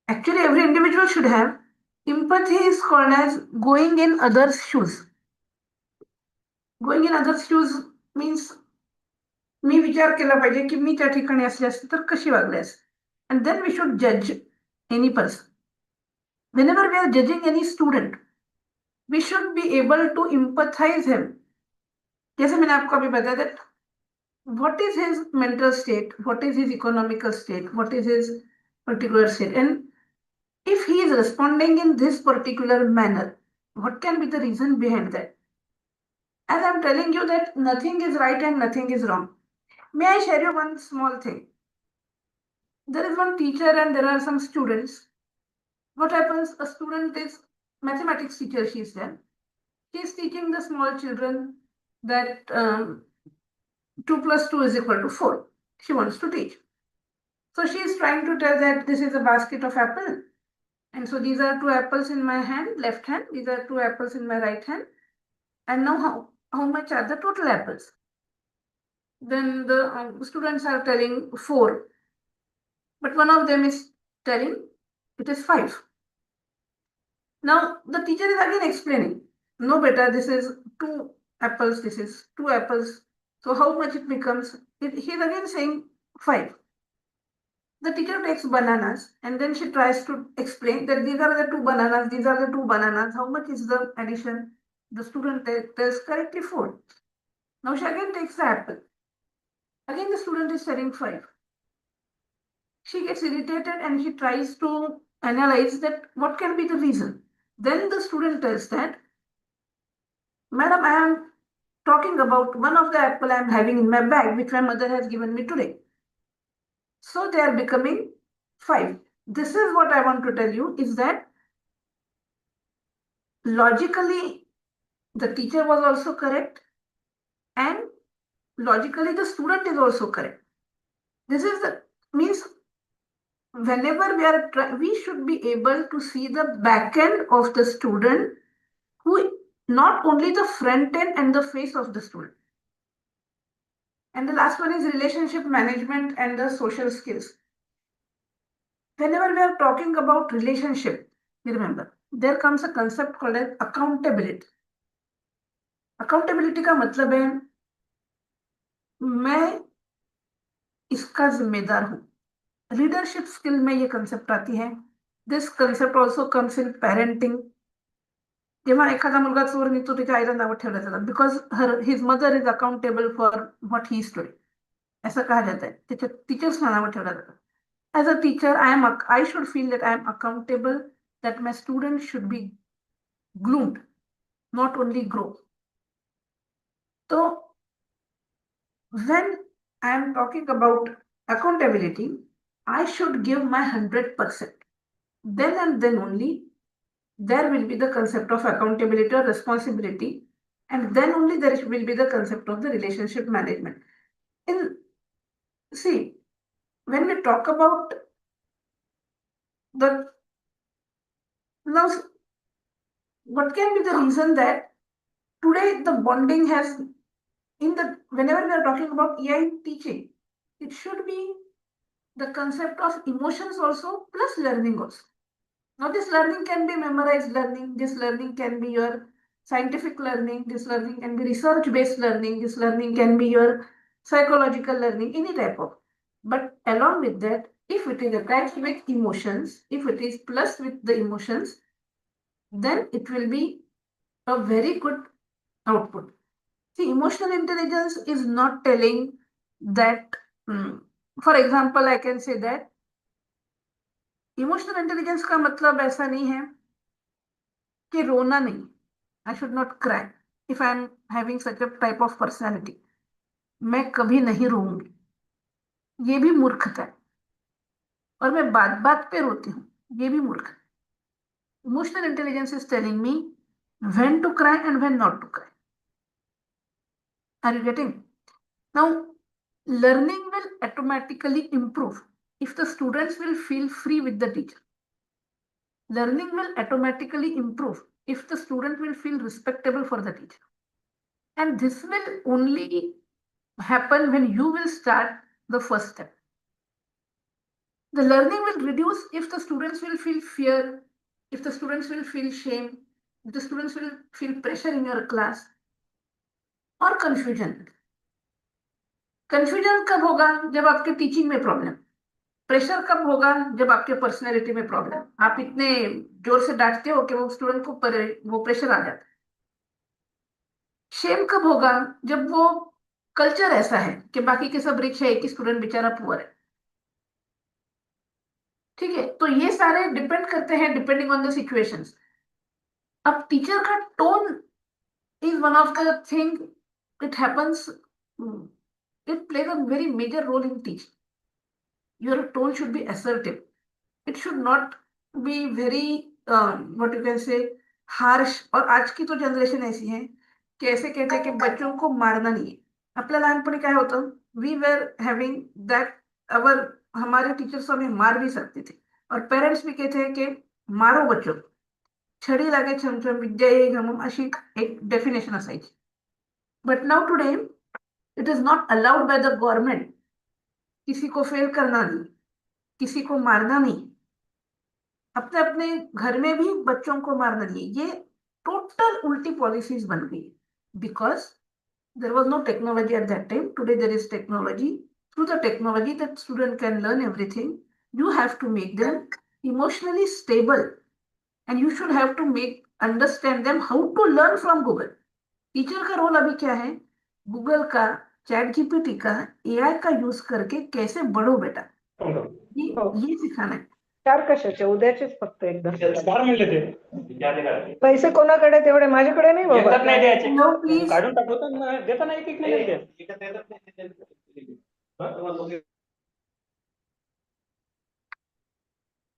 Actually, every individual should have. Empathy is called as going in others' shoes. Going in others' shoes means मी विचार केला पाहिजे की मी त्या ठिकाणी असले असते तर कशी वागले असते. And then we should judge any person. Whenever we are judging any student, we should be able to empathize him. जैसे मैंने आपको अभी बताया that what is his mental state, what is his economical state, what is his particular state, and if he is responding in this particular manner, what can be the reason behind that? As I'm telling you that nothing is right and nothing is wrong. May I share you one small thing? There is one teacher and there are some students. What happens? A student is mathematics teacher, she is there. She is teaching the small children that 2 plus 2 is equal to 4. She wants to teach. So she is trying to tell that this is a basket of apple. And so these are 2 apples in my hand, left hand. These are 2 apples in my right hand. And now how much are the total apples? Then the students are telling 4. But one of them is telling it is 5. Now the teacher is again explaining. No, beta, this is 2 apples, this is 2 apples. So how much it becomes? He is again saying 5. The teacher takes bananas and then she tries to explain that these are the 2 bananas, these are the 2 bananas. How much is the addition? The student tells correctly 4. Now she again takes the apple. Again the student is telling 5. She gets irritated and she tries to analyze that what can be the reason. Then the student tells that, Madam, I am talking about one of the apple I am having in my bag, which my mother has given me today. So they are becoming 5. This is what I want to tell you is that logically the teacher was also correct and logically the student is also correct. This is the means whenever we should be able to see the back end of the student who not only the front end and the face of the student. And the last one is relationship management and the social skills. Whenever we are talking about relationship, you remember, there comes a concept called as accountability. Accountability का मतलब है मैं इसका जिम्मेदार हूं. Leadership skill में ये concept आती है. This concept also comes in parenting. जेव्हा एखादा मुलगा चोर निघतो त्याच्या आईला नावं ठेवलं जातं because his mother is accountable for what he is today, ऐसा कहा जाता है. त्याच्या टीचर्सना नावं ठेवलं जातं. As a teacher, I should feel that I am accountable, that my students should be groomed, not only grow. So when I am talking about accountability, I should give my 100%. Then and then only there will be the concept of accountability or responsibility, and then only there will be the concept of the relationship management. See, when we talk about now, what can be the reason that today the bonding has whenever we are talking about EI teaching, it should be the concept of emotions also plus learning also. Now this learning can be memorized learning, this learning can be your scientific learning, this learning can be research based learning, this learning can be your psychological learning, any type of. But along with that, if it is attached with emotions, if it is plus with the emotions, then it will be a very good output. See, emotional intelligence is not telling that, for example, I can say that emotional intelligence का मतलब ऐसा नहीं है कि रोना नहीं. I should not cry if I am having such a type of personality. मैं कभी नहीं रोऊंगी, ये भी मूर्खता है. और मैं बात बात पे रोती हूँ, ये भी मूर्ख है. Emotional intelligence is telling me when to cry and when not to cry. Are you getting? Now learning will automatically improve if the students will feel free with the teacher. Learning will automatically improve if the student will feel respectable for the teacher. And this will only happen when you will start the first step. The learning will reduce if the students will feel fear, if the students will feel shame, if the students will feel pressure in your class, or confusion. Confusion कब होगा? जब आपके teaching में problem. Pressure कब होगा? जब आपके personality में प्रॉब्लम. आप इतने जोर से डांटते हो कि वो स्टूडेंट को वो प्रेशर आ जाता है. शेम कब होगा? जब वो कल्चर ऐसा है कि बाकी के सब रिच है, एक ही स्टूडेंट बेचारा पुअर है. ठीक है, तो ये सारे डिपेंड करते हैं डिपेंडिंग ऑन द सिचुएशंस. अब टीचर का tone is one of the thing. It happens, it plays a very major role in teaching. Your tone should be assertive. It should not be very what you can say harsh. और आज की तो generation ऐसी है कि ऐसे कहते हैं कि बच्चों को मारना नहीं है. आपल्या लहानपणी काय होतं? वी वेर हैविंग दैट हमारे टीचर्स हमें मार भी सकते थे और पेरेंट्स भी कहते हैं कि मारो बच्चों, छडी लागे छमछम विद्या येई घमम अशी एक डेफिनेशन असायची. But now today it is not allowed by the government. किसी को फेल करना नहीं, किसी को मारना नहीं, अपने अपने घर में भी बच्चों को मारना नहीं. ये टोटल उल्टी पॉलिसीज बन गई because there was no technology at that time. Today there is technology. Through the technology that student can learn everything. You have to make them emotionally stable and you should have to make understand them how to learn from Google. Teacher का role अभी क्या है? Google का, chat GPT का, AI का use करके कैसे बढ़ो बेटा, ये सिखाना है. 4 कशाचे? उद्याचेच फक्त एकदा. पैसे कोणाकडे? तेवढे माझ्याकडे नाही बाबा. No please. काढून टाकवतो देताना एक minute.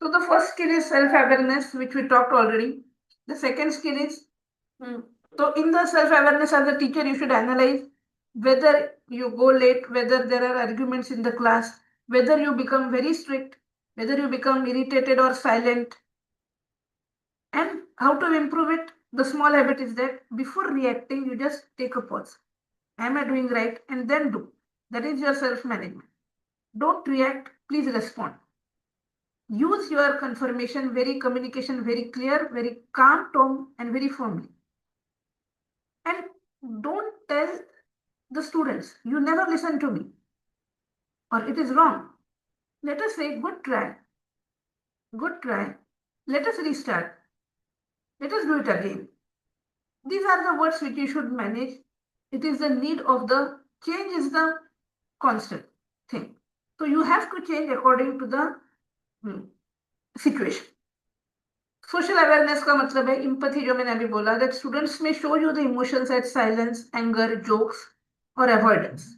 So the first skill is self-awareness, which we talked already. The second skill is, so in the self-awareness as a teacher, you should analyze whether you go late, whether there are arguments in the class, whether you become very strict, whether you become irritated or silent, and how to improve it. The small habit is that before reacting, you just take a pause. Am I doing right? And then do. That is your self-management. Don't react, please respond. Use your confirmation, communication very clear, very calm tone, and very firmly. And don't tell the students, you never listen to me, or it is wrong. Let us say, good try. Good try. Let us restart. Let us do it again. These are the words which you should manage. It is the need of the change is the constant thing. So you have to change according to the situation. Social awareness का मतलब है empathy, जो मैंने अभी बोला, that students may show you the emotions as silence, anger, jokes, or avoidance.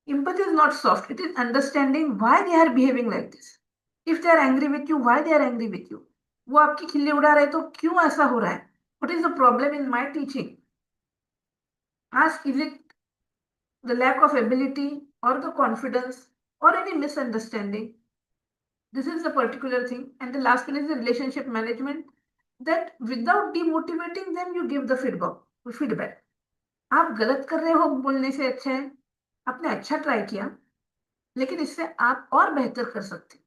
Empathy is not soft. It is understanding why they are behaving like this. If they are angry with you, why they are angry with you? वो आपकी खिल्ली उड़ा रहे तो क्यों ऐसा हो रहा है? What is the problem in my teaching? Ask, is it the lack of ability or the confidence or any misunderstanding? This is the particular thing. And the last one is the relationship management, that without demotivating them, you give the feedback. आप गलत कर रहे हो बोलने से अच्छा है आपने अच्छा ट्राई किया, लेकिन इससे आप और बेहतर कर सकते.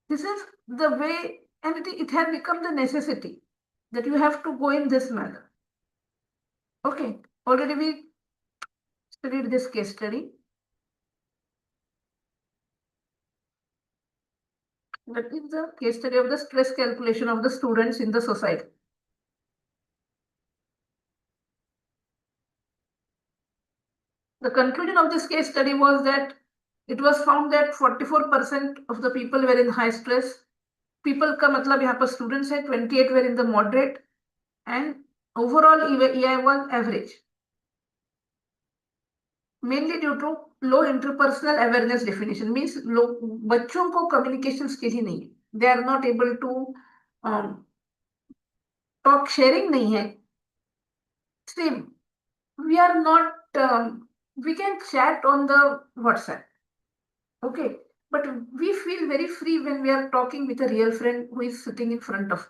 This is the way, and it has become the necessity that you have to go in this manner. Okay, already we studied this case study. That is the case study of the stress calculation of the students in the society. The conclusion of this case study was that it was found that 44% of the people were in high stress. People का मतलब यहाँ पर students है, 28 were in the moderate, and overall EI was average. Mainly due to low interpersonal awareness definition, means बच्चों को communication skills ही नहीं है. They are not able to talk, sharing नहीं है. See, we are not, we can chat on the WhatsApp. Okay, but we feel very free when we are talking with a real friend who is sitting in front of.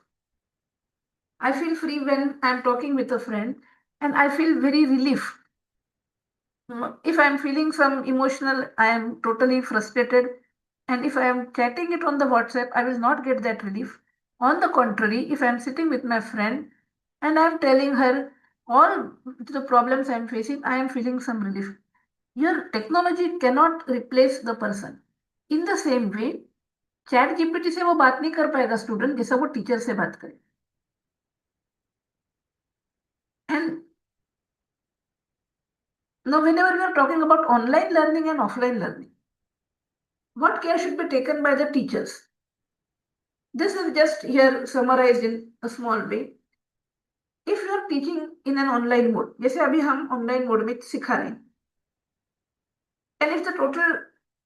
I feel free when I'm talking with a friend, and I feel very relief. If I'm feeling some emotional, I am totally frustrated, and if I am chatting it on the WhatsApp, I will not get that relief. On the contrary, if I'm sitting with my friend and I'm telling her all the problems I'm facing, I am feeling some relief. Your technology cannot replace the person. In the same way, chat GPT से वो बात नहीं कर पाएगा student जैसा वो teacher से बात करे. And now whenever we are talking about online learning and offline learning, what care should be taken by the teachers? This is just here summarized in a small way. If you are teaching in an online mode, जैसे अभी हम online mode में सिखा रहे हैं, and if the total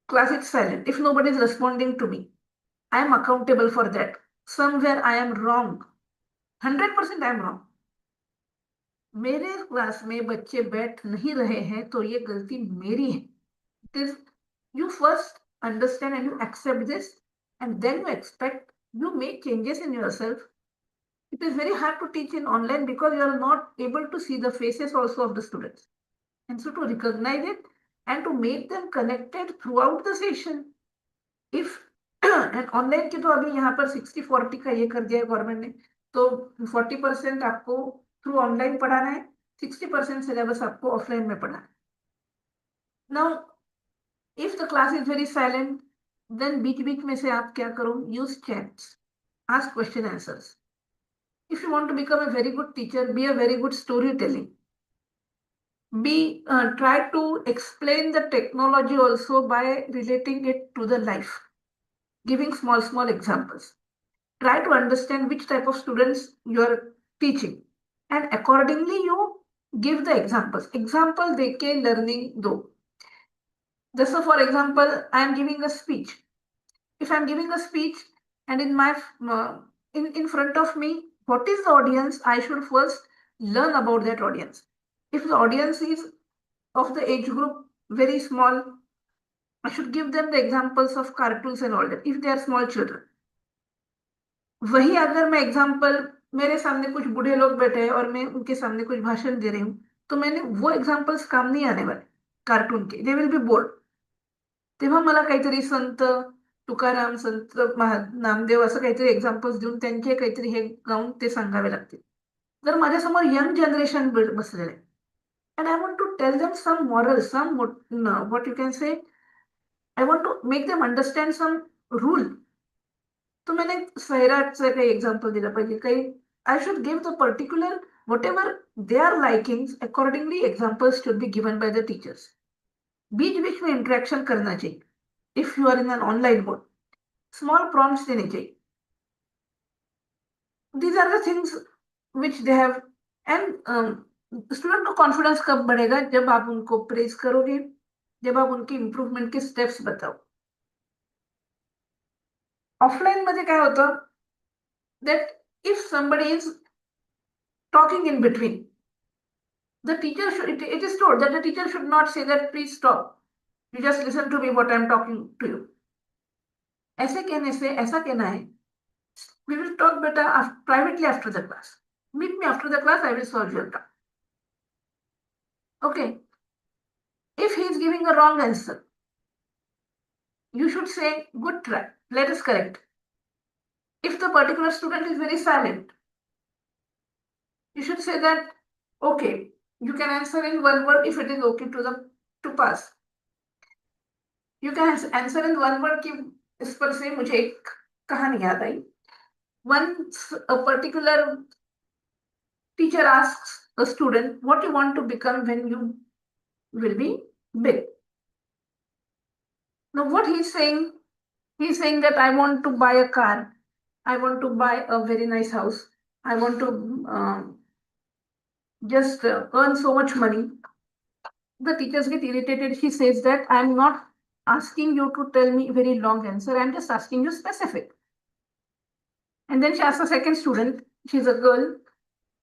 class is silent, if nobody is responding to me, I am accountable for that. Somewhere I am wrong. 100% I am wrong. मेरे class में बच्चे बैठ नहीं रहे हैं तो ये गलती मेरी है. It is, you first understand and you accept this, and then you expect, you make changes in yourself. It is very hard to teach in online because you are not able to see the faces also of the students. And so to recognize it and to make them connected throughout the session. If and online की तो अभी यहाँ पर 60-40 का ये कर दिया है गवर्नमेंट ने, तो 40% आपको थ्रू ऑनलाइन पढ़ाना है, 60% सिलेबस आपको ऑफलाइन में पढ़ाना है. Now, if the class is very silent, then बीच में से आप क्या करो, use chats, ask question answers. If you want to become a very good teacher, be a very good storytelling. Try to explain the technology also by relating it to the life, giving small examples. Try to understand which type of students you are teaching, and accordingly you give the examples. Example देके learning दो. So for example, I am giving a speech. If I am giving a speech and in my in front of me, what is the audience? I should first learn about that audience. If the audience is of the age group very small, I should give them the examples of cartoons and all that, if they are small children. वही अगर मैं example मेरे सामने कुछ बूढ़े लोग बैठे हैं और मैं उनके सामने कुछ भाषण दे रही हूँ, तो मैंने वो एक्झाम्पल्स काम नाही आने वाले कार्टून के, दे विल बी बोर्ड. तेव्हा मला काहीतरी संत तुकाराम, संत नामदेव असं काहीतरी एक्झाम्पल्स देऊन त्यांचे काहीतरी हे गाऊन ते सांगावे लागतील. जर माझ्यासमोर यंग जनरेशन बसलेलं आहे, and I want to tell them some morals, some what you can say, I want to make them understand some rule. तो मैंने सैराटचं काही एक्झाम्पल दिलं पाहिजे, काही I should give the particular whatever their likings, accordingly examples should be given by the teachers. बीच बीच में interaction करना चाहिए. If you are in an online mode, small prompts देने चाहिए. These are the things which they have. And student को confidence कब बढ़ेगा? जब आप उनको प्रेज करोगे, जब आप उनके इम्प्रूवमेंट के स्टेप्स बताओ. ऑफलाइन मध्ये काय होतं, that if somebody is talking in between, the teacher should, it is told that the teacher should not say that please stop, you just listen to me what I am talking to you. ऐसे कहने से ऐसा कहना है, we will talk better privately after the class. Meet me after the class, I will solve your problem. Okay. If he is giving a wrong answer, you should say, good try, let us correct. If the particular student is very silent, you should say that, okay, you can answer in one word if it is okay to pass. You can answer in one word कि इस पर से मुझे एक कहानी याद आई. Once a particular teacher asks a student, what you want to become when you will be big? Now what he's saying that I want to buy a car, I want to buy a very nice house, I want to just earn so much money. The teachers get irritated. He says that I'm not asking you to tell me a very long answer, I'm just asking you specific. And then she asks the second student, she's a girl,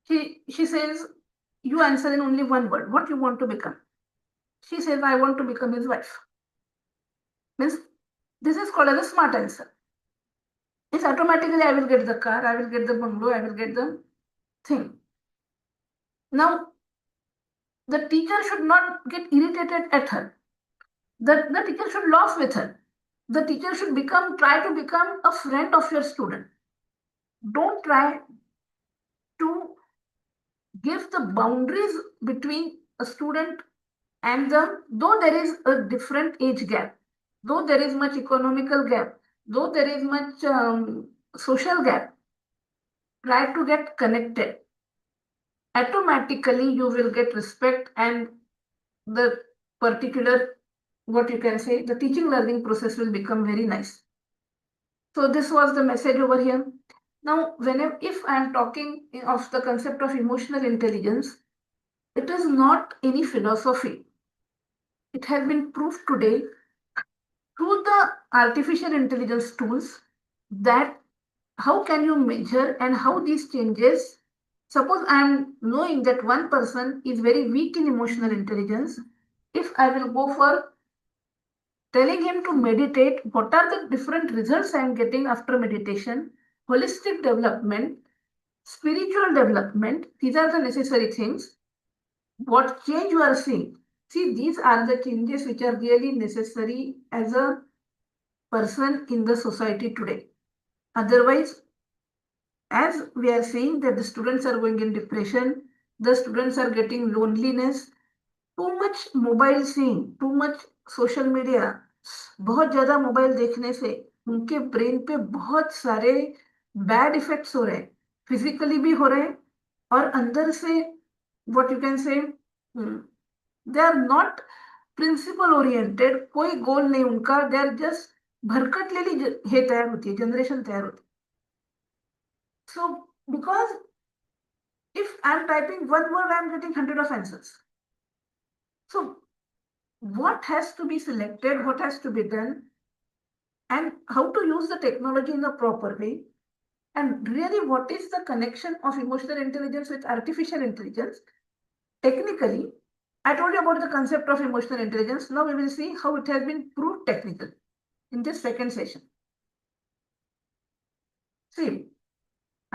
she says, you answer in only one word, what you want to become. She says, I want to become his wife. Means this is called as a smart answer. It's automatically I will get the car, I will get the bungalow, I will get the thing. Now, the teacher should not get irritated at her. The teacher should laugh with her. The teacher should try to become a friend of your student. Don't try to give the boundaries between a student and though there is a different age gap, though there is much economical gap, though there is much social gap, try to get connected. Automatically you will get respect and the particular, what you can say, the teaching learning process will become very nice. So this was the message over here. Now, if I am talking of the concept of emotional intelligence, it is not any philosophy. It has been proved today through the artificial intelligence tools that how can you measure and how these changes. Suppose I am knowing that one person is very weak in emotional intelligence. If I will go for telling him to meditate, what are the different results I am getting after meditation, holistic development, spiritual development, these are the necessary things. What change you are seeing? See, these are the changes which are really necessary as a person in the society today. Otherwise, as we are seeing that the students are going in depression, the students are getting loneliness, too much mobile seeing, too much social media, बहुत ज्यादा mobile देखने से उनके brain पे बहुत सारे bad effects हो रहे हैं, फिजिकली भी हो रहे हैं और अंदर से what you can say, they are not principle oriented, कोई गोल नहीं उनका, दे आर जस्ट भरकटलेली हे तयार होती है, जनरेशन तयार होती. So because if I am typing one word, I am getting 100 of answers. So what has to be selected, what has to be done, and how to use the technology in a proper way, and really what is the connection of emotional intelligence with artificial intelligence. Technically, I told you about the concept of emotional intelligence. Now we will see how it has been proved technically in this second session. See,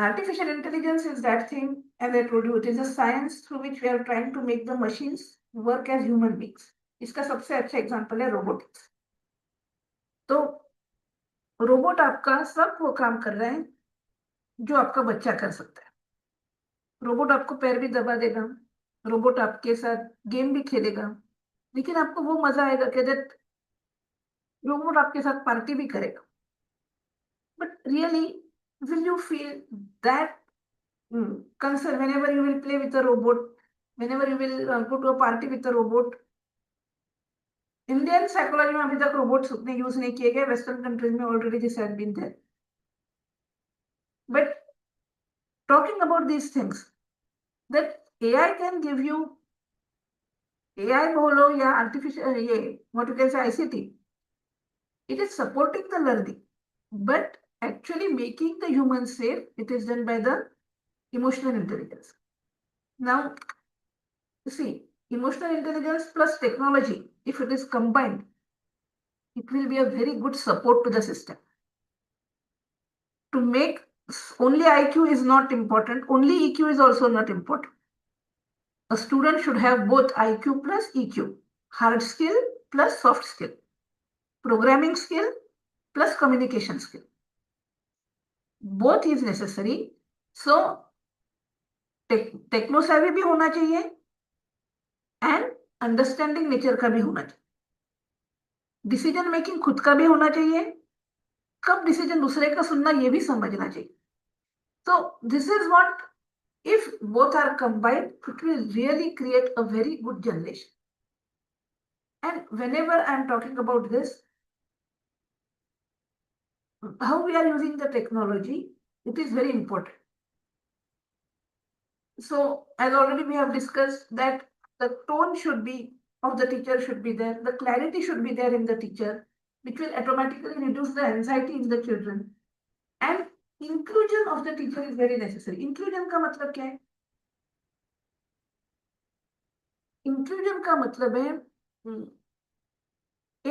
Artificial intelligence is that thing, as I told you, it is a science through which we are trying to make the machines work as human beings. इसका सबसे अच्छा example है robotics. तो robot आपका सब वो काम कर रहा है जो आपका बच्चा कर सकता है. रोबोट आपको पैर भी दबा देगा, रोबोट आपके साथ गेम भी खेलेगा, लेकिन आपको वो मजा आएगा कि दैट रोबोट आपके साथ पार्टी भी करेगा. But really will you feel that concern whenever you will play with a robot, whenever you will go to a party with a robot? Indian psychology में अभी तक रोबोट्स उतने यूज नहीं किए गए. वेस्टर्न कंट्रीज में already this has been there. But talking about these things, that AI can give you, AI बोलो या आर्टिफिशियल ये what you can say ICT, it is supporting the learning, but actually making the human safe, it is done by the emotional intelligence. Now, you see, emotional intelligence plus technology, if it is combined, it will be a very good support to the system. To make only IQ is not important, only EQ is also not important. A student should have both IQ plus EQ, hard skill plus soft skill, programming skill plus communication skill. Both is necessary. So techno savvy भी होना चाहिए and understanding nature का भी होना चाहिए. Decision making खुद का भी होना चाहिए, कब डिसीजन दूसरे का सुनना ये भी समझना चाहिए. So this is what, if both are combined, it will really create a very good generation. And whenever I am talking about this, how we are using the technology, it is very important. So as already we have discussed that the tone should be of the teacher should be there, the clarity should be there in the teacher, which will automatically reduce the anxiety in the children. And inclusion of the teacher is very necessary. Inclusion का मतलब क्या है? Inclusion का मतलब है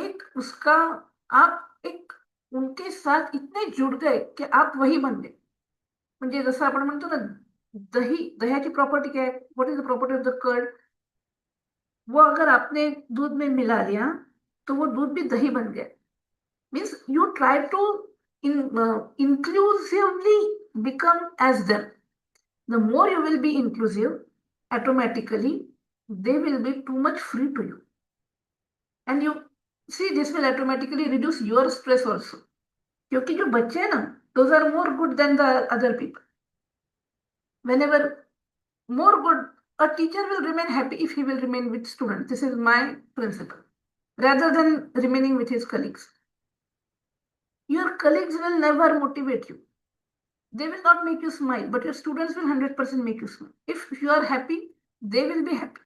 एक उसका आप एक उनके साथ इतने जुड़ गए कि आप वही बन गए. म्हणजे जसं आपण म्हणतो ना, दह्याची प्रॉपर्टी क्या है? What is the property of the curd? वो अगर आपने दूध में मिला लिया तो वो दूध भी दही बन गया. Means you try to inclusively become as them. The more you will be inclusive, automatically they will be too much free to you. And you see, this will automatically reduce your stress also. क्योंकि जो बच्चे हैं ना, those are more good than the other people. Whenever more good, a teacher will remain happy if he will remain with students. This is my principle. Rather than remaining with his colleagues. Your colleagues will never motivate you. They will not make you smile, but your students will 100% make you smile. If you are happy, they will be happy.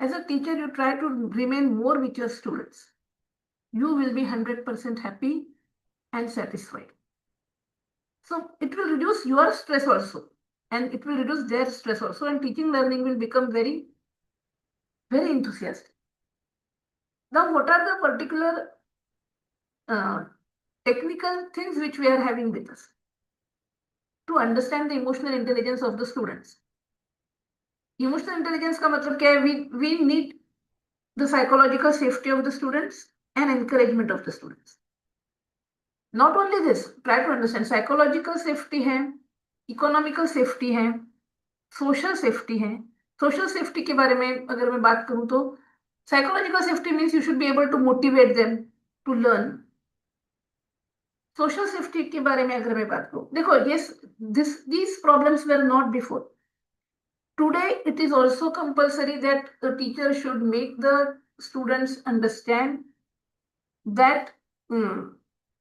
As a teacher, you try to remain more with your students. You will be 100% happy and satisfied. So it will reduce your stress also, and it will reduce their stress also, and teaching learning will become very, very enthusiastic. Now, what are the particular technical things which we are having with us to understand the emotional intelligence of the students? Emotional intelligence का मतलब क्या है? We need the psychological safety of the students and encouragement of the students. Not only this, try to understand psychological safety है, economical safety है, social safety है. Social safety के बारे में अगर मैं बात करूं तो psychological safety means you should be able to motivate them to learn. Social safety के बारे में अगर मैं बात करूं, देखो, yes, these problems were not before. Today, it is also compulsory that the teacher should make the students understand that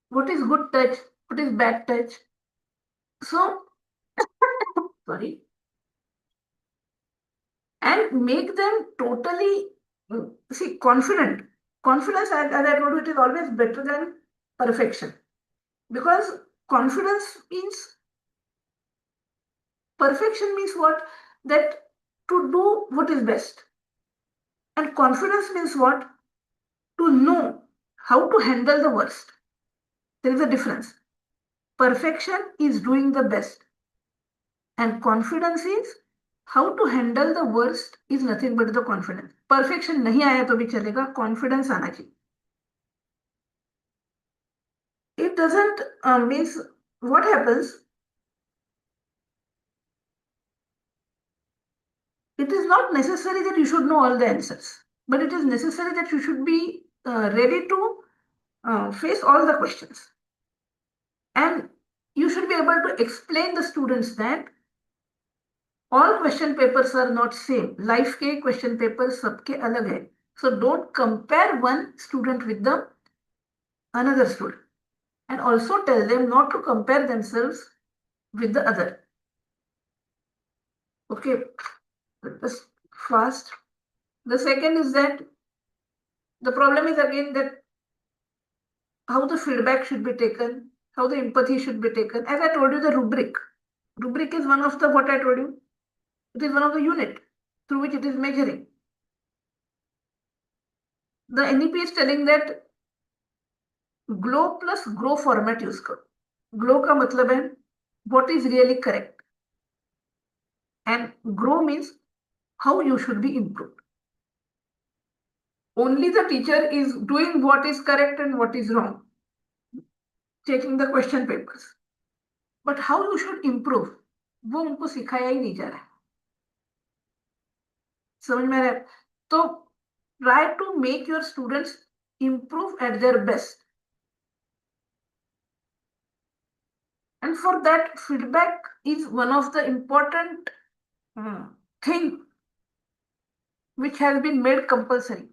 what is good touch, what is bad touch. So, sorry, and make them totally confident. Confidence, as I told you, it is always better than perfection, because confidence means, perfection means what? That to do what is best. And confidence means what? To know how to handle the worst. There is a difference. Perfection is doing the best. And confidence is how to handle the worst is nothing but the confidence. Perfection नहीं आया तो भी चलेगा, confidence आना चाहिए. It doesn't means what happens. It is not necessary that you should know all the answers, but it is necessary that you should be ready to face all the questions. And you should be able to explain the students that all question papers are not same. Life के question papers सबके अलग है. So don't compare one student with the another student. And also tell them not to compare themselves with the other. Okay, just fast. The second is that the problem is again that how the feedback should be taken, how the empathy should be taken. As I told you, the rubric. Rubric is one of the, what I told you, it is one of the unit through which it is measuring. The NEP is telling that GLOW plus GROW format use करो. GLOW का मतलब है what is really correct, and GROW means how you should be improved. Only the teacher is doing what is correct and what is wrong, taking the question papers, but how you should improve वो उनको सिखाया ही नहीं जा रहा है. समझ में आ रहा है? तो try to make your students improve at their best. And for that, feedback is one of the important thing which has been made compulsory.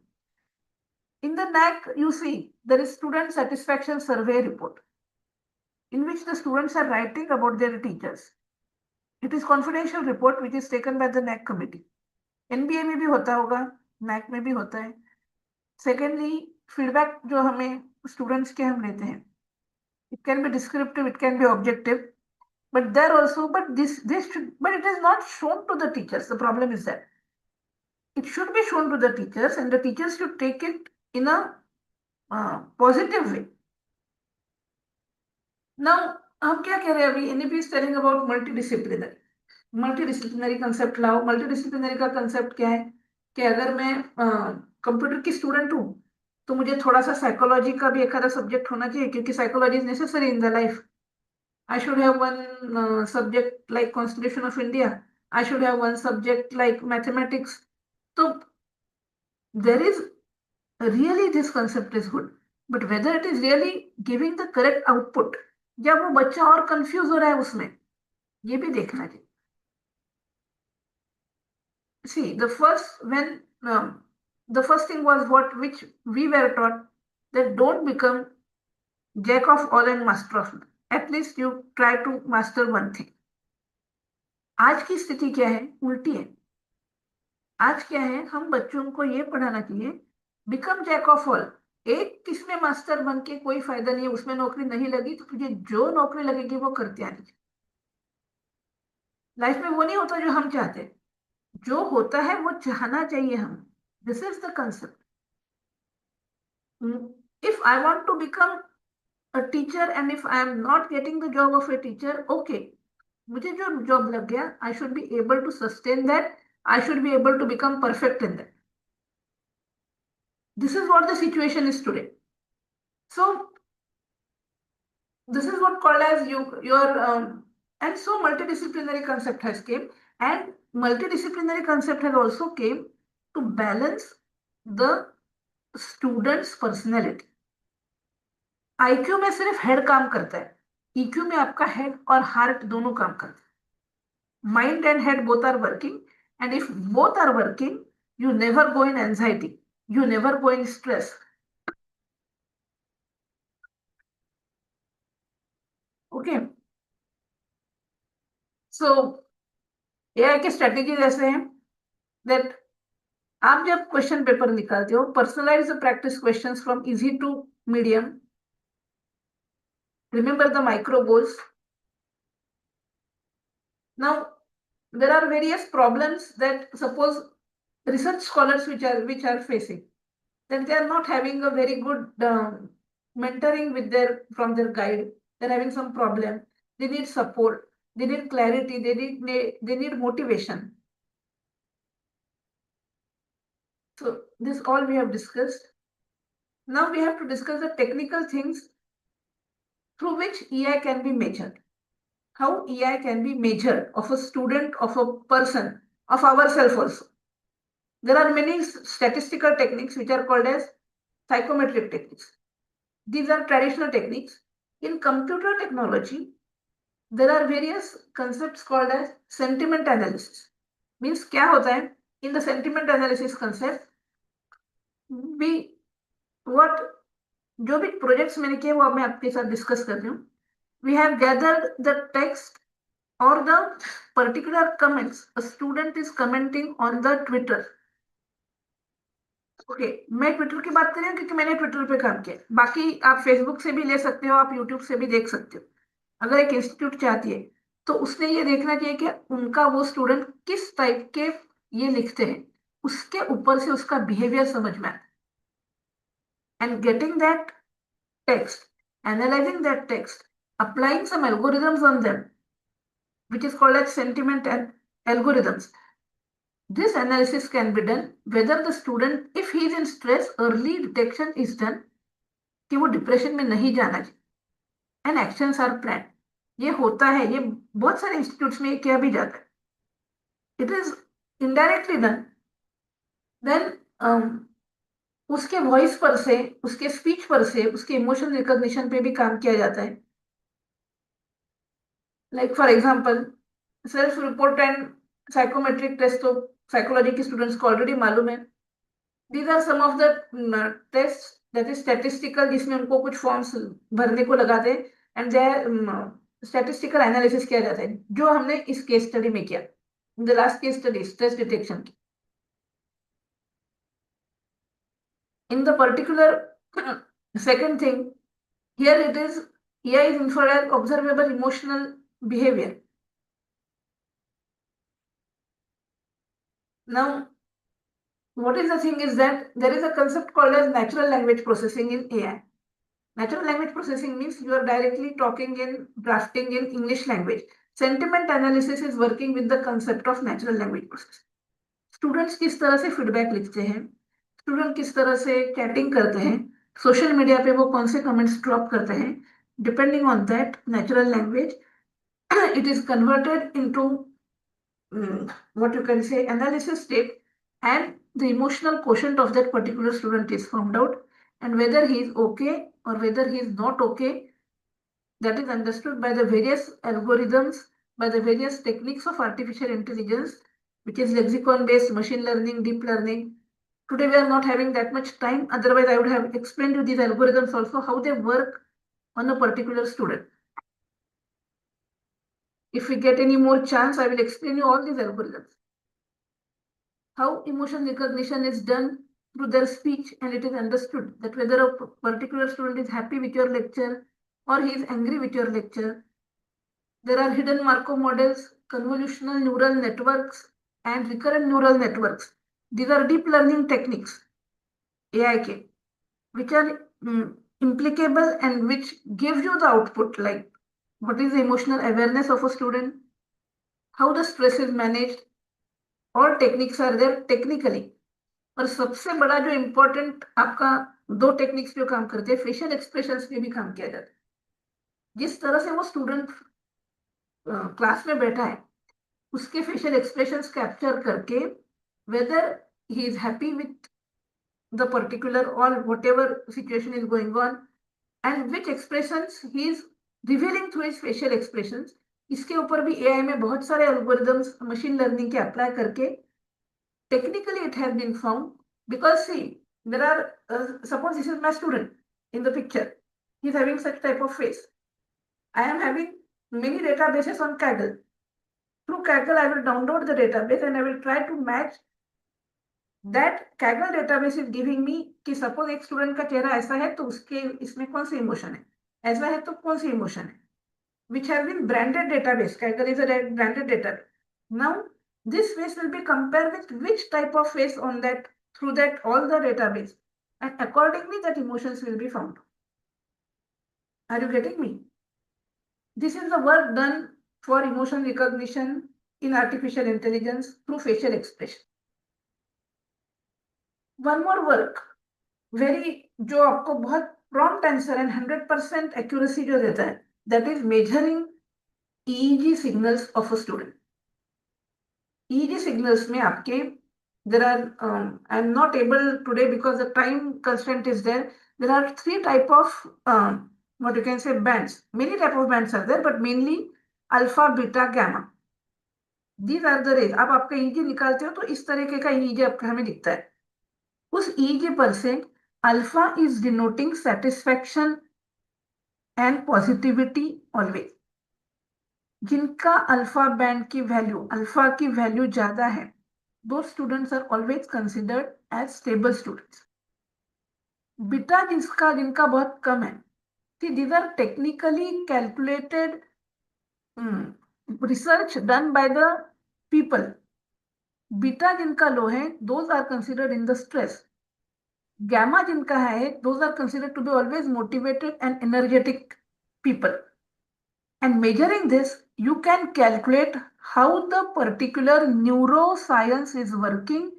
In the NAC, you see, there is student satisfaction survey report in which the students are writing about their teachers. It is confidential report which is taken by the NAC committee. NBA में भी होता होगा, NAC में भी होता है. Secondly, feedback जो हमें students के हम लेते हैं, it can be descriptive, it can be objective, but there also, but it is not shown to the teachers. The problem is that it should be shown to the teachers, and the teachers should take it in a positive way. Now, हम क्या कह रहे हैं अभी? NEP is telling about multidisciplinary. Multidisciplinary concept लाओ. Multidisciplinary का concept क्या है कि अगर मैं कंप्यूटर की स्टूडेंट हूँ तो मुझे थोड़ा सा साइकोलॉजी का भी एक आधा सब्जेक्ट होना चाहिए, क्योंकि psychology is necessary in the life. I should have one subject like Constitution of India. I should have one subject like mathematics. So there is really, this concept is good, but whether it is really giving the correct output या वो बच्चा और confuse हो रहा है उसमें, ये भी देखना चाहिए. See, the first thing was which we were taught, that don't become jack of all and master of none. At least you try to master one thing. आज की स्थिति क्या है? उल्टी है. आज क्या है? हम बच्चों को ये पढ़ाना चाहिए, बिकम जैक ऑफ ऑल. एक किसमें मास्टर बन के कोई फायदा नहीं है, उसमें नौकरी नहीं लगी तो तुझे जो नौकरी लगेगी वो करते आनी चाहिए. लाइफ में वो नहीं होता जो हम चाहते हैं, जो होता है वो चाहना चाहिए हम. This is the concept. If I want to become a teacher and if I am not getting the job of a teacher, okay, मुझे जो जॉब लग गया, I should be able to sustain that. I should be able to become perfect in that. This is what the situation is today. So this is what called as and so multidisciplinary concept has came, and multidisciplinary concept has also came to balance the student's personality. IQ में सिर्फ head काम करता है, EQ में आपका head और heart दोनों काम करते हैं. Mind and head both are working, and if both are working, you never go in anxiety, you never go in stress. Okay, so AI के स्ट्रेटेजीज ऐसे हैं that आप जब क्वेश्चन पेपर निकालते हो, personalise the practice questions from easy to medium. Remember the micro goals. Now there are various problems that suppose research scholars which are facing, that they are not having a very good mentoring with from their guide. They're having some problem, they need support. they need clarity, they need motivation. So this all we have discussed. Now we have to discuss the technical things through which EI can be measured. How EI can be measured of a student, of a person, of ourselves also. There are many statistical techniques which are called as psychometric techniques. These are traditional techniques. In computer technology, there are various concepts called as sentiment analysis. Means क्या होता है? In the sentiment analysis concept, what जो भी projects मैंने किए वो मैं आपके साथ discuss कर रही हूँ. We have gathered the text or the particular comments a student is commenting on the Twitter. Okay मैं ट्विटर की बात कर रही हूँ क्योंकि मैंने ट्विटर पे काम किया. बाकी आप फेसबुक से भी ले सकते हो, आप यूट्यूब से भी देख सकते हो. अगर एक इंस्टीट्यूट चाहती है तो उसने ये देखना चाहिए कि उनका वो स्टूडेंट किस टाइप के ये लिखते हैं, उसके ऊपर से उसका बिहेवियर समझ में आता है. And getting that text, analysing that text, applying some algorithms on them, which is called as sentiment and algorithms. This analysis can be done whether the student, if he is in stress, early detection is done कि वो depression में नहीं जाना चाहिए. And actions are plan. ये होता है, ये बहुत सारे इंस्टीट्यूट्स में किया भी जाता है. It is indirectly done. Then उसके वॉइस पर से, उसके स्पीच पर से, उसके इमोशनल रिकॉग्निशन पे भी काम किया जाता है. Like for example self report and psychometric test तो साइकोलॉजी के स्टूडेंट्स को ऑलरेडी मालूम है. These are some of the test that is statistical, जिसमें उनको कुछ फॉर्म्स भरने को लगाते हैं एंड दे स्टैटिस्टिकल एनालिसिस किया जाता है, जो हमने इस केस स्टडी में किया. In the last case study stress detection की. In the particular second thing, here it is EI is inferred as observable emotional behavior. Now what is the thing is that there is a concept called as natural language processing in AI. Natural language processing means you are directly talking in, drafting in English language. Sentiment analysis is working with the concept of natural language processing. Students किस तरह से feedback लिखते हैं, student किस तरह से chatting करते हैं, सोशल मीडिया पे वो कौन से कमेंट्स ड्रॉप करते हैं, depending on that natural language it is converted into what you can say analysis state, and the emotional quotient of that particular student is found out, and whether he is okay or whether he is not okay, that is understood by the various algorithms, by the various techniques of artificial intelligence, which is lexicon based machine learning, deep learning. Today we are not having that much time, otherwise I would have explained you these algorithms also, how they work on a particular student. If we get any more chance, I will explain you all these algorithms. How emotion recognition is done through their speech, and it is understood that whether a particular student is happy with your lecture or he is angry with your lecture. There are hidden Markov models, convolutional neural networks, and recurrent neural networks. These are deep learning techniques, AI, which are implicable and which give you the output, like what is the emotional awareness of a student, how the stress is managed. All techniques are there technically. और सबसे बड़ा जो important आपका दो techniques पे काम करते हैं, फेशियल एक्सप्रेशंस पे भी काम किया जाता है. जिस तरह से वो स्टूडेंट क्लास में बैठा है, उसके फेशियल एक्सप्रेशंस कैप्चर करके whether he is happy with the particular or whatever situation is going on, and which expressions he is revealing through his facial expressions. इसके ऊपर भी AI में बहुत सारे algorithms machine learning के apply करके technically it has been found. Because see, there are suppose this is my student in the picture, he is having such type of face. I am having many databases on Kaggle. Through Kaggle I will download the database and I will try to match that. Kaggle database is giving me कि suppose एक student का चेहरा ऐसा है तो उसके इसमें कौन सी इमोशन है, ऐसा है तो कौन सी इमोशन है, which has been branded database. Kaggle is a branded database. Now this face will be compared with which type of face on that, through that all the database, and accordingly that emotions will be found. Are you getting me? This is the work done for emotion recognition in artificial intelligence through facial expression. One more work, very जो आपको बहुत prompt answer and 100% accuracy जो देता है, that is measuring EEG signals of a student. EEG signals में आपके there are I'm not able today because the time constraint is there. There are three type of what you can say bands. Many type of bands are there, but mainly alpha, beta, gamma. These are the rays. आप आपका EEG निकालते हो तो इस तरीके का EEG आपका हमें दिखता है. उस EEG पर से alpha is denoting satisfaction and positivity always. जिनका अल्फा बैंड की वैल्यू अल्फा की वैल्यू ज्यादा है, those students are always considered as stable students. Beta जिनका बहुत कम है, see these are technically calculated research done by the people. Beta जिनका लो है, those are considered in the stress. Gamma जिनका है, those are considered to be always motivated and energetic people. And measuring this, you can calculate how the particular neuroscience is working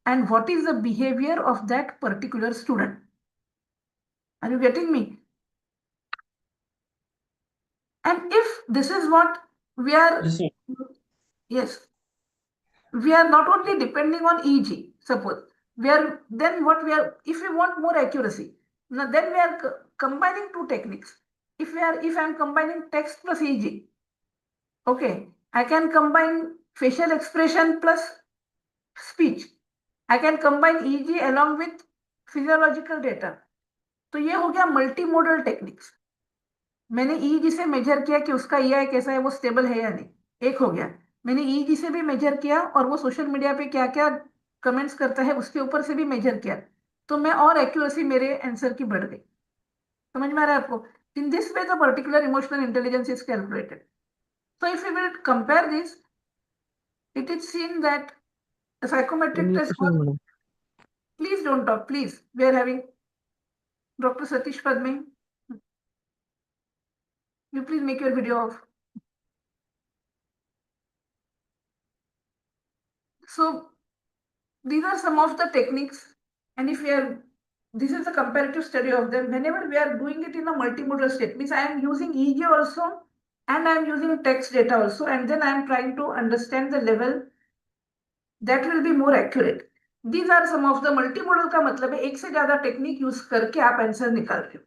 and what is the behavior of that particular student. Are you getting me? And if this is what we are, yes, we are not only depending on EEG, suppose, then what we are, if we want more accuracy, now then we are combining two techniques. If I'm combining text plus EEG, okay, I can combine facial expression plus speech. I can combine EEG along with physiological data. तो ये हो गया multimodal techniques. मैंने EEG से major किया कि उसका EI कैसा है, वो स्टेबल है या नहीं, एक हो गया. मैंने EEG से भी मेजर किया और वो सोशल मीडिया पे क्या क्या कमेंट्स करता है उसके ऊपर से भी मेजर किया, तो मैं और एक्यूरेसी मेरे आंसर की बढ़ गई. समझ में आ रहा है आपको? In this way, the particular emotional intelligence is calculated. So if we will compare this, it is seen that the psychometric test. Please don't talk, please. We are having Dr. Satish Padme. You please make your video off. So these are some of the techniques, and if we are, this is a comparative study of them. Whenever we are doing it in a multimodal state, means I am using EEG also, and I am using text data also, and then I am trying to understand the level that will be more accurate. These are some of the multimodal का मतलब है एक से ज्यादा technique use करके आप answer निकाल रहे हो.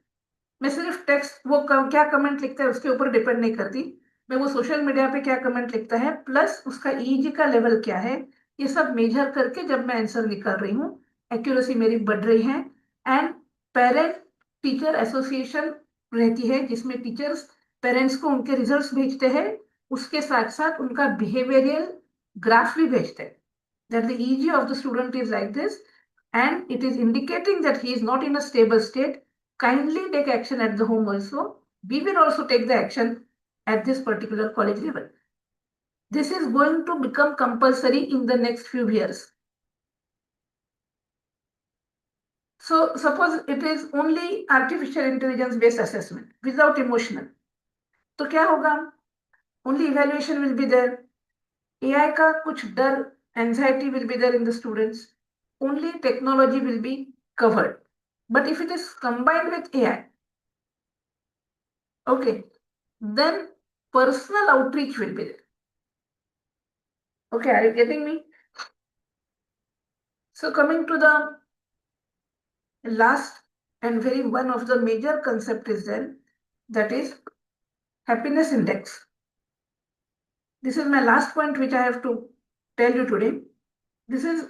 मैं सिर्फ टेक्स्ट वो क्या कमेंट लिखता है उसके ऊपर डिपेंड नहीं करती, मैं वो सोशल मीडिया पे क्या कमेंट लिखता है प्लस उसका EEG का लेवल क्या है, ये सब मेजर करके जब मैं आंसर निकाल रही हूँ, एक्यूरेसी मेरी बढ़ रही है. एंड पेरेंट टीचर एसोसिएशन रहती है जिसमें टीचर्स पेरेंट्स को उनके रिजल्ट्स भेजते हैं, उसके साथ साथ उनका बिहेवियरल ग्राफ भी भेजते हैं. That the EEG of the student is like this and it is indicating that he is not in a stable state. Kindly take action at the home also. We will also take the action at this particular college level. This is going to become compulsory in the next few years. So suppose it is only artificial intelligence based assessment without emotional. तो क्या होगा? Only evaluation will be there. AI का कुछ डर, anxiety will be there in the students. Only technology will be covered. But if it is combined with AI, okay, then personal outreach will be there. Okay, are you getting me? So coming to the last and very one of the major concept is there, that is happiness index. This is my last point which I have to tell you today. This is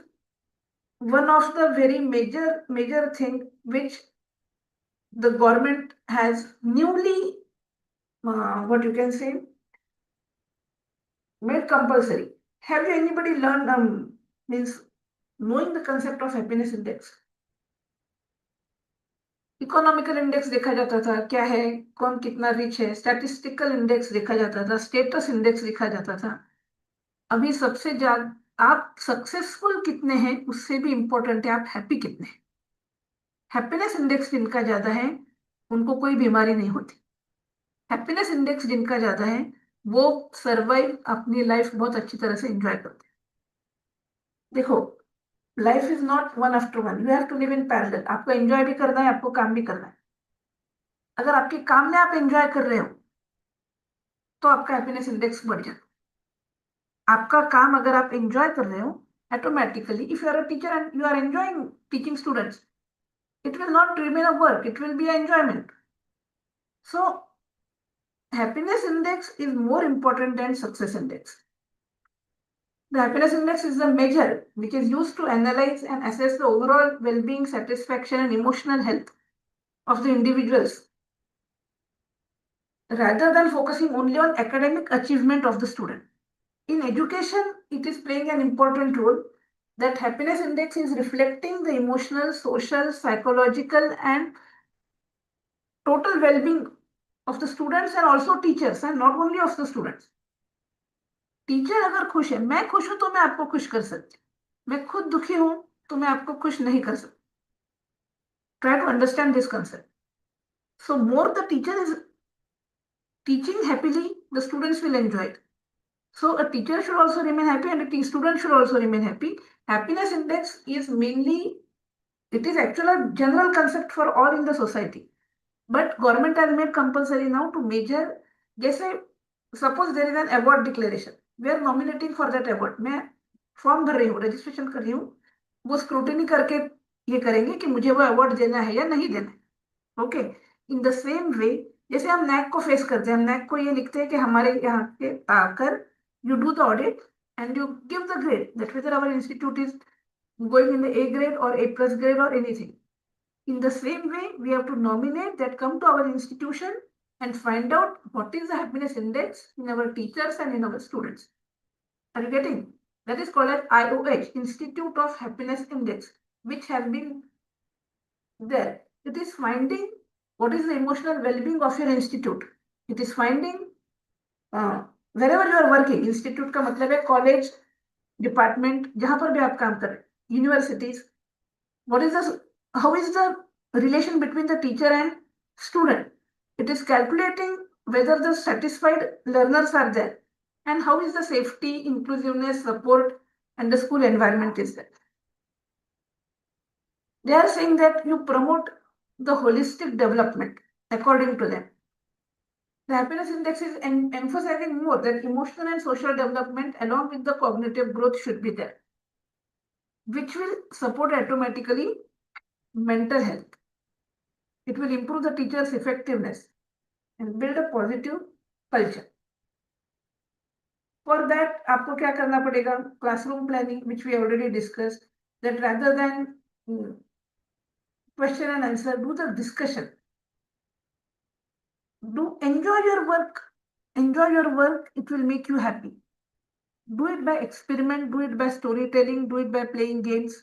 one of the very major thing which the government has newly what you can say made compulsory. Have you anybody learned means knowing the concept of happiness index? Economical index देखा जाता था, क्या है, कौन कितना rich है, statistical index देखा जाता था, स्टेटस इंडेक्स देखा जाता था. अभी सबसे ज्यादा आप सक्सेसफुल कितने हैं उससे भी इंपॉर्टेंट है आप हैप्पी कितने हैं. हैप्पीनेस इंडेक्स जिनका ज्यादा है उनको कोई बीमारी नहीं होती. हैप्पीनेस इंडेक्स जिनका ज्यादा है वो सर्वाइव अपनी लाइफ बहुत अच्छी तरह से एंजॉय करते हैं। देखो, life is not one after one, you have to live in parallel. आपको एंजॉय भी करना है, आपको काम भी करना है। अगर आपके काम में आप एंजॉय कर रहे हो तो आपका हैप्पीनेस इंडेक्स बढ़ जाता है। आपका काम अगर आप एंजॉय कर रहे हो, automatically if you are a teacher and you are enjoying teaching students, it will not remain a work, it will be an enjoyment. So happiness index is more important than success index. The happiness index is the measure which is used to analyze and assess the overall well-being, satisfaction and emotional health of the individuals, rather than focusing only on academic achievement of the student. In education, it is playing an important role. That happiness index is reflecting the emotional, social, psychological and total well-being of the students and also teachers, and not only of the students. Teacher अगर खुश है, मैं खुश हूं तो मैं आपको खुश कर सकती हूँ, मैं खुद दुखी हूं तो मैं आपको खुश नहीं कर सकती. Try to understand this concept. So more the teacher is teaching happily, the students will enjoy it. So a teacher should also remain happy and a student should also remain happy. Happiness index is mainly, it is actually a general concept for all in the society. But government has made compulsory now to measure. जैसे suppose there is an award declaration, we are nominating for that award. मैं form भर रही हूँ, registration कर रही हूँ, वो scrutiny करके ये करेंगे कि मुझे वो अवार्ड देना है या नहीं देना है. Okay, in the same way जैसे हम नैक को फेस करते हैं, हम नैक को ये लिखते हैं कि हमारे यहाँ के आकर you do the audit and you give the grade that whether our institute is going in the A grade or A plus grade or anything. In the same way, we have to nominate that come to our institution and find out what is the happiness index in our teachers and in our students. Are you getting? That is called as IOH, Institute of Happiness Index, which has been there. It is finding what is the emotional well-being of your institute. It is finding wherever you are working. Institute का मतलब है college, department, जहां पर भी आप काम कर रहे हैं, universities. What is the, how is the relation between the teacher and student? It is calculating whether the satisfied learners are there and how is the safety, inclusiveness, support and the school environment is there. They are saying that you promote the holistic development according to them. The happiness index is emphasizing more that emotional and social development along with the cognitive growth should be there, which will support automatically mental health. It will improve the teacher's effectiveness and build a positive culture. For that, आपको क्या करना पड़ेगा? Classroom planning, which we already discussed, that rather than question and answer, do the discussion. Do enjoy your work. Enjoy your work. It will make you happy. Do it by experiment. Do it by storytelling. Do it by playing games,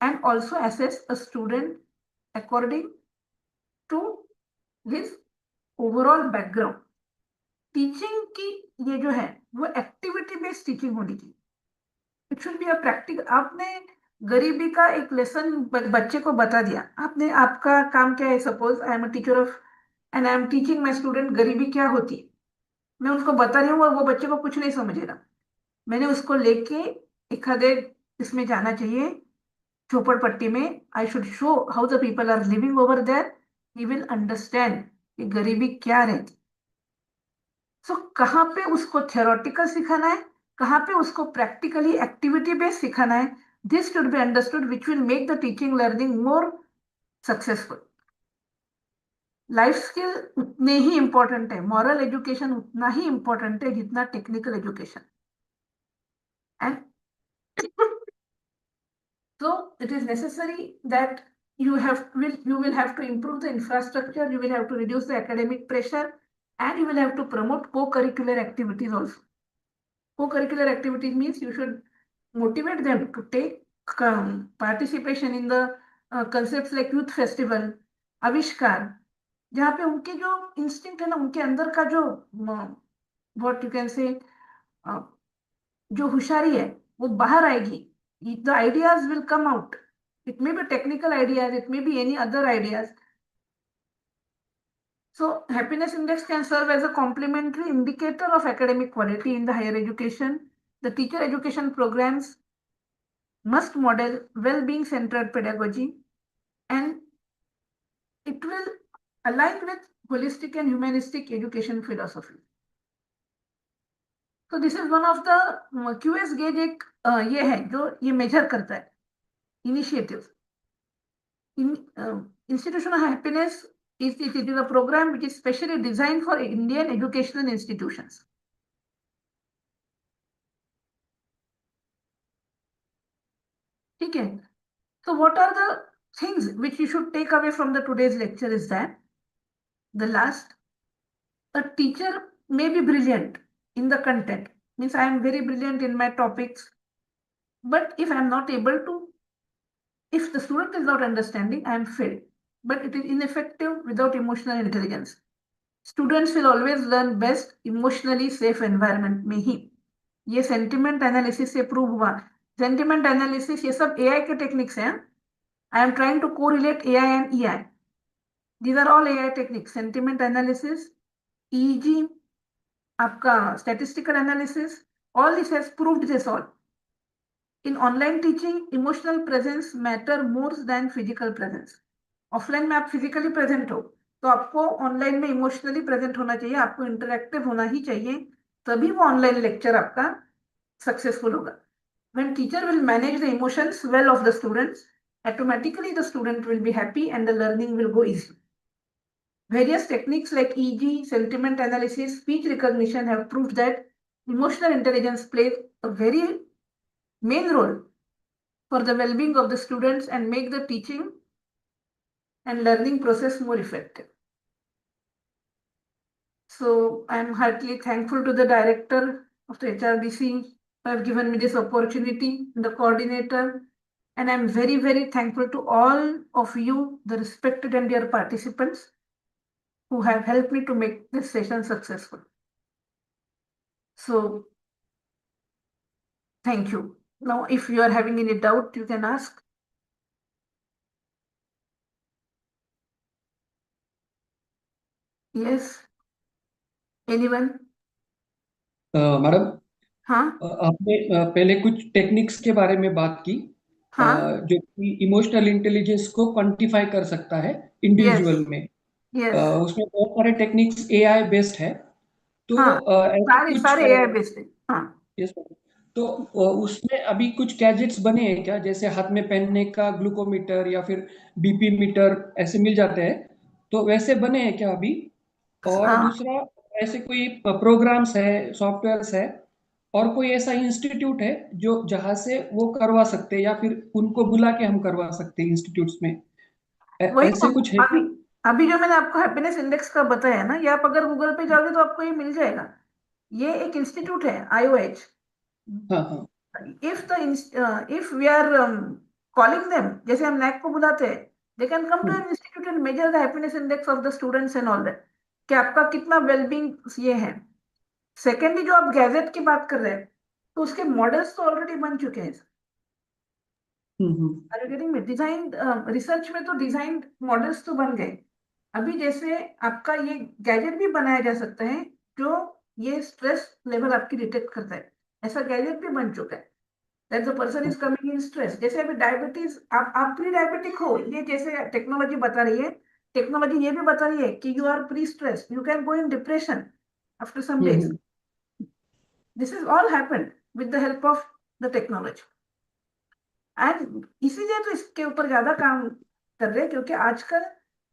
and also assess a student according to his overall background. Teaching की ये जो है वो activity based teaching होनी चाहिए. It should be a practical. आपने गरीबी का एक लेसन बच्चे को बता दिया, आपने, आपका काम क्या है? Suppose I am a teacher of and I am teaching my student गरीबी क्या होती है. मैं उसको बता रही हूँ और वो बच्चे को कुछ नहीं समझेगा. मैंने उसको लेके एक आधे इसमें जाना चाहिए, झोपड़पट्टी में. I should show how the people are living over there. He will understand कि गरीबी क्या रहती. सो कहाँ पे उसको थ्योरेटिकल सिखाना है, कहाँ पे उसको प्रैक्टिकली एक्टिविटी बेस्ड सिखाना है. This should be understood, which will make the teaching learning more successful. Life skill उतने ही इंपॉर्टेंट है, मॉरल एजुकेशन उतना ही इंपॉर्टेंट है जितना technical education. And so it is necessary that you will have to improve the infrastructure, you will have to reduce the academic pressure, and you will have to promote co-curricular activities also. Co-curricular activities means you should motivate them to take participation in the concepts like youth festival, आविष्कार, जहाँ पे उनके जो instinct है ना, उनके अंदर का जो what you can say जो होशियारी है वो बाहर आएगी. The ideas will come out. It may be technical ideas, it may be any other ideas. So happiness index can serve as a complementary indicator of academic quality in the higher education. The teacher education programs must model well-being centered pedagogy, and it will align with holistic and humanistic education philosophy. So this is one of the QS gauge एक ये है जो ये major करता है initiatives. Institutional happiness it is a program which is specially designed for Indian educational institutions. ठीक है. So what are the things which you should take away from the today's lecture is that the last, a teacher may be brilliant in the content, means I am very brilliant in my topics, but if I am not able to, if the student is not understanding, I am failed. But it is ineffective without emotional intelligence. Students will always learn best emotionally safe environment में ही. ये sentiment analysis से prove हुआ. Sentiment analysis ये सब AI के techniques हैं. I am trying to correlate AI and EI. These are all AI techniques. Sentiment analysis, EEG, आपका statistical analysis, all this has proved this all. In online teaching, emotional presence matter more than physical presence. Offline में आप physically present हो तो आपको online में emotionally present होना चाहिए, आपको इंटरेक्टिव होना ही चाहिए, तभी वो ऑनलाइन लेक्चर आपका सक्सेसफुल होगा. When teacher will manage the emotions well of the students, automatically the student will be happy and the learning will go easy. Various techniques like EEG, sentiment analysis, speech recognition have proved that emotional intelligence plays a very main role for the well-being of the students and make the teaching and learning process more effective. So I'm heartily thankful to the director of the HRBC who have given me this opportunity, the coordinator, and I'm very, very thankful to all of you, the respected and dear participants who have helped me to make this session successful. So thank you. Now, if you are having any doubt, you can ask. Yes. Anyone? Madam, हाँ आपने पहले कुछ techniques के बारे में बात की, हाँ जो कि इमोशनल इंटेलिजेंस को क्वांटिफाई कर सकता है इंडिविजुअल में. यस उसमें बहुत सारे टेक्निक्स एआई बेस्ड है, तो हाँ ऐसे सारे कुछ सारे AI बेस्ड है. हाँ yes, तो उसमें अभी कुछ गैजेट्स बने हैं क्या, जैसे हाथ में पहनने का ग्लूकोमीटर या फिर बीपी मीटर ऐसे मिल जाते हैं, तो वैसे बने हैं क्या अभी? और दूसरा, ऐसे कोई प्रोग्राम्स है, सॉफ्टवेयर्स है, और कोई ऐसा इंस्टीट्यूट है जो जहां से वो करवा सकते हैं, या फिर उनको बुला के हम करवा सकते हैं इंस्टीट्यूट्स में, वही ऐसे तो कुछ है? अभी अभी जो मैंने आपको हैप्पीनेस इंडेक्स का बताया ना, ये आप अगर गूगल पे जाओगे तो आपको ये मिल जाएगा. ये एक इंस्टीट्यूट है IOH. हाँ हाँ. if we are calling them, जैसे हम NAC को बुलाते हैं, they can come to an institute and measure the happiness index of the students and all that, कि आपका कितना वेलबींग ये है. सेकेंडली जो आप गैजेट की बात कर रहे हैं, तो उसके मॉडल्स तो ऑलरेडी बन चुके हैं. डिजाइन रिसर्च में तो डिजाइन मॉडल्स तो बन गए. अभी जैसे आपका ये गैजेट भी बनाया जा सकता है जो ये स्ट्रेस लेवल आपकी डिटेक्ट करता है. ऐसा गैजेट भी बन चुका है. That the person is coming in stress. जैसे अभी डायबिटीज, आप प्री डायबिटिक हो, ये जैसे टेक्नोलॉजी बता रही है, टेक्नोलॉजी ये भी बता रही है कि you are pre stress, you can go in depression after some days. This is all happened with the help of the technology. And इसीलिए तो इसके ऊपर ज्यादा काम कर रहे हैं, क्योंकि आजकल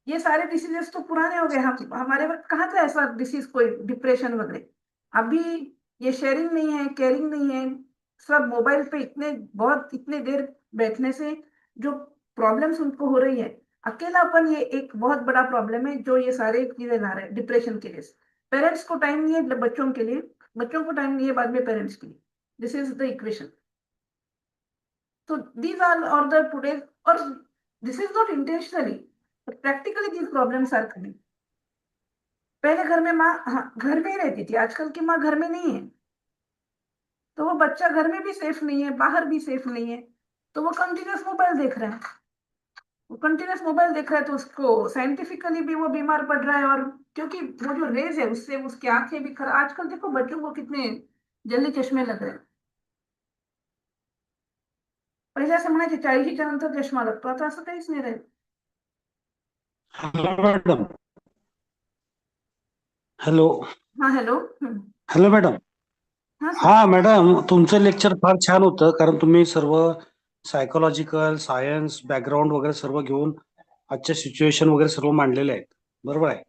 ये सारे डिसीजेस तो पुराने हो गए. हम हमारे वक्त कहाँ था ऐसा डिसीज, कोई डिप्रेशन वगैरह. अभी ये शेयरिंग नहीं है, केयरिंग नहीं है, सब मोबाइल पे इतने देर बैठने से जो प्रॉब्लम्स उनको हो रही है, अकेलापन ये एक बहुत बड़ा प्रॉब्लम है जो ये सारे चीजें ला रहे हैं डिप्रेशन के लिए. पेरेंट्स को टाइम नहीं है बच्चों के लिए, बच्चों को टाइम नहीं है बाद में पेरेंट्स के लिए. This is the equation. So these are the today's, or this is not intentionally, but practically these problems are coming. पहले घर में माँ घर में ही रहती थी, आजकल की माँ घर में नहीं है, तो वो बच्चा घर में भी सेफ नहीं है, बाहर भी सेफ नहीं है, तो वो कंटिन्यूस मोबाइल देख रहे हैं. कंटिन्यूस मोबाइल देख रहा है तो उसको साइंटिफिकली भी वो बीमार पड़ रहा है, और क्योंकि वो जो रेज है उससे उसकी आंखें भी खराब। आजकल देखो बच्चों को कितने जल्दी चश्मे लग रहे हैं। पहिले असं म्हणायचे 40च्या नंतर चष्मा लागतो, आता असं काहीच नाही राहील. Hello madam. हॅलो. हा हॅलो. Hello madam. हा सर. हा मॅडम, तुमचं लेक्चर फार छान होतं, कारण तुम्ही सर्व सायकोलॉजिकल सायन्स बॅकग्राऊंड वगैरे सर्व घेऊन आजच्या सिच्युएशन वगैरे सर्व मांडलेले आहेत, बरोबर आहे.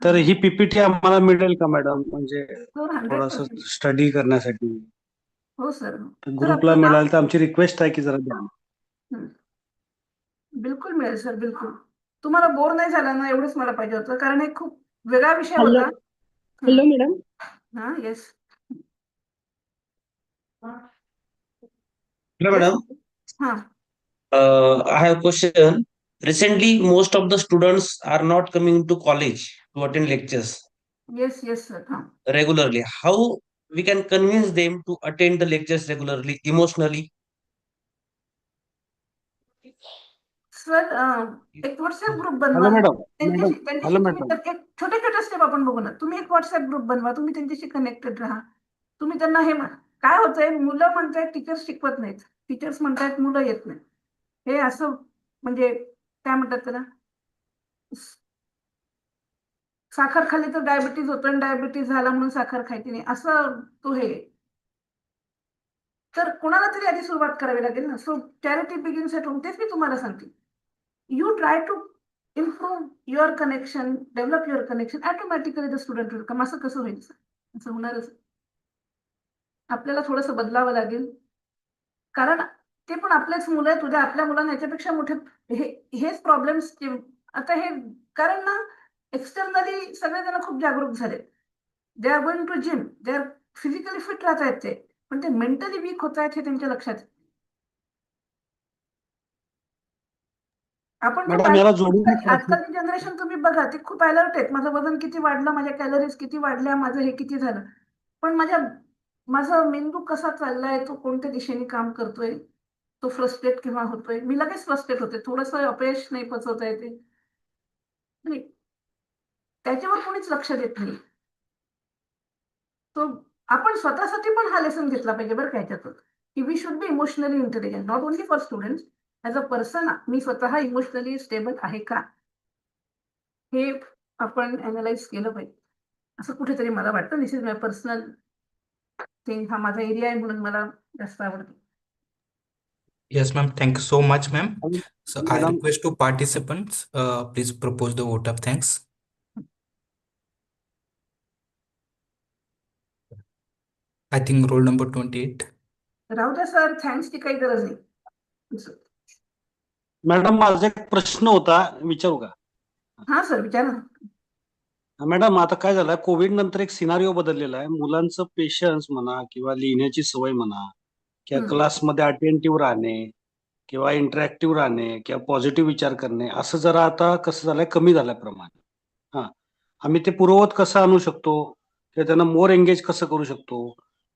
तर ही पीपीटी आम्हाला मिळेल का मॅडम, म्हणजे सर थोडस 100%. स्टडी करण्यासाठी हो सर. सर ग्रुपला आपलं नाव. मिळाल तर आमची रिक्वेस्ट आहे की जरा द्या. हं. बिलकुल मिळेल सर, बिलकुल. तुम्हाला बोर नाही झाला ना, एवढंच मला पाहिजे होतं, कारण हे खूप वेगळा विषय Hello, होता. hello, madam. हा येस. Hello, yes. madam. हा. I have a question. Recently, most of the students are not coming to college to attend lectures yes yes sir. हा. regularly. How we can convince them to attend the lectures regularly, emotionally? Sir एक WhatsApp group बनवा. Hello madam. Madam. त्यांच्याशी hello तुम्ही madam. एक छोटे छोटे step आपण बघू ना. तुम्ही एक व्हॉट्सअप ग्रुप बनवा, तुम्ही त्यांच्याशी कनेक्टेड राहा. तुम्ही त्यांना हे काय होतंय, मुलं म्हणतायत टीचर्स शिकवत नाहीत, टीचर्स म्हणतायत मुलं येत नाही. हे असं म्हणजे काय म्हणतात त्याला, साखर खाल्ली तर डायबिटीज होतं आणि डायबिटीज झाला म्हणून साखर खायची नाही, असं तो हे. तर कोणाला तरी आधी सुरुवात करावी लागेल ना. So charity begins at home. तेच मी तुम्हाला सांगते. You try to improve your connection, develop your connection, automatically the student will come. असं कसं होईल सर? असं होणारच. आपल्याला थोडंसं बदलावं लागेल, कारण ते पण आपलेच मुलं आहेत. उद्या आपल्या मुलांना याच्यापेक्षा मोठे हेच प्रॉब्लेम्स. आता हे कारण ना, एक्सटर्नली सगळेजण खूप जागरूक झाले. They are going to gym, they are physically fit राहत आहेत ते, पण ते मेंटली वीक होत आहेत हे त्यांच्या लक्षात. आपण खूप मॅडम याला जोडून आजकालची जनरेशन तुम्ही बघा, ते खूप अलर्ट आहेत. माझं वजन किती वाढलं, माझ्या कॅलरीज किती वाढल्या, माझं हे किती झालं. पण माझा मेंदू कसा चाललाय, तो कोणत्या दिशेने काम करतोय, तो फ्रस्ट्रेट किंवा होतोय. मी लगेच फ्रस्ट्रेट होते, थोडंसं अपयश नाही पचवता येते, नाही त्याच्यावर कोणीच लक्ष देत नाही. तो आपण स्वतःसाठी पण हा लेसन घेतला पाहिजे बरं का याच्यातून, की we should be emotionally intelligent, not only for students. As a person मी स्वतः इमोशनली स्टेबल आहे का, हे आपण अनालाइज केलं पाहिजे, असं कुठेतरी मला वाटतं. This is my personal thing. हा माझा एरिया आहे म्हणून मला जास्त आवडतो. Yes, ma'am. Thank you so much, ma'am. So I madam. request to participants, please propose the vote of thanks. I think roll number 28. राहू द्या सर, थँक्सची काही गरज नाही. मॅडम माझा एक प्रश्न होता, विचारू का? हा सर विचारा. मॅडम आता काय झालंय, कोविड नंतर एक सिनारिओ बदललेला आहे. मुलांचं पेशन्स म्हणा किंवा लिहिण्याची सवय म्हणा किंवा क्लासमध्ये अटेंटिव्ह राहणे किंवा इंटरॅक्टिव्ह राहणे किंवा पॉझिटिव्ह विचार करणे, असं जरा आता कसं झालंय, कमी झालंय प्रमाण. हा, आम्ही ते पूर्ववत कसं आणू शकतो किंवा त्यांना मोर एंगेज कसं करू शकतो,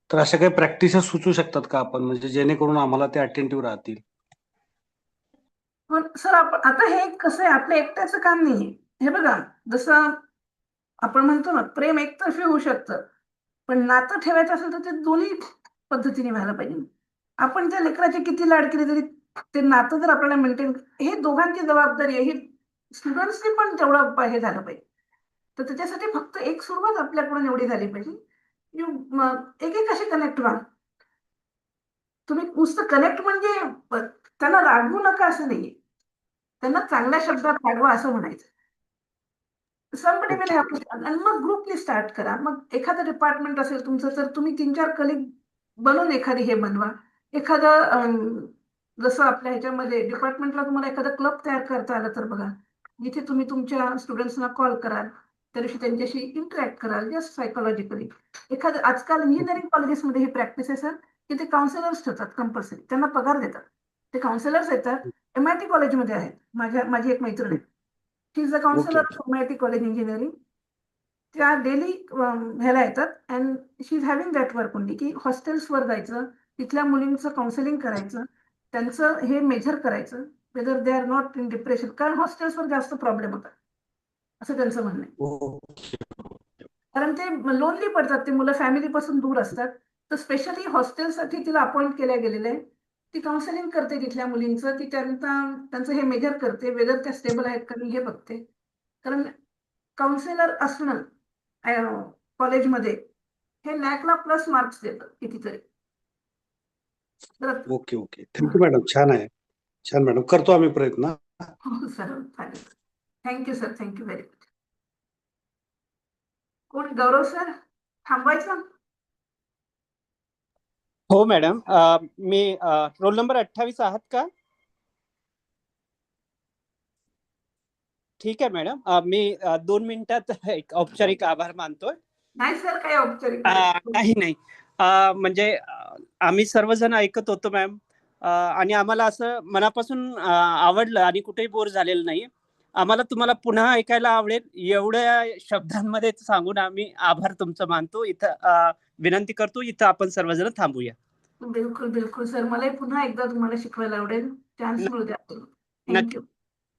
तर अशा काही प्रॅक्टिसेस सुचवू शकतात का आपण, म्हणजे जेणेकरून आम्हाला ते अटेंटिव्ह राहतील? पण सर आता हे कसं आहे, आपलं एकट्याचं काम नाहीये. हे बघा, जसं आपण म्हणतो ना, प्रेम एकतर्फी होऊ शकतं, पण नातं ठेवायचं असेल तर ते दोन्ही पद्धतीने व्हायला पाहिजे. आपण त्या लेकराची किती लाड केली तरी ते नातं जर आपल्याला मेंटेन, हे दोघांची जबाबदारी आहे. ही स्टुडंट्सनी पण तेवढं हे झालं पाहिजे. तर त्याच्यासाठी फक्त एक सुरुवात आपल्याकडून एवढी झाली पाहिजे. एक असे कनेक्ट व्हा. तुम्ही नुसतं कनेक्ट म्हणजे त्यांना रागवू नका असं नाहीये, त्यांना चांगल्या शब्दात रागवा असं म्हणायचं. Somebody will have to. आणि मग ग्रुपली स्टार्ट करा. मग एखादं डिपार्टमेंट असेल तुमचं, तर तुम्ही 3-4 कलिग बनवून एखादी हे बनवा. एखादं जसं आपल्या ह्याच्यामध्ये डिपार्टमेंटला तुम्हाला एखादं क्लब तयार करता आलं तर बघा, जिथे तुम्ही तुमच्या स्टुडंट्सना कॉल कराल, त्या दिवशी त्यांच्याशी इंटरॅक्ट कराल, जस्ट सायकोलॉजिकली. एखादं आजकाल इंजिनिअरिंग कॉलेजेसमध्ये ही प्रॅक्टिस आहे सर, की ते काउन्सिलर्स ठेवतात कंपल्सरी, त्यांना पगार देतात. ते काउन्सिलर्स येतात. MIT कॉलेजमध्ये आहेत, माझी एक मैत्रीण आहे, she is a counsellor of MIT college engineering. त्या डेली ह्याला येतात and she is having that work only, की हॉस्टेल्सवर जायचं, तिथल्या मुलींचं काउन्सिलिंग करायचं, त्यांचं हे मेजर करायचं, whether they are not in depression, कारण हॉस्टेल्सवर जास्त प्रॉब्लेम होतात असं त्यांचं म्हणणं आहे. कारण ते लोनली पडतात, ते मुलं फॅमिलीपासून दूर असतात. तर स्पेशली हॉस्टेलसाठी तिला अपॉइंट केल्या गेलेलं आहे. ती काउन्सिलिंग करते तिथल्या मुलींचं, ती त्यांचं हे मेजर करते, वेदर त्या स्टेबल आहेत का हे बघते. कारण काउन्सिलर असणं कॉलेजमध्ये हे नॅकला प्लस मार्क्स देतं कितीतरी. ओके ओके, थँक्यू मॅडम, छान आहे, छान मॅडम, करतो आम्ही प्रयत्न. हो सर, चालेल. Thank you sir, thank you very much. कोण? गौरव सर थांबवायचं? हो मॅडम, मी रोल नंबर 28 आहात का? ठीक आहे मॅडम, मी 2 मिनिटात एक औपचारिक आभार मानतोय. नाही सर, काही औपचारिक नाही, म्हणजे आम्ही सर्वजण ऐकत होतो मॅम, आणि आम्हाला असं मनापासून आवडलं आणि कुठेही बोर झालेलं नाही. आम्हाला तुम्हाला पुन्हा ऐकायला आवडेल एवढ्या शब्दांमध्ये सांगून आम्ही आभार तुमचं मानतो. इथं विनंती करतो, इथं आपण सर्वजण थांबूया. बिलकुल बिलकुल सर, मलाही पुन्हा एकदा तुम्हाला शिकवायला आवडेल. चान्स मिळू द्या. Thank you.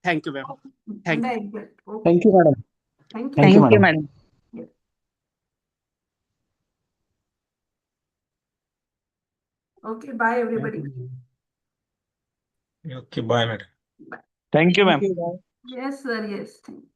Thank you ma'am. Thank you madam. Thank you madam. Okay, bye everybody. Okay, bye madam. Thank you ma'am. Yes sir, yes, thank you.